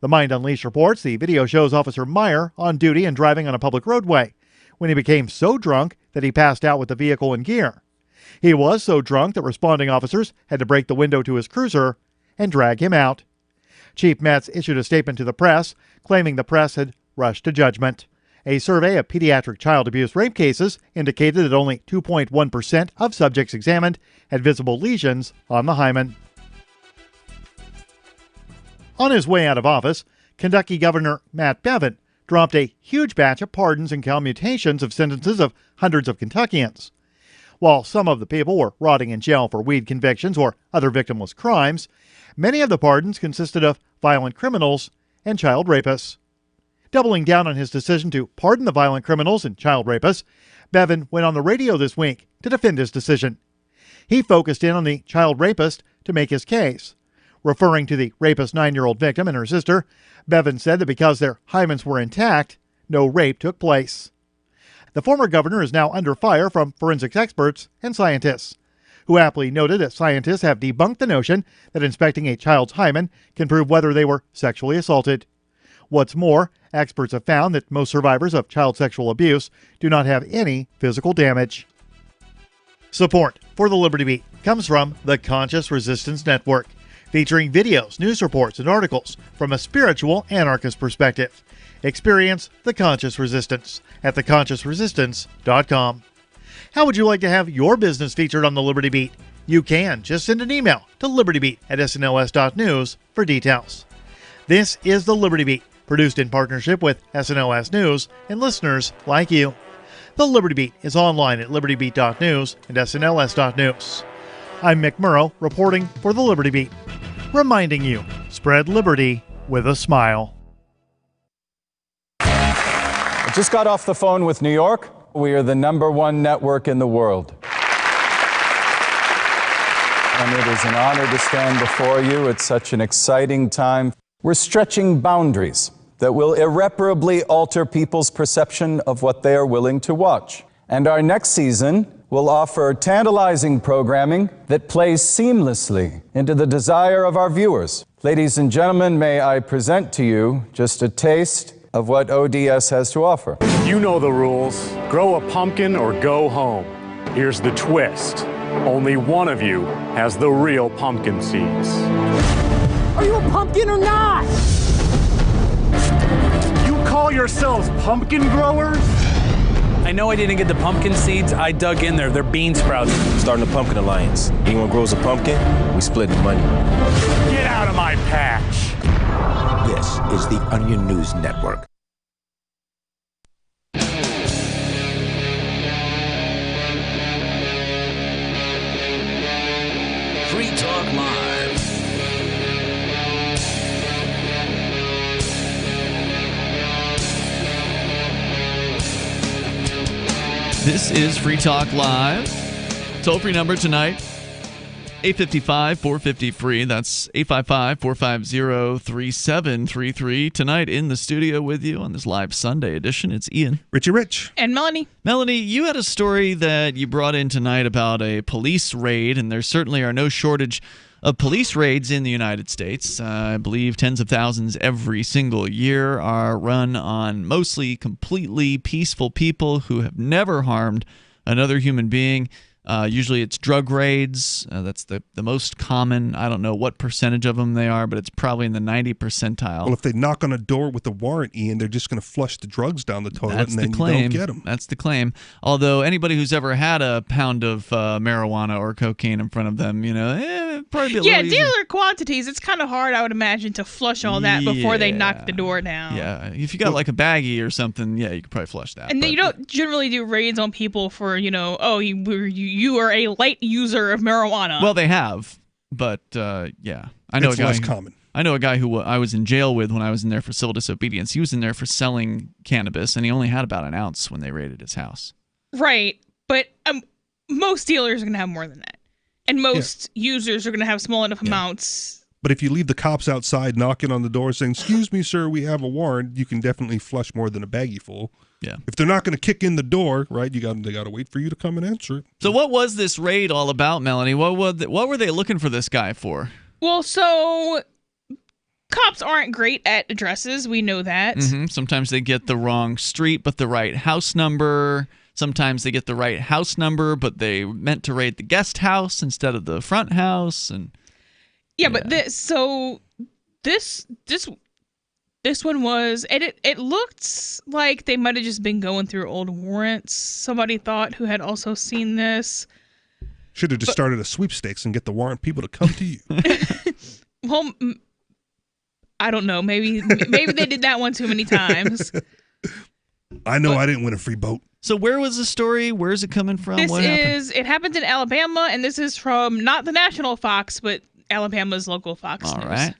The Mind Unleashed reports the video shows Officer Meyer on duty and driving on a public roadway when he became so drunk that he passed out with the vehicle in gear. He was so drunk that responding officers had to break the window to his cruiser and drag him out. Chief Metz issued a statement to the press, claiming the press had rushed to judgment. A survey of pediatric child abuse rape cases indicated that only 2.1% of subjects examined had visible lesions on the hymen. On his way out of office, Kentucky Governor Matt Bevin dropped a huge batch of pardons and commutations of sentences of hundreds of Kentuckians. While some of the people were rotting in jail for weed convictions or other victimless crimes, many of the pardons consisted of violent criminals and child rapists. Doubling down on his decision to pardon the violent criminals and child rapists, Bevin went on the radio this week to defend his decision. He focused in on the child rapist to make his case. Referring to the rapist's 9-year-old victim and her sister, Bevin said that because their hymens were intact, no rape took place. The former governor is now under fire from forensics experts and scientists, who aptly noted that scientists have debunked the notion that inspecting a child's hymen can prove whether they were sexually assaulted. What's more, experts have found that most survivors of child sexual abuse do not have any physical damage. Support for the Liberty Beat comes from the Conscious Resistance Network, featuring videos, news reports, and articles from a spiritual anarchist perspective. Experience the Conscious Resistance at theconsciousresistance.com. How would you like to have your business featured on the Liberty Beat? You can. Just send an email to libertybeat@snos.news for details. This is the Liberty Beat, produced in partnership with SNOS News and listeners like you. The Liberty Beat is online at libertybeat.news and snos.news. I'm Mick Murrow, reporting for the Liberty Beat, reminding you, spread liberty with a smile. I just got off the phone with New York. We are the #1 network in the world. And it is an honor to stand before you at such an exciting time. We're stretching boundaries that will irreparably alter people's perception of what they are willing to watch. And our next season will offer tantalizing programming that plays seamlessly into the desire of our viewers. Ladies and gentlemen, may I present to you just a taste of what ODS has to offer. You know the rules. Grow a pumpkin or go home. Here's the twist. Only one of you has the real pumpkin seeds. Are you a pumpkin or not? You call yourselves pumpkin growers? I know I didn't get the pumpkin seeds. I dug in there. They're bean sprouts. Starting a pumpkin alliance. Anyone grows a pumpkin, we split the money. Get out of my patch. This is the Onion News Network. Free Talk Live. This is Free Talk Live. Toll-free number tonight, 855-450-FREE. That's 855-450-3733. Tonight in the studio with you on this live Sunday edition, it's Ian. Richie Rich. And Melanie. Melanie, you had a story that you brought in tonight about a police raid, and there certainly are no shortage of police raids in the United States. I believe tens of thousands every single year are run on mostly completely peaceful people who have never harmed another human being. Usually it's drug raids. That's the most common. I don't know what percentage of them they are, but it's probably in the 90 percentile. Well, if they knock on a door with a warrant, Ian, they're just going to flush the drugs down the toilet. That's and then the claim. You don't get them. That's the claim. Although anybody who's ever had a pound of marijuana or cocaine in front of them, probably be a little easier. Dealer quantities. It's kind of hard, I would imagine, to flush all that before they knock the door down. Yeah, if you got like a baggie or something, yeah, you could probably flush that. And then you don't generally do raids on people for, you are a light user of marijuana. Well, they have. But yeah, I know It's a guy less common. I know a guy who I was in jail with when I was in there for civil disobedience. He was in there for selling cannabis, and he only had about an ounce when they raided his house. Right, but most dealers are going to have more than that. And most users are going to have small enough amounts. But if you leave the cops outside knocking on the door saying, "Excuse me, sir, we have a warrant," you can definitely flush more than a baggie full. Yeah. If they're not going to kick in the door, right, they got to wait for you to come and answer it. So what was this raid all about, Melanie? What were they looking for this guy for? Well, so cops aren't great at addresses. We know that. Mm-hmm. Sometimes they get the wrong street but the right house number. Sometimes they get the right house number, but they meant to raid the guest house instead of the front house. And yeah, but this one was, and it looked like they might have just been going through old warrants. Somebody thought who had also seen this. Should have just started a sweepstakes and get the warrant people to come to you. Well, I don't know. Maybe they did that one too many times. I know I didn't win a free boat. So where was the story? Where is it coming from? It happened in Alabama, and this is from not the national Fox, but Alabama's local Fox News. All right.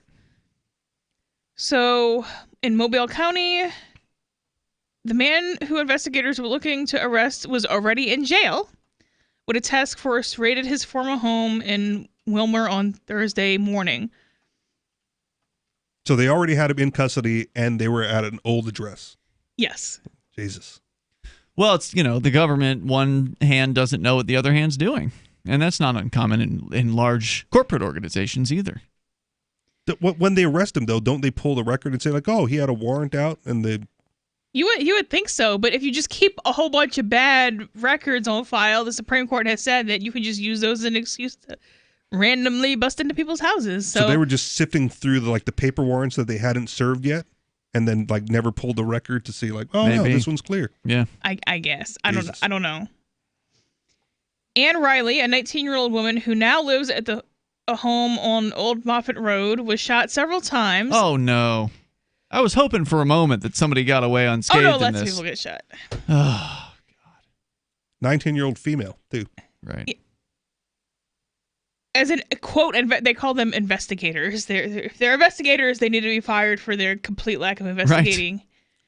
So in Mobile County, the man who investigators were looking to arrest was already in jail when a task force raided his former home in Wilmer on Thursday morning. So they already had him in custody, and they were at an old address. Yes. Jesus. Well, it's, the government, one hand doesn't know what the other hand's doing. And that's not uncommon in large corporate organizations either. When they arrest him, though, don't they pull the record and say, like, oh, he had a warrant out? And they... You would think so, but if you just keep a whole bunch of bad records on file, the Supreme Court has said that you can just use those as an excuse to randomly bust into people's houses. So they were just sifting through the paper warrants that they hadn't served yet? And then never pulled the record to see oh, no, this one's clear. Yeah. I guess. I don't know. Ann Riley, a 19-year-old woman who now lives at a home on Old Moffett Road, was shot several times. Oh no. I was hoping for a moment that somebody got away unscathed in this. Oh no, lots of people get shot. Oh God. 19-year-old female, too. Right. As in, quote, they call them investigators. If they're investigators, they need to be fired for their complete lack of investigating. Right.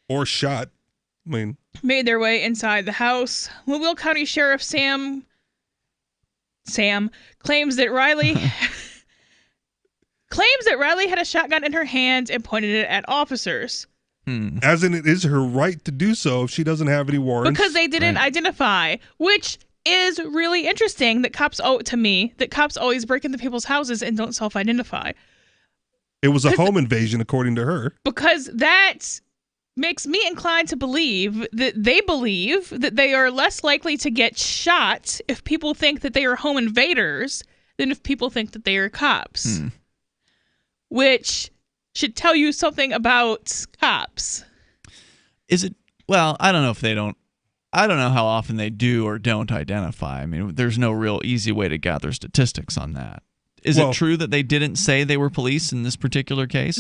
Or shot. Made their way inside the house. Mobile County Sheriff Sam claims that Riley had a shotgun in her hands and pointed it at officers. As in, it is her right to do so if she doesn't have any warrants. Because they didn't identify, which is really interesting that cops always break into people's houses and don't self-identify. It was a home invasion, according to her. Because that makes me inclined to believe that they are less likely to get shot if people think that they are home invaders than if people think that they are cops. Which should tell you something about cops. Is it? Well, I don't know if they don't. I don't know how often they do or don't identify. I mean, there's no real easy way to gather statistics on that. Is it true that they didn't say they were police in this particular case?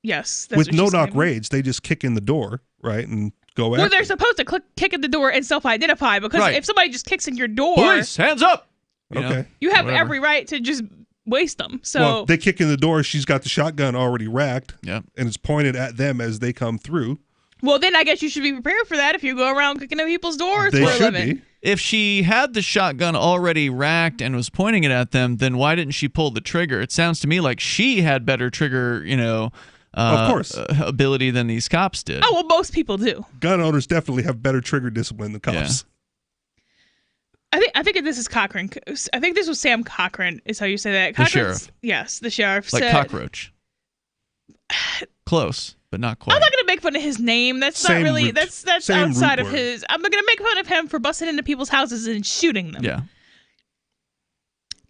Yes. With no-knock raids, they just kick in the door, right, and go after. Well, they're supposed to kick in the door and self-identify, because if somebody just kicks in your door... Police, hands up! You have every right to just waste them. So well, they kick in the door, she's got the shotgun already racked, and it's pointed at them as they come through. Well, then I guess you should be prepared for that if you go around kicking in people's doors they for a should living. Be. If she had the shotgun already racked and was pointing it at them, then why didn't she pull the trigger? It sounds to me like she had better trigger, of course, ability than these cops did. Oh, well, most people do. Gun owners definitely have better trigger discipline than cops. Yeah. I think this is Cochran. I think this was Sam Cochran is how you say that. The sheriff. Yes, the sheriff like said. Cockroach. Close, but not quite. I'm not going to make fun of his name. That's Same not really, root. that's Same outside root of word. his. I'm going to make fun of him for busting into people's houses and shooting them. Yeah.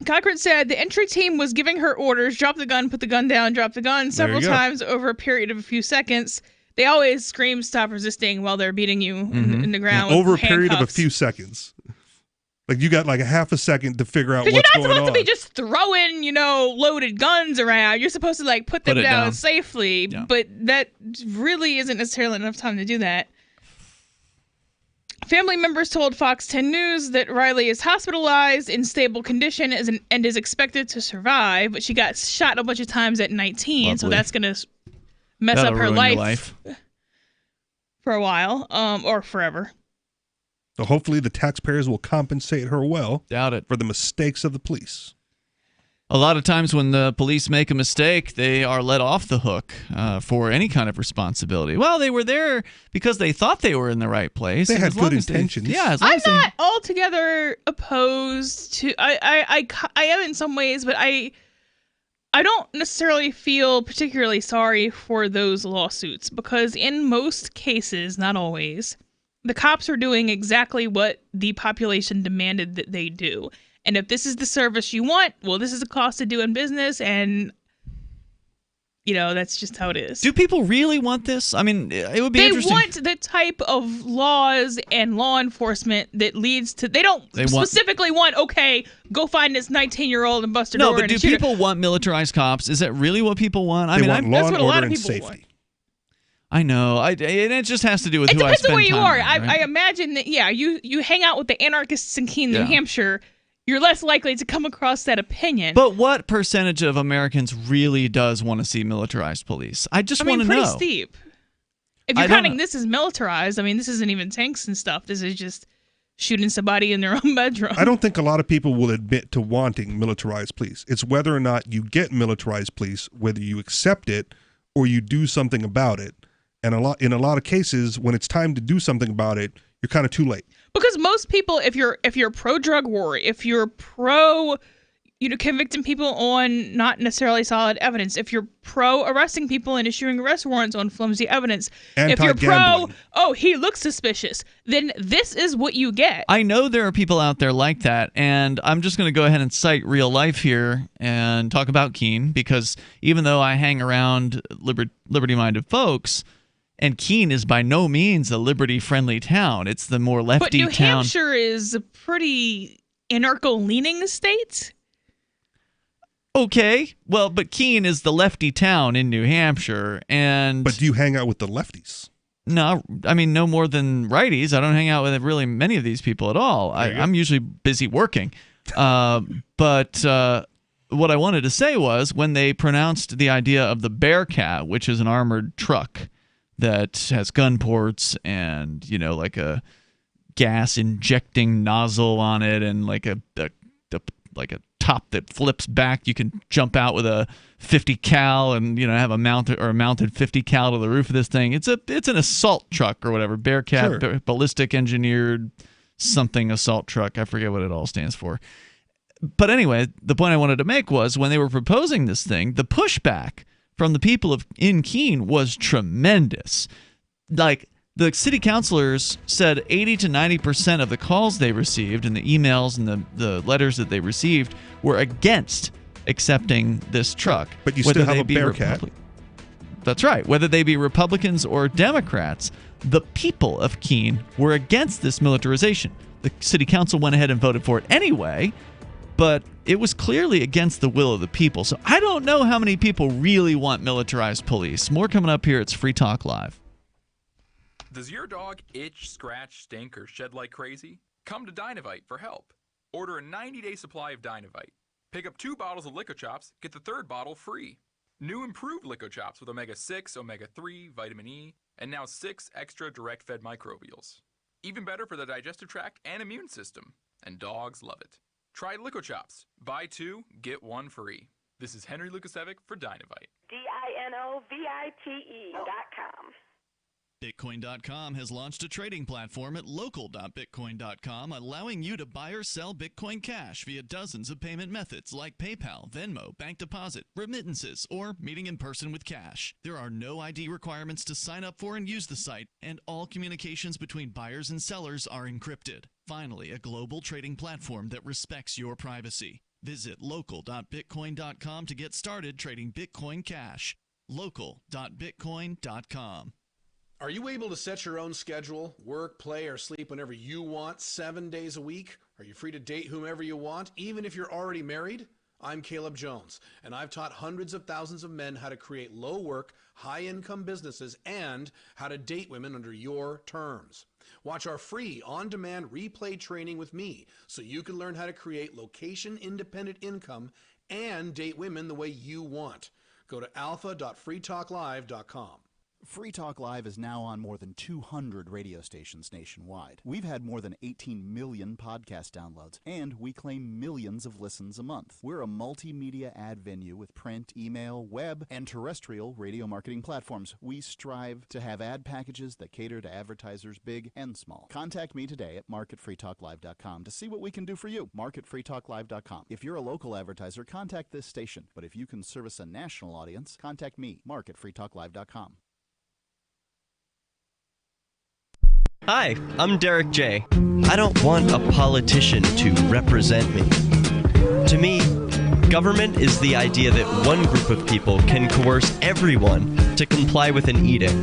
Cochran said the entry team was giving her orders, drop the gun, put the gun down, drop the gun, several times over a period of a few seconds. They always scream, stop resisting while they're beating you in the ground. Over a with period of a handcuffs. few seconds. Like you got like a half a second to figure out Because what's you're not going supposed on. to be just throwing, loaded guns around. You're supposed to put them down safely. Yeah. But that really isn't necessarily enough time to do that. Family members told Fox 10 News that Riley is hospitalized in stable condition and is expected to survive, but she got shot a bunch of times at 19, so that's going to mess up her life for a while, or forever. So hopefully the taxpayers will compensate her well. Doubt it. For the mistakes of the police. A lot of times when the police make a mistake, they are let off the hook for any kind of responsibility. Well, they were there because they thought they were in the right place. They had good intentions. I'm not altogether opposed to. I am in some ways, but I don't necessarily feel particularly sorry for those lawsuits because in most cases, not always, the cops are doing exactly what the population demanded that they do. And if this is the service you want, well, this is the cost of doing business, and that's just how it is. Do people really want this? I mean, it would be interesting. They want the type of laws and law enforcement that leads to. They don't specifically want, okay, go find this 19-year-old and bust her door. No, but do people want militarized cops? Is that really what people want? They want law and order and safety. I know. And it just has to do with it who I spend time with. It depends on where you are. Right? I imagine that, you hang out with the anarchists in Keene, New Hampshire, you're less likely to come across that opinion. But what percentage of Americans really does want to see militarized police? I just want to know. Pretty steep. If you're counting this as militarized, this isn't even tanks and stuff. This is just shooting somebody in their own bedroom. I don't think a lot of people will admit to wanting militarized police. It's whether or not you get militarized police, whether you accept it or you do something about it. And in a lot of cases, when it's time to do something about it, you're kind of too late. Because most people, if you're pro drug war, if you're pro, convicting people on not necessarily solid evidence, if you're pro arresting people and issuing arrest warrants on flimsy evidence, if you're pro, he looks suspicious, then this is what you get. I know there are people out there like that, and I'm just going to go ahead and cite real life here and talk about Keene, because even though I hang around liberty-minded folks, and Keene is by no means a liberty-friendly town. It's the more lefty town. But New Hampshire is a pretty anarcho-leaning state. Okay, well, but Keene is the lefty town in New Hampshire, and... But do you hang out with the lefties? No, no more than righties. I don't hang out with really many of these people at all. I'm usually busy working. But what I wanted to say was when they pronounced the idea of the Bearcat, which is an armored truck that has gun ports and, like a gas injecting nozzle on it and like a top that flips back. You can jump out with a 50 cal and, have a mounted 50 cal to the roof of this thing. It's an assault truck or whatever. Bearcat, sure. Ballistic engineered something assault truck. I forget what it all stands for. But anyway, the point I wanted to make was when they were proposing this thing, the pushback from the people in Keene was tremendous. Like, the city councilors said 80 to 90% of the calls they received and the emails and the letters that they received were against accepting this truck. But you still have a Bearcat. That's right. Whether they be Republicans or Democrats, the people of Keene were against this militarization. The city council went ahead and voted for it anyway, but it was clearly against the will of the people. So I don't know how many people really want militarized police. More coming up here. It's Free Talk Live. Does your dog itch, scratch, stink, or shed like crazy? Come to Dynavite for help. Order a 90-day supply of Dynavite. Pick up 2 bottles of Lico Chops, get the 3rd bottle free. New improved Lico Chops with omega-6, omega-3, vitamin E, and now 6 extra direct-fed microbials. Even better for the digestive tract and immune system. And dogs love it. Try Lico Chops. Buy 2, get 1 free. This is Henry Lukasevic for Dynavite. DINOVITE.com. Bitcoin.com has launched a trading platform at local.bitcoin.com, allowing you to buy or sell Bitcoin Cash via dozens of payment methods like PayPal, Venmo, bank deposit, remittances, or meeting in person with cash. There are no ID requirements to sign up for and use the site, and all communications between buyers and sellers are encrypted. Finally, a global trading platform that respects your privacy. Visit local.bitcoin.com to get started trading Bitcoin Cash. Local.bitcoin.com. Are you able to set your own schedule, work, play, or sleep whenever you want 7 days a week? Are you free to date whomever you want, even if you're already married? I'm Caleb Jones, and I've taught hundreds of thousands of men how to create low-work, high-income businesses and how to date women under your terms. Watch our free on-demand replay training with me so you can learn how to create location-independent income and date women the way you want. Go to alpha.freetalklive.com. Free Talk Live is now on more than 200 radio stations nationwide. We've had more than 18 million podcast downloads, and we claim millions of listens a month. We're a multimedia ad venue with print, email, web, and terrestrial radio marketing platforms. We strive to have ad packages that cater to advertisers big and small. Contact me today at marketfreetalklive.com to see what we can do for you. Marketfreetalklive.com. If you're a local advertiser, contact this station. But if you can service a national audience, contact me, marketfreetalklive.com. Hi, I'm Derek J. I don't want a politician to represent me. To me, government is the idea that one group of people can coerce everyone to comply with an edict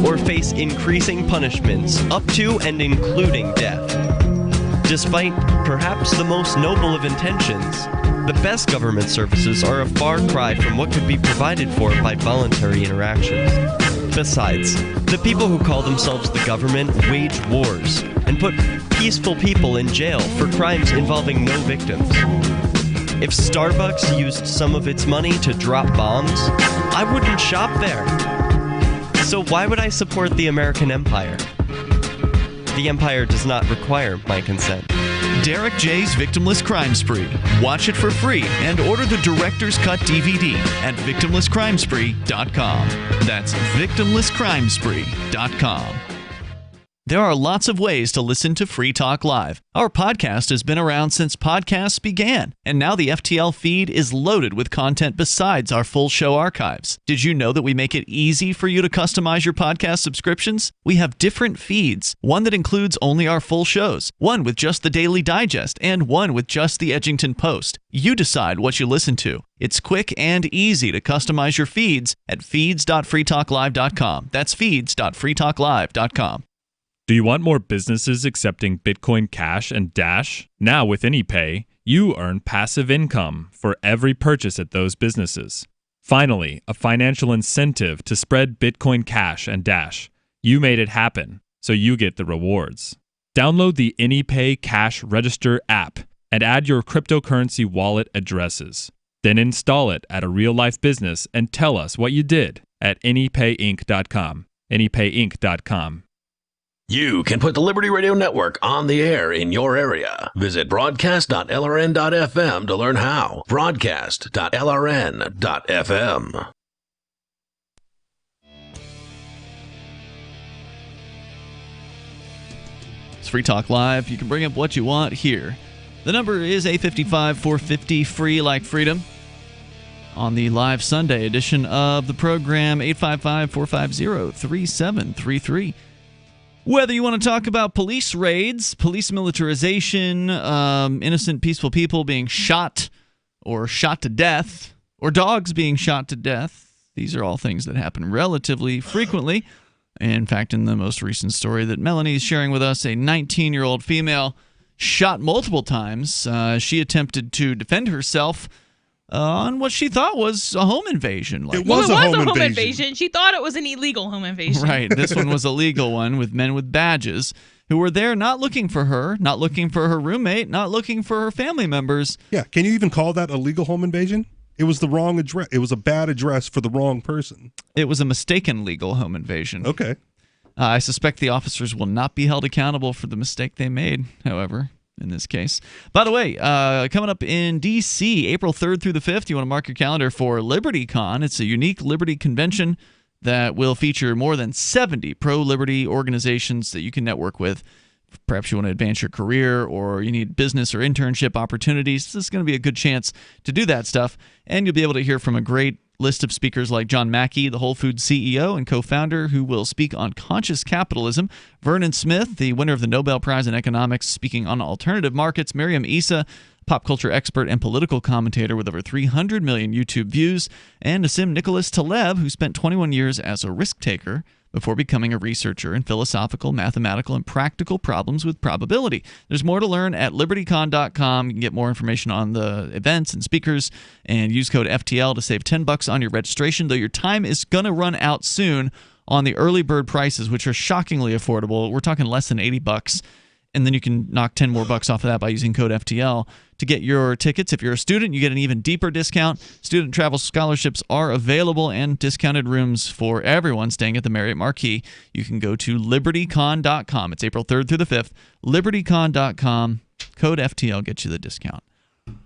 or face increasing punishments up to and including death. Despite perhaps the most noble of intentions, the best government services are a far cry from what could be provided for by voluntary interactions. Besides, the people who call themselves the government wage wars and put peaceful people in jail for crimes involving no victims. If Starbucks used some of its money to drop bombs, I wouldn't shop there. So why would I support the American empire? The empire does not require my consent. Derek J's Victimless Crime Spree. Watch it for free and order the Director's Cut DVD at victimlesscrimespree.com. That's victimlesscrimespree.com. There are lots of ways to listen to Free Talk Live. Our podcast has been around since podcasts began, and now the FTL feed is loaded with content besides our full show archives. Did you know that we make it easy for you to customize your podcast subscriptions? We have different feeds, one that includes only our full shows, one with just the Daily Digest, and one with just the Edgington Post. You decide what you listen to. It's quick and easy to customize your feeds at feeds.freetalklive.com. That's feeds.freetalklive.com. Do you want more businesses accepting Bitcoin Cash and Dash? Now with AnyPay, you earn passive income for every purchase at those businesses. Finally, a financial incentive to spread Bitcoin Cash and Dash. You made it happen, so you get the rewards. Download the AnyPay Cash Register app and add your cryptocurrency wallet addresses. Then install it at a real-life business and tell us what you did at anypayinc.com. anypayinc.com. You can put the Liberty Radio Network on the air in your area. Visit broadcast.lrn.fm to learn how. Broadcast.lrn.fm. It's Free Talk Live. You can bring up what you want here. The number is 855-450, free like freedom. On the live Sunday edition of the program, 855-450-3733. Whether you want to talk about police raids, police militarization, innocent, peaceful people being shot or shot to death, or dogs being shot to death, these are all things that happen relatively frequently. In fact, in the most recent story that Melanie is sharing with us, a 19-year-old female shot multiple times. She attempted to defend herself on what she thought was a home invasion. It was a home invasion. She thought it was an illegal home invasion. Right. This one was a legal one with men with badges who were there not looking for her, not looking for her roommate, not looking for her family members. Yeah. Can you even call that a legal home invasion? It was the wrong address. It was a bad address for the wrong person. It was a mistaken legal home invasion. Okay. I suspect the officers will not be held accountable for the mistake they made, however, in this case. By the way, coming up in D.C., April 3rd through the 5th, you want to mark your calendar for LibertyCon. It's a unique Liberty convention that will feature more than 70 pro-liberty organizations that you can network with. Perhaps you want to advance your career or you need business or internship opportunities. This is going to be a good chance to do that stuff, and you'll be able to hear from a great list of speakers like John Mackey, the Whole Foods CEO and co-founder, who will speak on conscious capitalism. Vernon Smith, the winner of the Nobel Prize in Economics, speaking on alternative markets. Miriam Issa, pop culture expert and political commentator with over 300 million YouTube views. And Nassim Nicholas Taleb, who spent 21 years as a risk taker before becoming a researcher in philosophical, mathematical, and practical problems with probability. There's more to learn at libertycon.com. You can get more information on the events and speakers and use code FTL to save $10 on your registration, though your time is going to run out soon on the early bird prices, which are shockingly affordable. We're talking less than $80. And then you can knock 10 more bucks off of that by using code FTL to get your tickets. If you're a student, you get an even deeper discount. Student travel scholarships are available and discounted rooms for everyone staying at the Marriott Marquis. You can go to libertycon.com. It's April 3rd through the 5th. Libertycon.com. Code FTL gets you the discount.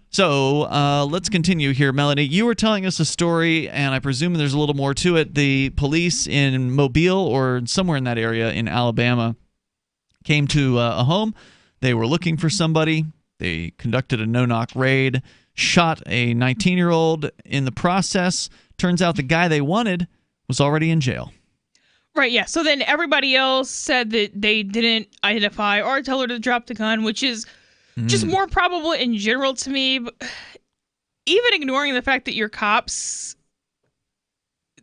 So let's continue here. Melanie, you were telling us a story, and I presume there's a little more to it. The police in Mobile or somewhere in that area in Alabama came to a home. They were looking for somebody. They conducted a no-knock raid, shot a 19-year-old in the process. Turns out the guy they wanted was already in jail. Right, yeah. So then everybody else said that they didn't identify or tell her to drop the gun, which is just more probable in general to me. But even ignoring the fact that you're cops,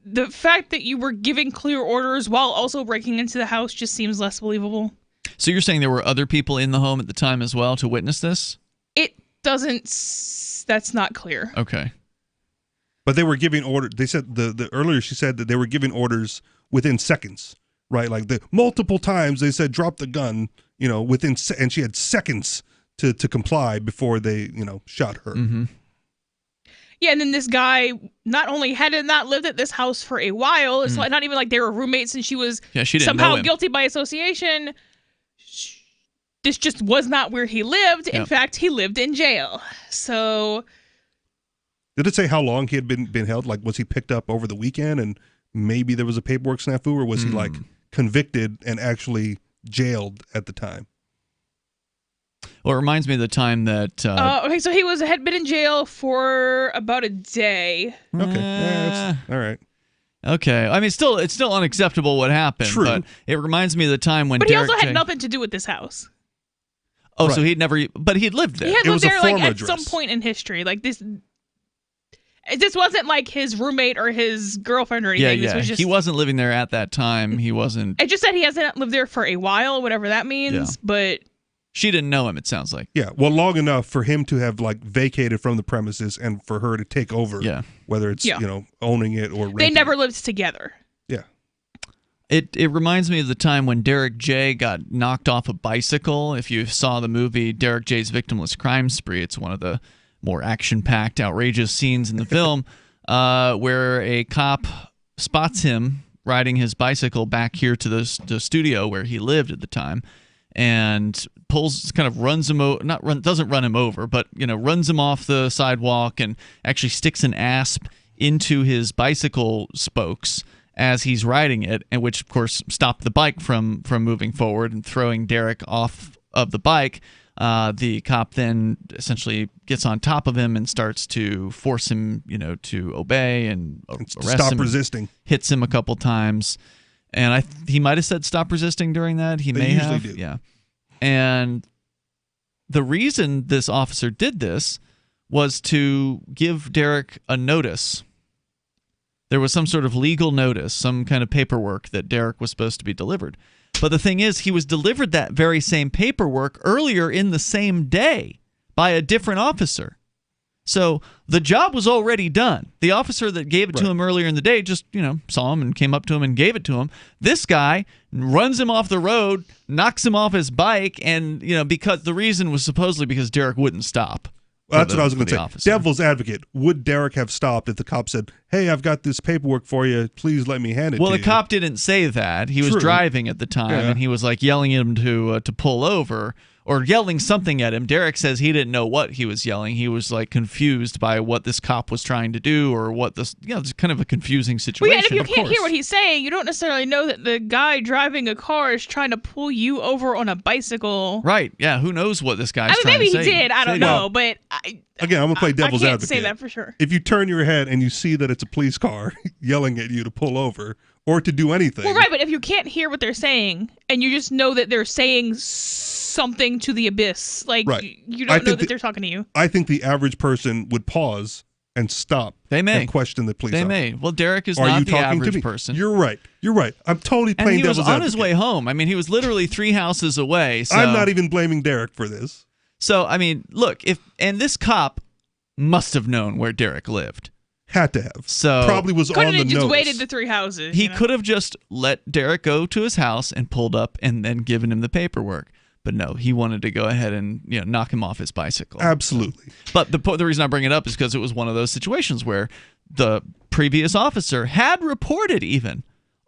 the fact that you were giving clear orders while also breaking into the house just seems less believable. So you're saying there were other people in the home at the time as well to witness this? It doesn't. That's not clear. Okay. But they were giving orders. They said the earlier she said that they were giving orders within seconds, right? Like the multiple times they said drop the gun, within and she had seconds to comply before they, shot her. Mm-hmm. Yeah, and then this guy not only had not lived at this house for a while, it's like not even like they were roommates and she was she didn't somehow know him. guilty by association. This just was not where he lived. In fact, he lived in jail. So, did it say how long he had been held? Like, was he picked up over the weekend and maybe there was a paperwork snafu, or was he like convicted and actually jailed at the time? Well, it reminds me of the time that... okay, so he had been in jail for about a day. Okay, all right. Okay, I mean, it's still unacceptable what happened. True. But it reminds me of the time when But Derek he also J. had nothing to do with this house. Oh, Right. so he'd lived there. He had It lived was a there like former at address. some point in history. Like this wasn't like his roommate or his girlfriend or anything. This was just, he wasn't living there at that time. He wasn't... It just said he hasn't lived there for a while, whatever that means. Yeah. But She didn't know him, it sounds like. Yeah, well, long enough for him to have like vacated from the premises and for her to take over. Yeah. Whether it's owning it or renting they never it. lived together. Yeah. It reminds me of the time when Derek J. got knocked off a bicycle. If you saw the movie Derek J.'s Victimless Crime Spree, it's one of the more action-packed, outrageous scenes in the film where a cop spots him riding his bicycle back here to the studio where he lived at the time, and runs him doesn't run him over, but runs him off the sidewalk and actually sticks an asp into his bicycle spokes as he's riding it, and which of course stopped the bike from moving forward and throwing Derek off of the bike. The cop then essentially gets on top of him and starts to force him, to obey and arrest stop him, resisting. Hits him a couple times, and he might have said stop resisting during that. They may usually have, do. yeah. And the reason this officer did this was to give Derek a notice. There was some sort of legal notice, some kind of paperwork that Derek was supposed to be delivered. But the thing is, he was delivered that very same paperwork earlier in the same day by a different officer. So the job was already done. The officer that gave it to him earlier in the day just, saw him and came up to him and gave it to him. This guy runs him off the road, knocks him off his bike, and, because the reason was supposedly because Derek wouldn't stop. Well, that's what I was going to say. Officer. Devil's advocate. Would Derek have stopped if the cop said, "Hey, I've got this paperwork for you. Please let me hand it to you"? Well, the cop didn't say that. He was driving at the time, and he was like yelling at him to pull over or yelling something at him. Derek says he didn't know what he was yelling. He was like confused by what this cop was trying to do or what this. It's kind of a confusing situation. Well, yeah, and if you can't hear what he's saying, you don't necessarily know that the guy driving a car is trying to pull you over on a bicycle. Right? Yeah. Who knows what this guy's trying maybe to say? he did. I don't know, but again, I'm gonna play devil's I can't advocate. say that for sure. If you turn your head and you see that it's a police car yelling at you to pull over or to do anything, well, right, but if you can't hear what they're saying and you just know that they're saying something to the abyss, like you don't know that they're talking to you. I think the average person would pause and stop They may and question the police They officer. may. Well, Derek is Are not you the talking to average me? person. You're right. I'm totally And playing he was devil's on his advocate. way home. I mean, he was literally 3 houses away. So. I'm not even blaming Derek for this. So, I mean, look, and this cop must have known where Derek lived. Had to have. So probably was Couldn't on the have just notice. waited the 3 houses. He could have just let Derek go to his house and pulled up and then given him the paperwork. But no, he wanted to go ahead and knock him off his bicycle. Absolutely. But the reason I bring it up is because it was one of those situations where the previous officer had reported even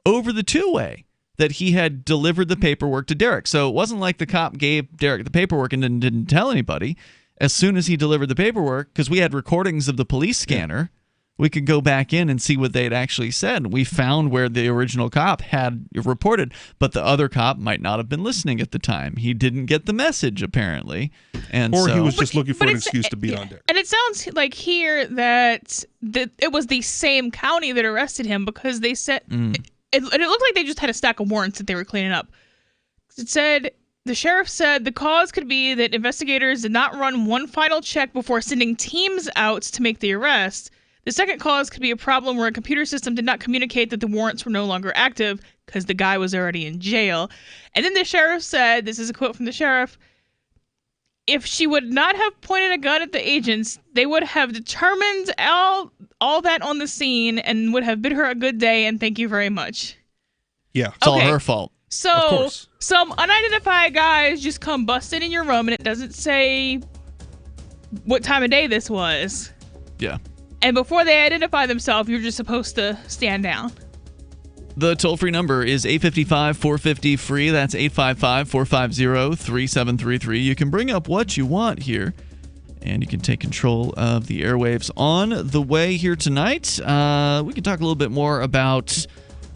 over the 2-way that he had delivered the paperwork to Derek. So it wasn't like the cop gave Derek the paperwork and then didn't tell anybody. As soon as he delivered the paperwork, because we had recordings of the police scanner, we could go back in and see what they had actually said. We found where the original cop had reported, but the other cop might not have been listening at the time. He didn't get the message, apparently. Or he was just looking for an excuse to beat on Derek. And it sounds like here that it was the same county that arrested him because they said it looked like they just had a stack of warrants that they were cleaning up. It said the sheriff said the cause could be that investigators did not run one final check before sending teams out to make the arrest. The second cause could be a problem where a computer system did not communicate that the warrants were no longer active because the guy was already in jail. And then the sheriff said, this is a quote from the sheriff, if she would not have pointed a gun at the agents, they would have determined all that on the scene and would have bid her a good day and thank you very much. Yeah. It's all her fault. So some unidentified guys just come busted in your room and it doesn't say what time of day this was. Yeah. And before they identify themselves, you're just supposed to stand down. The toll-free number is 855-450-FREE. That's 855-450-3733. You can bring up what you want here, and you can take control of the airwaves. On the way here tonight, we can talk a little bit more about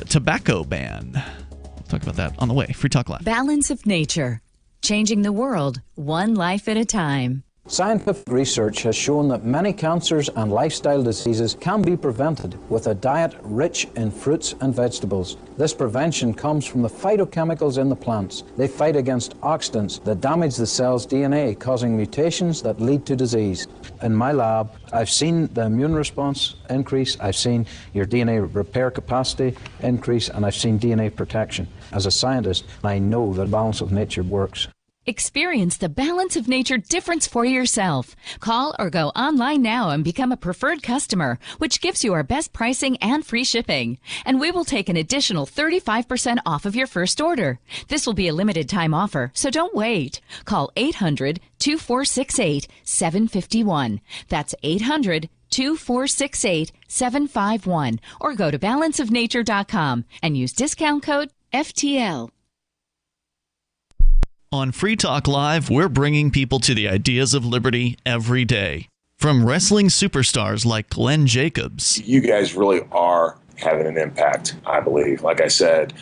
a tobacco ban. We'll talk about that on the way. Free Talk Live. Balance of nature. Changing the world, one life at a time. Scientific research has shown that many cancers and lifestyle diseases can be prevented with a diet rich in fruits and vegetables. This prevention comes from the phytochemicals in the plants. They fight against oxidants that damage the cell's DNA, causing mutations that lead to disease. In my lab, I've seen the immune response increase, I've seen your DNA repair capacity increase, and I've seen DNA protection. As a scientist, I know that balance of nature works. Experience the balance of nature difference for yourself. Call or go online now and become a preferred customer, which gives you our best pricing and free shipping. And we will take an additional 35% off of your first order. This will be a limited time offer, so don't wait. Call 800-2468-751. That's 800-2468-751. Or go to balanceofnature.com and use discount code FTL. On Free Talk Live, we're bringing people to the ideas of liberty every day. From wrestling superstars like Glenn Jacobs. You guys really are having an impact, I believe. Like I said,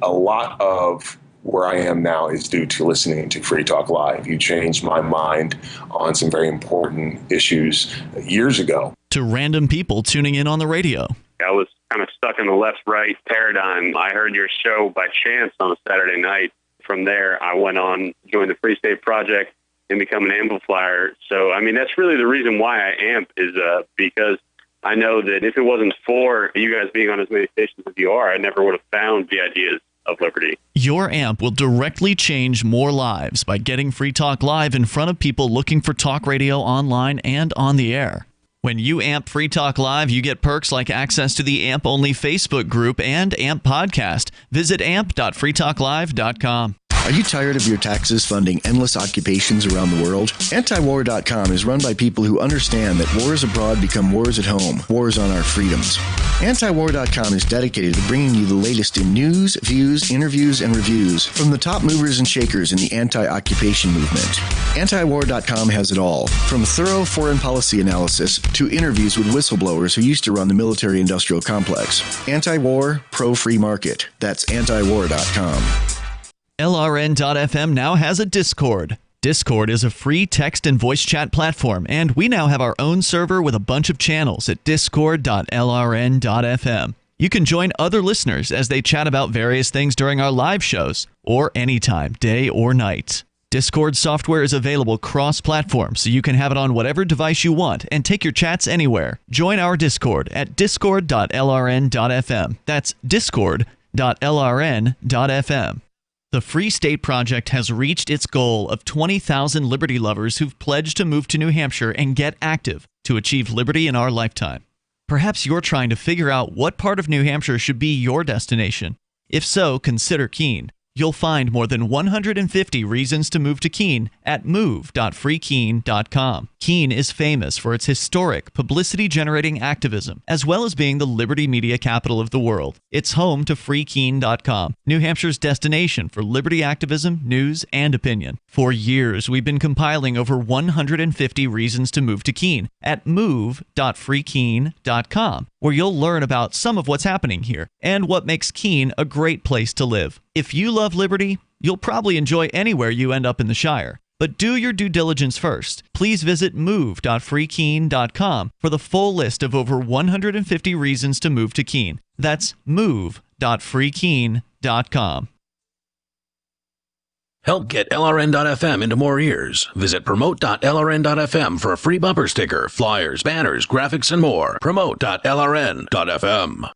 a lot of where I am now is due to listening to Free Talk Live. You changed my mind on some very important issues years ago. To random people tuning in on the radio. I was kind of stuck in the left-right paradigm. I heard your show by chance on a Saturday night. From there, I went on, joined the Free State Project, and become an amplifier. So, I mean, that's really the reason why I amp is because I know that if it wasn't for you guys being on as many stations as you are, I never would have found the ideas of liberty. Your amp will directly change more lives by getting Free Talk Live in front of people looking for talk radio online and on the air. When you amp Free Talk Live, you get perks like access to the AMP-only Facebook group and AMP podcast. Visit amp.freetalklive.com. Are you tired of your taxes funding endless occupations around the world? Antiwar.com is run by people who understand that wars abroad become wars at home, wars on our freedoms. Antiwar.com is dedicated to bringing you the latest in news, views, interviews, and reviews from the top movers and shakers in the anti-occupation movement. Antiwar.com has it all, from thorough foreign policy analysis to interviews with whistleblowers who used to run the military-industrial complex. Anti-war, pro-free market. That's antiwar.com. LRN.FM now has a Discord. Discord is a free text and voice chat platform, and we now have our own server with a bunch of channels at discord.lrn.fm. You can join other listeners as they chat about various things during our live shows, or anytime, day or night. Discord software is available cross-platform, so you can have it on whatever device you want and take your chats anywhere. Join our Discord at discord.lrn.fm. That's discord.lrn.fm. The Free State Project has reached its goal of 20,000 liberty lovers who've pledged to move to New Hampshire and get active to achieve liberty in our lifetime. Perhaps you're trying to figure out what part of New Hampshire should be your destination. If so, consider Keene. You'll find more than 150 reasons to move to Keene at move.freekeene.com. Keene is famous for its historic, publicity-generating activism, as well as being the liberty media capital of the world. It's home to freekeene.com, New Hampshire's destination for liberty activism, news, and opinion. For years, we've been compiling over 150 reasons to move to Keene at move.freekeene.com, where you'll learn about some of what's happening here and what makes Keene a great place to live. If you love liberty, you'll probably enjoy anywhere you end up in the Shire. But do your due diligence first. Please visit move.freekeene.com for the full list of over 150 reasons to move to Keene. That's move.freekeene.com. Help get LRN.FM into more ears. Visit promote.lrn.fm for a free bumper sticker, flyers, banners, graphics, and more. Promote.lrn.fm.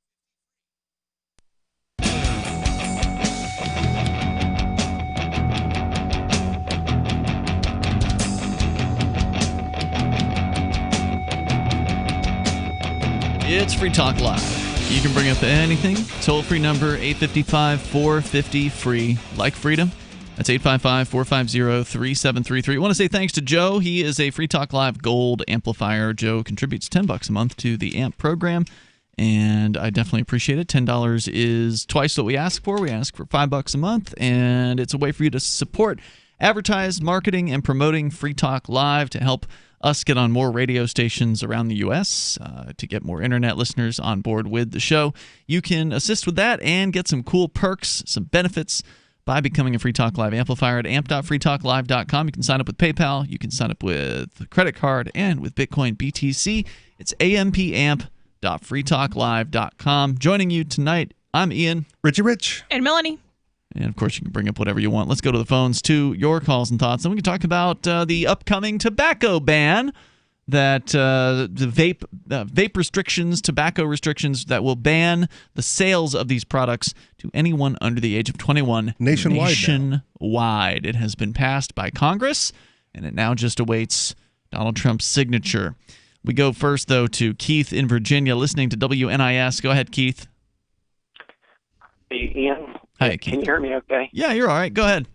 It's Free Talk Live. You can bring up anything. Toll-free number, 855-450-FREE. Like freedom? That's 855-450-3733. I want to say thanks to Joe. He is a Free Talk Live Gold amplifier. Joe contributes $10 a month to the AMP program, and I definitely appreciate it. $10 is twice what we ask for. We ask for $5 a month, and it's a way for you to support, advertise, marketing, and promoting Free Talk Live to help us get on more radio stations around the U.S., to get more internet listeners on board with the show. You can assist with that and get some cool perks, some benefits by becoming a Free Talk Live amplifier at amp.freetalklive.com. You can sign up with PayPal, you can sign up with a credit card, and with Bitcoin BTC. It's ampamp.freetalklive.com. Joining you tonight, I'm Ian. Richie Rich. And Melanie. And, of course, you can bring up whatever you want. Let's go to the phones to your calls and thoughts. And we can talk about the upcoming tobacco ban, that the vape restrictions, tobacco restrictions that will ban the sales of these products to anyone under the age of 21 nationwide. It has been passed by Congress, and it now just awaits Donald Trump's signature. We go first, though, to Keith in Virginia, listening to WNIS. Go ahead, Keith. Hey, Ian. Hi, Keith. Can you hear me okay? Yeah, you're all right. Go ahead.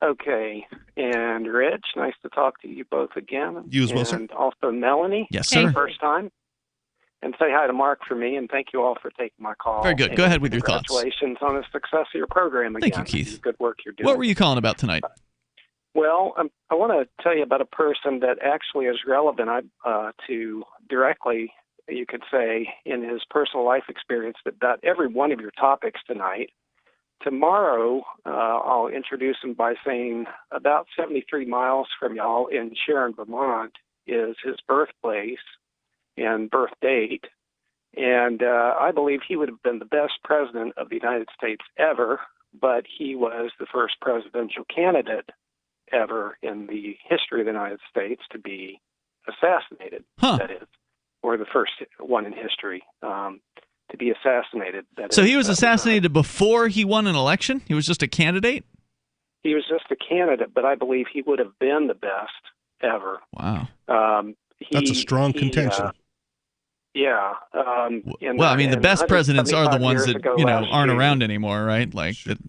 Okay. And Rich, nice to talk to you both again. You as well, sir. And also Melanie. Yes, sir. First time. And say hi to Mark for me, and thank you all for taking my call. Very good. Go ahead with your thoughts. Congratulations on the success of your program again. Thank you, Keith. Good work you're doing. What were you calling about tonight? Well, I want to tell you about a person that actually is relevant to directly, you could say, in his personal life experience that every one of your topics tonight. Tomorrow, I'll introduce him by saying about 73 miles from y'all in Sharon, Vermont, is his birthplace and birth date. And I believe he would have been the best president of the United States ever, but he was the first presidential candidate ever in the history of the United States to be assassinated, that is, or the first one in history to be assassinated. So he was assassinated before he won an election? He was just a candidate? He was just a candidate, but I believe he would have been the best ever. Wow. That's a strong contention. Yeah. Well, I mean, the best presidents are the ones that, aren't around anymore, right? Like, that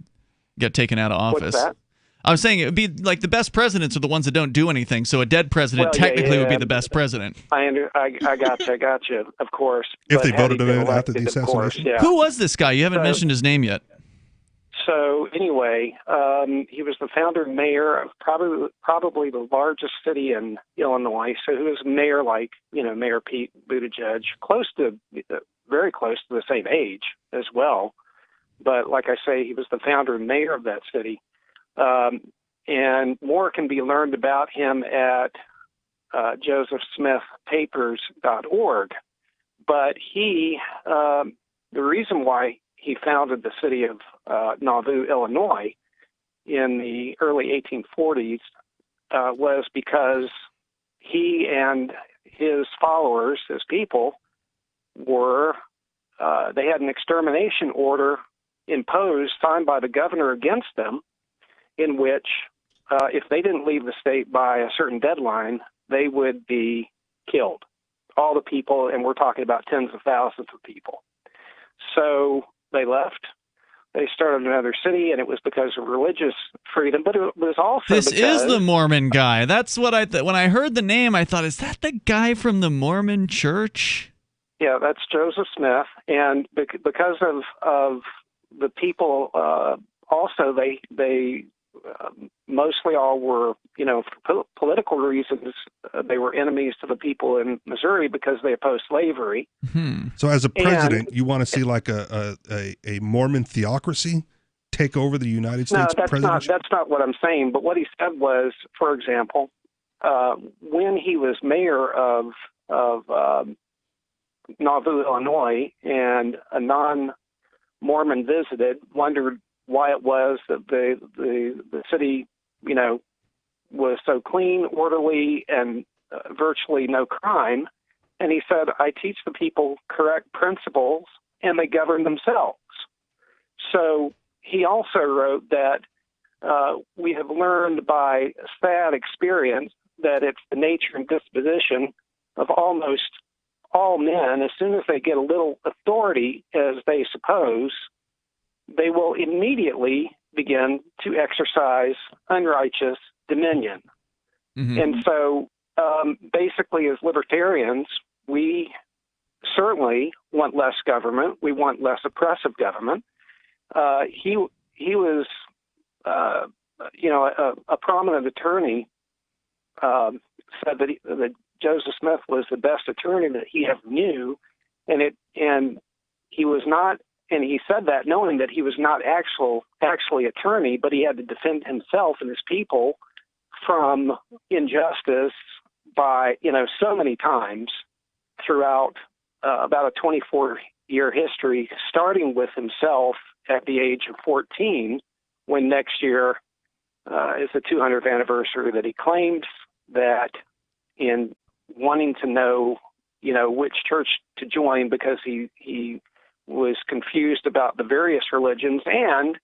get taken out of office. What's that? I was saying it would be like the best presidents are the ones that don't do anything. So a dead president technically would be the best president. I got you, of course. If they voted him in after the assassination. Who was this guy? You haven't mentioned his name yet. So anyway, he was the founder and mayor of probably the largest city in Illinois. So he was mayor like, Mayor Pete Buttigieg, very close to the same age as well. But like I say, he was the founder and mayor of that city. And more can be learned about him at josephsmithpapers.org. But the reason why he founded the city of Nauvoo, Illinois, in the early 1840s was because he and his followers, his people, they had an extermination order imposed, signed by the governor against them, in which if they didn't leave the state by a certain deadline, they would be killed. All the people, and we're talking about tens of thousands of people. So they left. They started another city, and it was because of religious freedom, but it was also This because... is the Mormon guy. That's what I when I heard the name, I thought, is that the guy from the Mormon church? Yeah, that's Joseph Smith, and because of the people, also they mostly all were, for political reasons, they were enemies to the people in Missouri because they opposed slavery. So as a president, you want to see like a Mormon theocracy take over the United States presidency? That's not what I'm saying. But what he said was, for example, when he was mayor of Nauvoo, Illinois, and a non-Mormon visited, wondered why it was that the city, was so clean, orderly, and virtually no crime. And he said, I teach the people correct principles, and they govern themselves. So he also wrote that we have learned by sad experience that it's the nature and disposition of almost all men, as soon as they get a little authority, as they suppose, they will immediately begin to exercise unrighteous dominion. Mm-hmm. And so basically as libertarians, we certainly want less government. We want less oppressive government. He was, a prominent attorney said that Joseph Smith was the best attorney that he ever knew, and he was not. And he said that knowing that he was not actually attorney, but he had to defend himself and his people from injustice by, so many times throughout about a 24-year history, starting with himself at the age of 14, when next year is the 200th anniversary that he claimed that in wanting to know, which church to join because he was confused about the various religions, and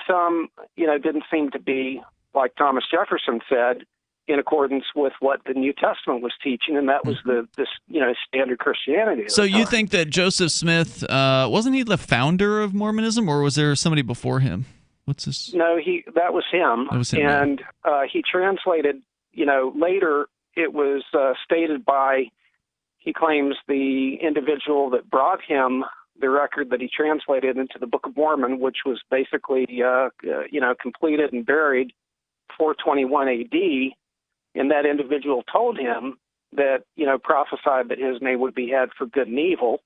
some, didn't seem to be, like Thomas Jefferson said, in accordance with what the New Testament was teaching, and that was this standard Christianity. So you think that Joseph Smith, wasn't he the founder of Mormonism, or was there somebody before him? What's this? No, that was him. That was him. And he translated, later it was stated by, he claims, the individual that brought him the record that he translated into the Book of Mormon, which was basically, completed and buried 421 AD. And that individual told him that, prophesied that his name would be had for good and evil.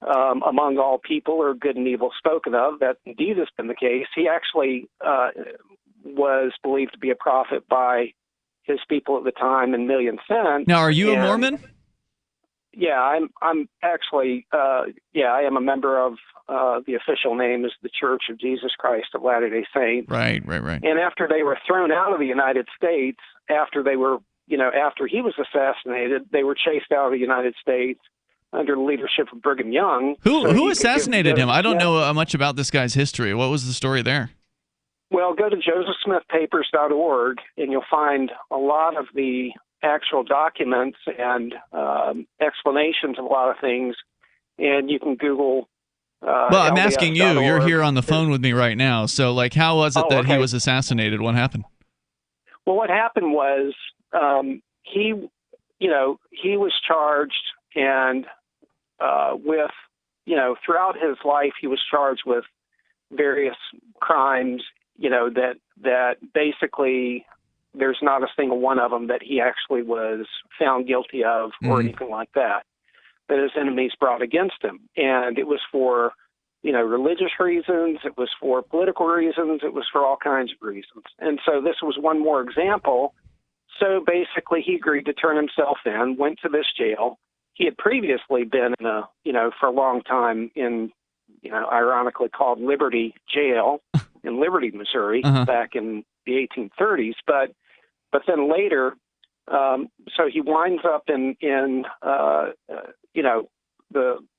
Among all people, or good and evil spoken of. That indeed has been the case. He actually was believed to be a prophet by his people at the time in Million Cent. Now, are you a Mormon? Yeah, I'm actually, I am a member of, the official name is the Church of Jesus Christ of Latter-day Saints. Right. And after they were thrown out of the United States, after they were, after he was assassinated, they were chased out of the United States under the leadership of Brigham Young. Who assassinated him? I don't know much about this guy's history. What was the story there? Well, go to josephsmithpapers.org, and you'll find a lot of the actual documents and explanations of a lot of things, and you can Google. Well, I'm asking you. You're here on the phone with me right now. So, how was it that he was assassinated? What happened? Well, what happened was he was charged, and with, throughout his life, he was charged with various crimes, that basically there's not a single one of them that he actually was found guilty of or anything like that his enemies brought against him. And it was for, religious reasons. It was for political reasons. It was for all kinds of reasons. And so this was one more example. So basically he agreed to turn himself in, went to this jail. He had previously been in for a long time in, ironically called Liberty Jail, in Liberty, Missouri, back in the 1830s. But then later, so he winds up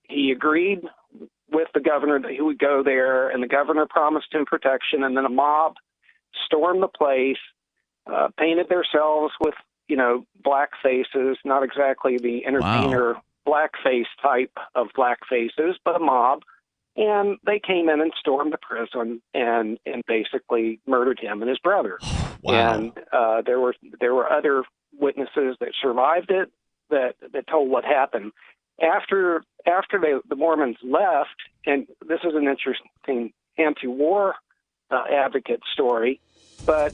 he agreed with the governor that he would go there, and the governor promised him protection, and then a mob stormed the place, painted themselves with, black faces, not exactly the entertainer blackface type of black faces, but a mob. And they came in and stormed the prison and basically murdered him and his brother. And there were other witnesses that survived it that told what happened. After the Mormons left, and this is an interesting anti-war advocate story, but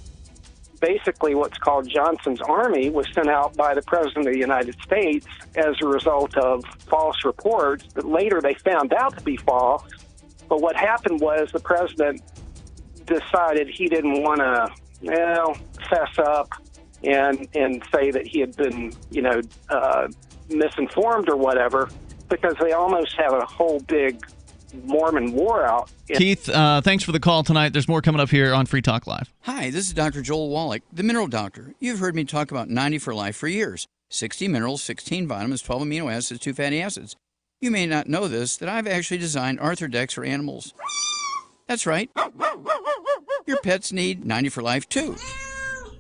basically what's called Johnson's Army was sent out by the President of the United States as a result of false reports that later they found out to be false. But what happened was the President decided he didn't want to, fess up and say that he had been, misinformed or whatever, because they almost had a whole big Mormon war out. Keith, thanks for the call tonight. There's more coming up here on Free Talk Live. Hi, this is Dr. Joel Wallach, the Mineral Doctor. You've heard me talk about 90 for Life for years. 60 minerals, 16 vitamins, 12 amino acids, 2 fatty acids. You may not know this, that I've actually designed Arthrodex for animals. That's right. Your pets need 90 for Life too.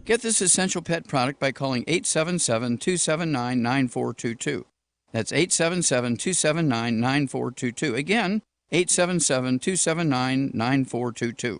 Get this essential pet product by calling 877-279-9422. That's 877-279-9422. Again, 877-279-9422.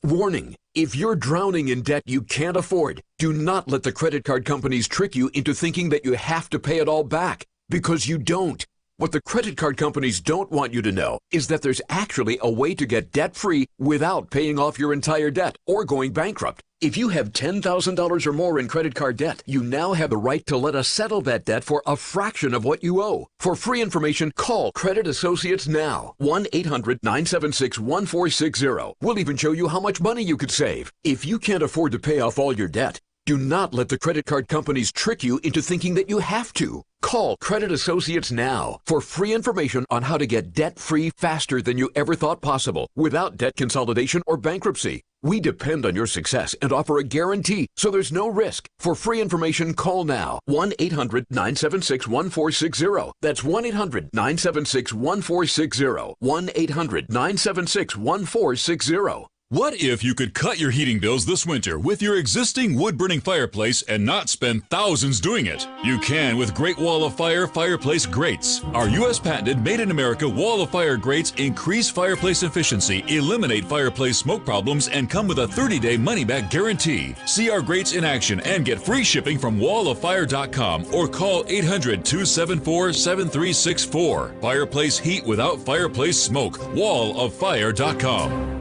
Warning, if you're drowning in debt you can't afford, do not let the credit card companies trick you into thinking that you have to pay it all back, because you don't. What the credit card companies don't want you to know is that there's actually a way to get debt-free without paying off your entire debt or going bankrupt. If you have $10,000 or more in credit card debt, you now have the right to let us settle that debt for a fraction of what you owe. For free information, call Credit Associates now. 1-800-976-1460. We'll even show you how much money you could save. If you can't afford to pay off all your debt, do not let the credit card companies trick you into thinking that you have to. Call Credit Associates now for free information on how to get debt-free faster than you ever thought possible without debt consolidation or bankruptcy. We depend on your success and offer a guarantee, so there's no risk. For free information, call now. 1-800-976-1460. That's 1-800-976-1460. 1-800-976-1460. What if you could cut your heating bills this winter with your existing wood-burning fireplace and not spend thousands doing it? You can with Great Wall of Fire fireplace grates. Our U.S. patented made-in-America Wall of Fire grates increase fireplace efficiency, eliminate fireplace smoke problems, and come with a 30-day money-back guarantee. See our grates in action and get free shipping from walloffire.com or call 800-274-7364. Fireplace heat without fireplace smoke. walloffire.com.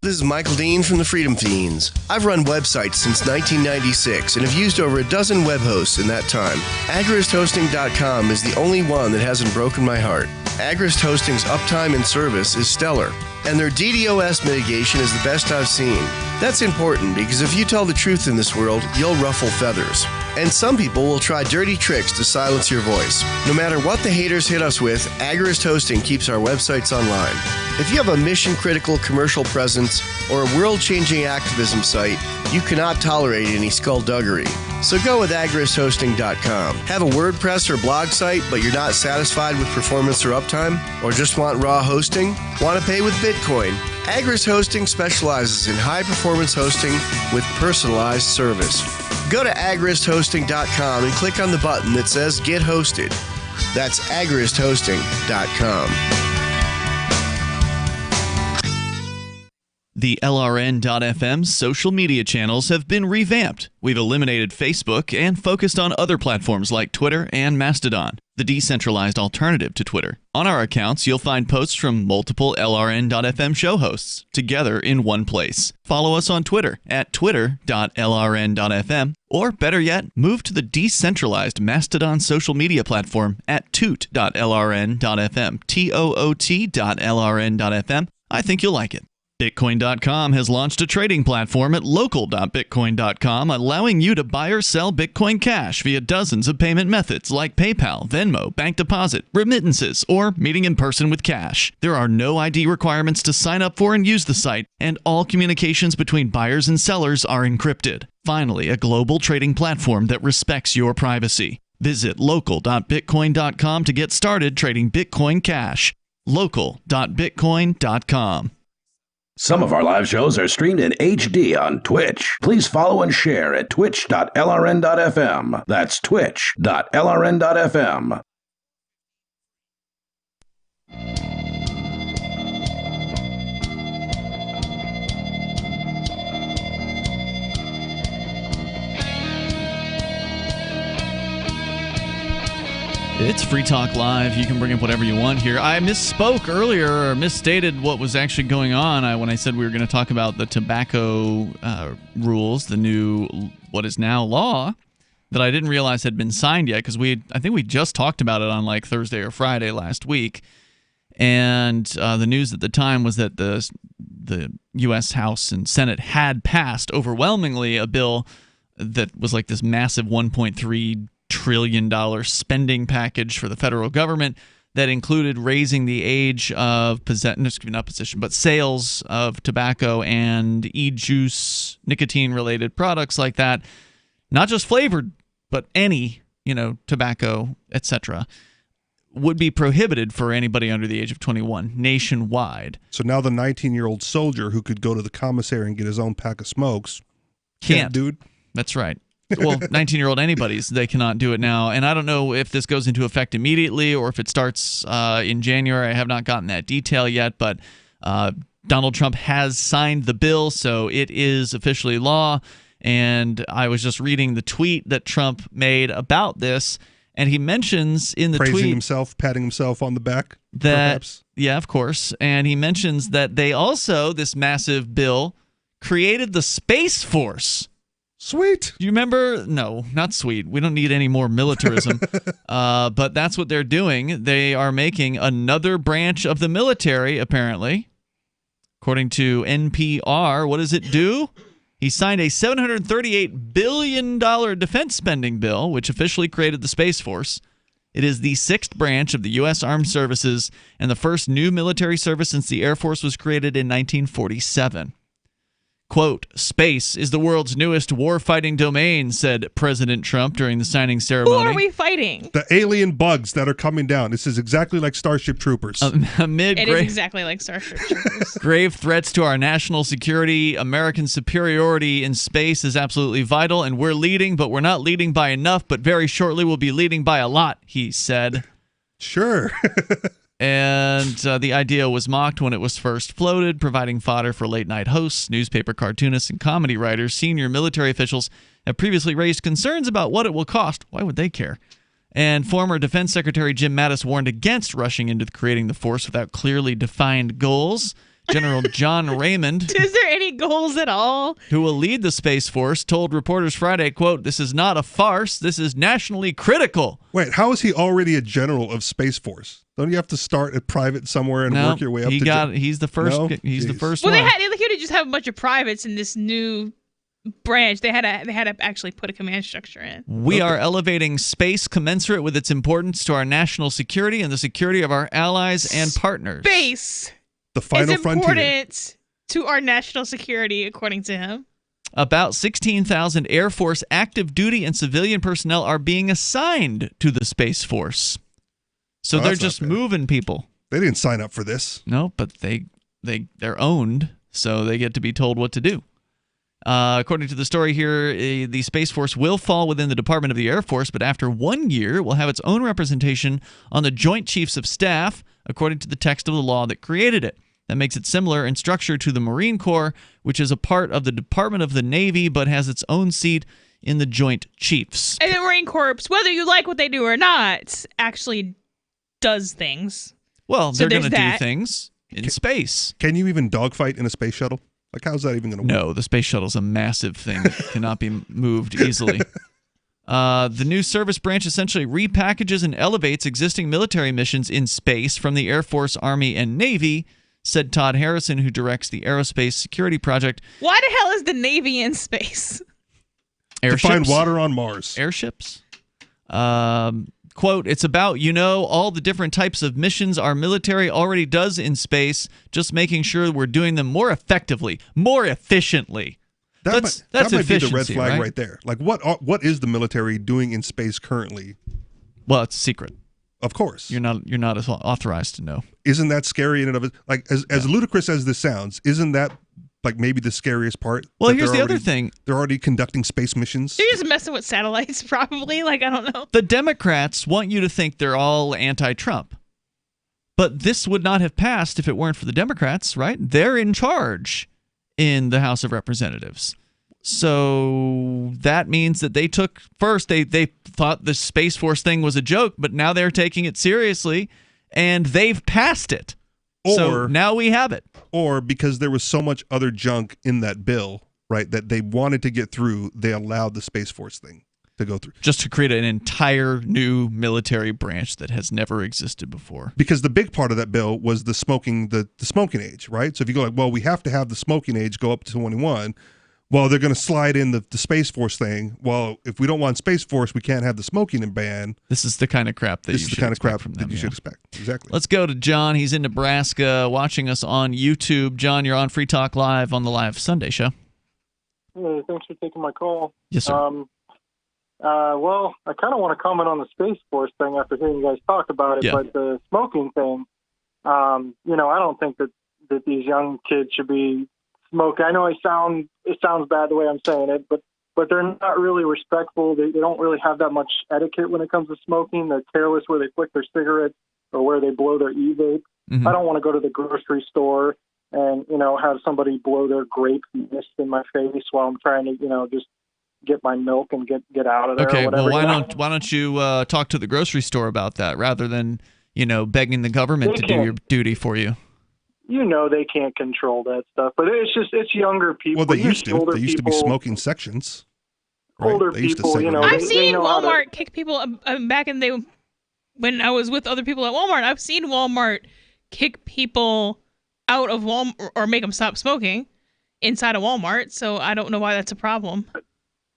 This is Michael Dean from the Freedom Fiends. I've run websites since 1996 and have used over a dozen web hosts in that time. AgristHosting.com is the only one that hasn't broken my heart. Agrist Hosting's uptime and service is stellar, and their DDoS mitigation is the best I've seen. That's important because if you tell the truth in this world, you'll ruffle feathers. And some people will try dirty tricks to silence your voice. No matter what the haters hit us with, Agrist Hosting keeps our websites online. If you have a mission-critical commercial presence or a world-changing activism site, you cannot tolerate any skullduggery. So go with agristhosting.com. Have a WordPress or blog site, but you're not satisfied with performance or uptime? Or just want raw hosting? Want to pay with Bitcoin? Agrist Hosting specializes in high-performance hosting with personalized service. Go to agristhosting.com and click on the button that says Get Hosted. That's agristhosting.com. The LRN.FM social media channels have been revamped. We've eliminated Facebook and focused on other platforms like Twitter and Mastodon, the decentralized alternative to Twitter. On our accounts, you'll find posts from multiple LRN.FM show hosts together in one place. Follow us on Twitter at twitter.lrn.fm, or better yet, move to the decentralized Mastodon social media platform at toot.lrn.fm, toot.lrn.fm. I think you'll like it. Bitcoin.com has launched a trading platform at local.bitcoin.com, allowing you to buy or sell Bitcoin Cash via dozens of payment methods like PayPal, Venmo, bank deposit, remittances, or meeting in person with cash. There are no ID requirements to sign up for and use the site, and all communications between buyers and sellers are encrypted. Finally, a global trading platform that respects your privacy. Visit local.bitcoin.com to get started trading Bitcoin Cash. local.bitcoin.com. Some of our live shows are streamed in HD on Twitch. Please follow and share at twitch.lrn.fm. That's twitch.lrn.fm. It's Free Talk Live. You can bring up whatever you want here. I misspoke earlier, or misstated what was actually going on when I said we were going to talk about the tobacco rules, the new, what is now law, that I didn't realize had been signed yet, because I think we just talked about it on like Thursday or Friday last week. And the news at the time was that the U.S. House and Senate had passed overwhelmingly a bill that was like this massive $1.3 trillion spending package for the federal government that included raising the age of sales of tobacco and e-juice, nicotine-related products like that, not just flavored, but any, tobacco, etc., would be prohibited for anybody under the age of 21 nationwide. So now the 19-year-old soldier who could go to the commissary and get his own pack of smokes can't, dude. That's right. Well, 19-year-old anybody's, they cannot do it now. And I don't know if this goes into effect immediately or if it starts in January. I have not gotten that detail yet, but Donald Trump has signed the bill, so it is officially law. And I was just reading the tweet that Trump made about this, and he mentions in the tweet... Praising himself, patting himself on the back, perhaps? Yeah, of course. And he mentions that they also, this massive bill, created the Space Force. Sweet. Do you remember? No, not sweet. We don't need any more militarism. But that's what they're doing. They are making another branch of the military, apparently. According to NPR, what does it do? He signed a $738 billion defense spending bill, which officially created the Space Force. It is the sixth branch of the U.S. Armed Services and the first new military service since the Air Force was created in 1947. Quote, "Space is the world's newest war-fighting domain," said President Trump during the signing ceremony. Who are we fighting? The alien bugs that are coming down. This is exactly like Starship Troopers. It is exactly like Starship Troopers. Grave threats to our national security, American superiority in space is absolutely vital, and we're leading, but we're not leading by enough, but very shortly we'll be leading by a lot, he said. Sure. And the idea was mocked when it was first floated, providing fodder for late-night hosts, newspaper cartoonists, and comedy writers. Senior military officials have previously raised concerns about what it will cost. Why would they care? And former Defense Secretary Jim Mattis warned against rushing into creating the force without clearly defined goals. General John Raymond, is there any goals at all? Who will lead the Space Force, told reporters Friday, quote, "This is not a farce. This is nationally critical." Wait, how is he already a general of Space Force? Don't you have to start at private somewhere and work your way up? He's the first. No? He's the first. Well, one. they couldn't just have a bunch of privates in this new branch. They had to actually put a command structure in. We are elevating space commensurate with its importance to our national security and the security of our allies and partners. Space. The final frontier. Important to our national security, according to him. About 16,000 Air Force active duty and civilian personnel are being assigned to the Space Force. So they're just moving people. They didn't sign up for this. No, but they're owned, so they get to be told what to do. According to the story here, the Space Force will fall within the Department of the Air Force, but after 1 year, will have its own representation on the Joint Chiefs of Staff, according to the text of the law that created it. That makes it similar in structure to the Marine Corps, which is a part of the Department of the Navy, but has its own seat in the Joint Chiefs. And the Marine Corps, whether you like what they do or not, actually does things. Well, they're going to do things in space. Can you even dogfight in a space shuttle? Like, how's that even going to work? No, the space shuttle's a massive thing that cannot be moved easily. The new service branch essentially repackages and elevates existing military missions in space from the Air Force, Army, and Navy said Todd Harrison, who directs the Aerospace Security Project. Why the hell is the Navy in space? Airships? To find water on Mars. Airships? Quote, it's about, all the different types of missions our military already does in space, just making sure we're doing them more effectively, more efficiently. That's that might be the red efficiency, flag right there. Like, what is the military doing in space currently? Well, it's a secret. Of course. You're not authorized to know. Isn't that scary in and of it? Like, as ludicrous as this sounds, isn't that like maybe the scariest part? Well, here's the other thing. They're already conducting space missions. They're just messing with satellites, probably. Like, I don't know. The Democrats want you to think they're all anti-Trump. But this would not have passed if it weren't for the Democrats, right? They're in charge in the House of Representatives. So that means that they took first, they thought the Space Force thing was a joke, but now they're taking it seriously, and they've passed it. So now we have it. Or because there was so much other junk in that bill, right, that they wanted to get through, they allowed the Space Force thing to go through. Just to create an entire new military branch that has never existed before. Because the big part of that bill was the smoking age, right? So if you go like, well, we have to have the smoking age go up to 21. Well, they're going to slide in the Space Force thing. Well, if we don't want Space Force, we can't have the smoking ban. This is the kind of crap that you should expect from them. You should expect. Exactly. Let's go to John. He's in Nebraska watching us on YouTube. John, you're on Free Talk Live on the Live Sunday show. Hey, thanks for taking my call. Yes, sir. Well, I kind of want to comment on the Space Force thing after hearing you guys talk about it, but the smoking thing, I don't think that these young kids should be smoking. I know it sounds bad the way I'm saying it, but they're not really respectful. They don't really have that much etiquette when it comes to smoking. They're careless where they flick their cigarettes or where they blow their e-vape. Mm-hmm. I don't want to go to the grocery store and, have somebody blow their grape mist in my face while I'm trying to, just get my milk and get out of there. Okay, or whatever. well, why don't you talk to the grocery store about that rather than, begging the government to do your duty for you? They can't control that stuff, but it's younger people. Well, they used to. They used to be smoking sections. Right? Older people, I've seen Walmart kick people back in the day when I was with other people at Walmart. I've seen Walmart kick people out of Walmart or make them stop smoking inside of Walmart. So I don't know why that's a problem.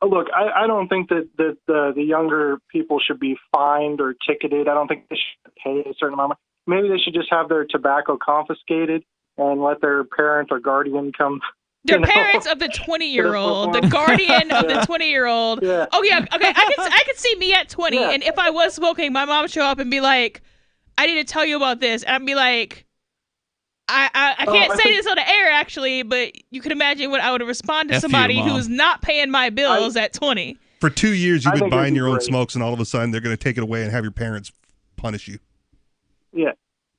Look, I don't think that the younger people should be fined or ticketed. I don't think they should pay a certain amount. Maybe they should just have their tobacco confiscated and let their parent or guardian come. Their parents of the 20-year-old, the guardian of the 20-year-old. Yeah. Oh yeah, okay. I could see me at 20, and if I was smoking, my mom would show up and be like, "I need to tell you about this," and I'd be like, "I can't say this on the air, actually," but you can imagine what I would respond to somebody who's not paying my bills at 20. For 2 years, you've been buying your own smokes, and all of a sudden, they're going to take it away and have your parents punish you. Yeah.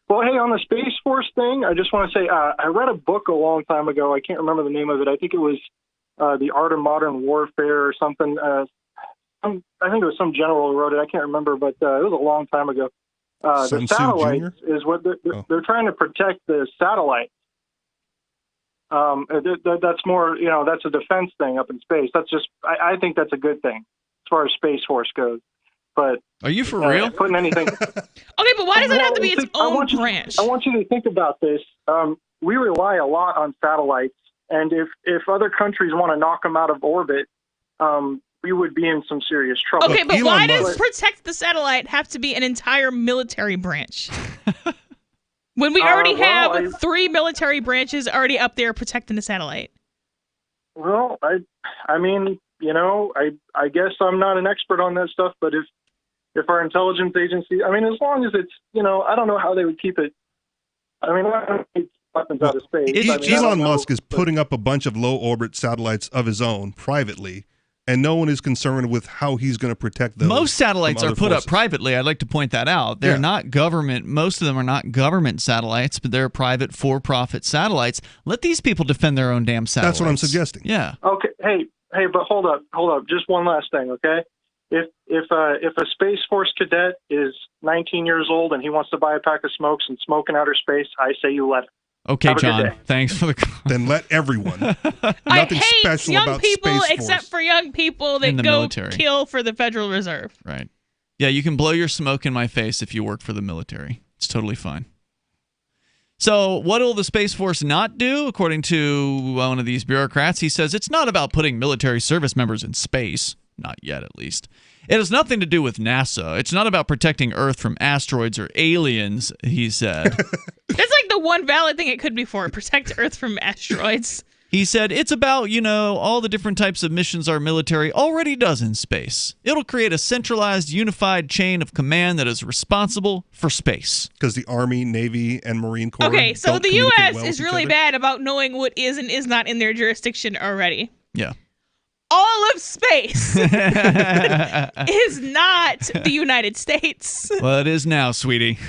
Well, hey, on the Space Force thing, I just want to say I read a book a long time ago. I can't remember the name of it. I think it was The Art of Modern Warfare or something. I think it was some general who wrote it. I can't remember, but it was a long time ago. The satellites is what they're trying to protect the satellites. That's more, that's a defense thing up in space. That's just, I think that's a good thing as far as Space Force goes. But are you for real? Putting anything? Okay, but why does it have to be its own branch? I want you to think about this. We rely a lot on satellites, and if other countries want to knock them out of orbit, we would be in some serious trouble. Okay, but why does protect the satellite have to be an entire military branch? When we already have 3 military branches already up there protecting the satellite. Well, I mean, I guess I'm not an expert on that stuff, but if our intelligence agency, I mean, as long as it's, I don't know how they would keep it. I mean, I don't think weapons out of space. Elon Musk is putting up a bunch of low orbit satellites of his own privately, and no one is concerned with how he's going to protect those. Most satellites are put up privately. I'd like to point that out. They're not government. Most of them are not government satellites, but they're private for-profit satellites. Let these people defend their own damn satellites. That's what I'm suggesting. Yeah. Okay. Hey, but hold up. Just one last thing, okay? If a Space Force cadet is 19 years old and he wants to buy a pack of smokes and smoke in outer space, I say you let him. Okay, John. Thanks for the call. Then let everyone. I hate special young about people Space except Force. for young people that In the go military. kill for the Federal Reserve. Right. Yeah, you can blow your smoke in my face if you work for the military. It's totally fine. So what will the Space Force not do? According to one of these bureaucrats, he says it's not about putting military service members in space. Not yet, at least. It has nothing to do with NASA. It's not about protecting Earth from asteroids or aliens, he said. That's like the one valid thing it could be for, protect Earth from asteroids. He said it's about, all the different types of missions our military already does in space. It'll create a centralized, unified chain of command that is responsible for space. Because the Army, Navy, and Marine Corps. Okay, so the U.S. well is with really each other. bad about knowing what is and is not in their jurisdiction already. Yeah. All of space is not the United States. Well, it is now, sweetie.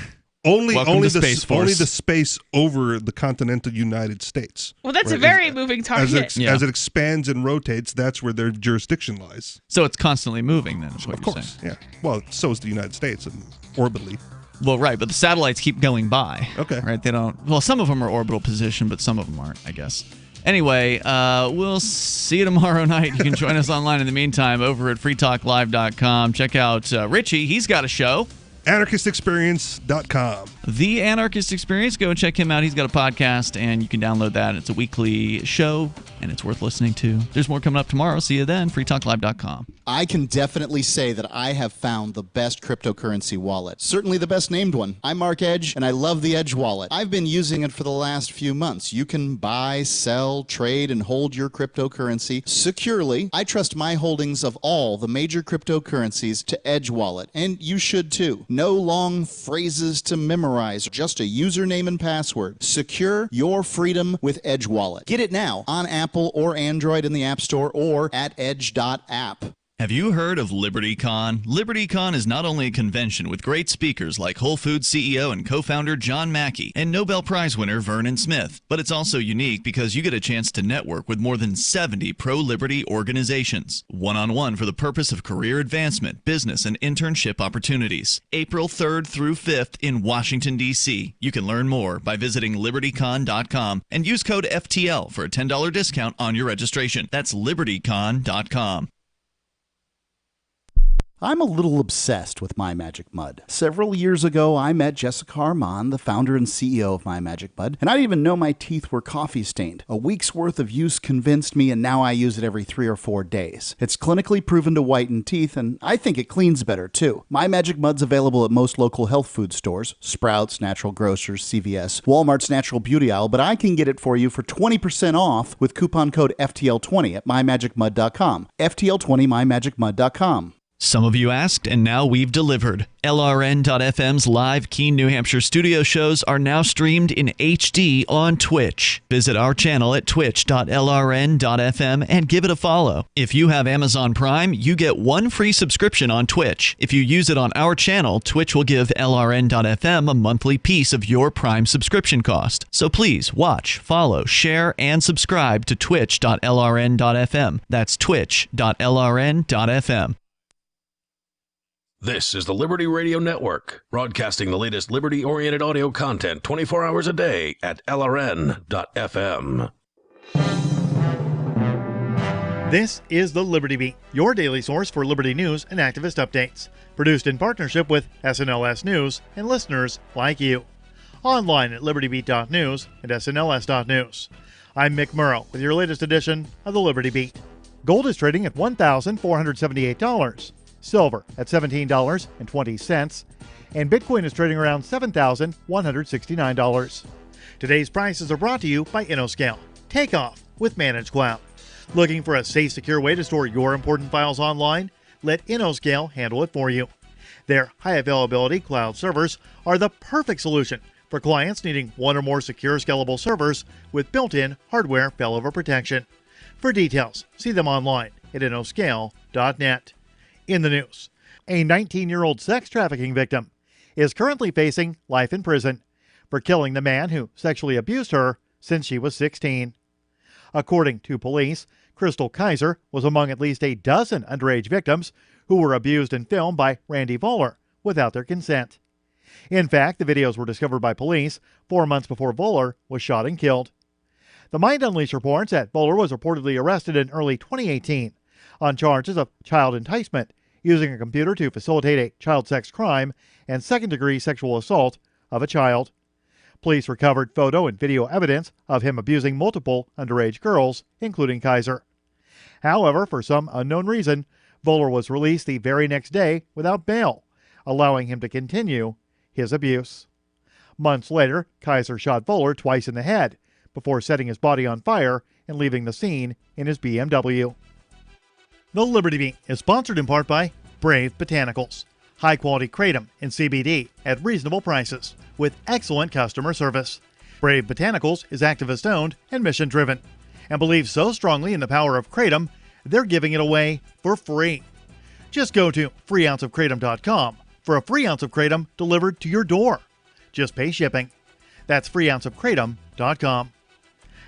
Only the Space Force. Only the space over the continental United States. Well, that's a very moving target. As it expands and rotates, that's where their jurisdiction lies. So it's constantly moving, then, is what Of you're course, saying. yeah. Well, so is the United States, orbitally. Well, right, but the satellites keep going by. Okay. Right? They don't. Well, some of them are orbital position, but some of them aren't, I guess. Anyway, we'll see you tomorrow night. You can join us online in the meantime over at freetalklive.com. Check out Richie. He's got a show. Anarchistexperience.com. The Anarchist Experience. Go and check him out. He's got a podcast, and you can download that. It's a weekly show, and it's worth listening to. There's more coming up tomorrow. See you then. freetalklive.com. I can definitely say that I have found the best cryptocurrency wallet. Certainly the best named one. I'm Mark Edge, and I love the Edge wallet. I've been using it for the last few months. You can buy, sell, trade, and hold your cryptocurrency securely. I trust my holdings of all the major cryptocurrencies to Edge wallet, and you should too. No long phrases to memorize, just a username and password. Secure your freedom with Edge wallet. Get it now on Apple or Android in the App Store or at edge.app. Have you heard of LibertyCon? LibertyCon is not only a convention with great speakers like Whole Foods CEO and co-founder John Mackey and Nobel Prize winner Vernon Smith, but it's also unique because you get a chance to network with more than 70 pro-liberty organizations, one-on-one for the purpose of career advancement, business, and internship opportunities. April 3rd through 5th in Washington, D.C. You can learn more by visiting libertycon.com and use code FTL for a $10 discount on your registration. That's libertycon.com. I'm a little obsessed with My Magic Mud. Several years ago, I met Jessica Armand, the founder and CEO of My Magic Mud, and I didn't even know my teeth were coffee stained. A week's worth of use convinced me, and now I use it every 3 or 4 days. It's clinically proven to whiten teeth, and I think it cleans better, too. My Magic Mud's available at most local health food stores, Sprouts, Natural Grocers, CVS, Walmart's Natural Beauty Aisle, but I can get it for you for 20% off with coupon code FTL20 at mymagicmud.com. FTL20 mymagicmud.com. Some of you asked, and now we've delivered. LRN.FM's live Keene, New Hampshire studio shows are now streamed in HD on Twitch. Visit our channel at twitch.lrn.fm and give it a follow. If you have Amazon Prime, you get 1 free subscription on Twitch. If you use it on our channel, Twitch will give LRN.FM a monthly piece of your Prime subscription cost. So please watch, follow, share, and subscribe to twitch.lrn.fm. That's twitch.lrn.fm. This is the Liberty Radio Network, broadcasting the latest liberty-oriented audio content 24 hours a day at LRN.FM. This is the Liberty Beat, your daily source for liberty news and activist updates. Produced in partnership with SNLS News and listeners like you. Online at libertybeat.news and snls.news. I'm Mick Murrow with your latest edition of the Liberty Beat. Gold is trading at $1,478. Silver at $17.20, and Bitcoin is trading around $7,169. Today's prices are brought to you by InnoScale. Take off with Managed Cloud. Looking for a safe, secure way to store your important files online? Let InnoScale handle it for you. Their high-availability cloud servers are the perfect solution for clients needing 1 or more secure, scalable servers with built-in hardware failover protection. For details, see them online at innoscale.net. In the news, a 19-year-old sex trafficking victim is currently facing life in prison for killing the man who sexually abused her since she was 16. According to police, Crystal Kaiser was among at least a dozen underage victims who were abused and filmed by Randy Voller without their consent. In fact, the videos were discovered by police 4 months before Voller was shot and killed. The Mind Unleashed reports that Voller was reportedly arrested in early 2018 on charges of child enticement, using a computer to facilitate a child sex crime, and second-degree sexual assault of a child. Police recovered photo and video evidence of him abusing multiple underage girls, including Kaiser. However, for some unknown reason, Voller was released the very next day without bail, allowing him to continue his abuse. Months later, Kaiser shot Voller twice in the head before setting his body on fire and leaving the scene in his BMW. The Liberty Beat is sponsored in part by Brave Botanicals, high-quality kratom and CBD at reasonable prices with excellent customer service. Brave Botanicals is activist-owned and mission-driven and believes so strongly in the power of kratom, they're giving it away for free. Just go to freeounceofkratom.com for a free ounce of kratom delivered to your door. Just pay shipping. That's freeounceofkratom.com.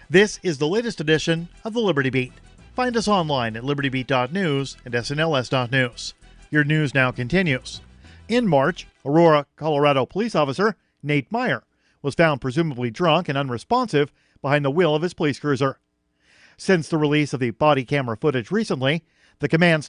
This is the latest edition of the Liberty Beat. Find us online at libertybeat.news and snls.news. Your news now continues. In March, Aurora, Colorado police officer Nate Meyer was found presumably drunk and unresponsive behind the wheel of his police cruiser. Since the release of the body camera footage recently, the command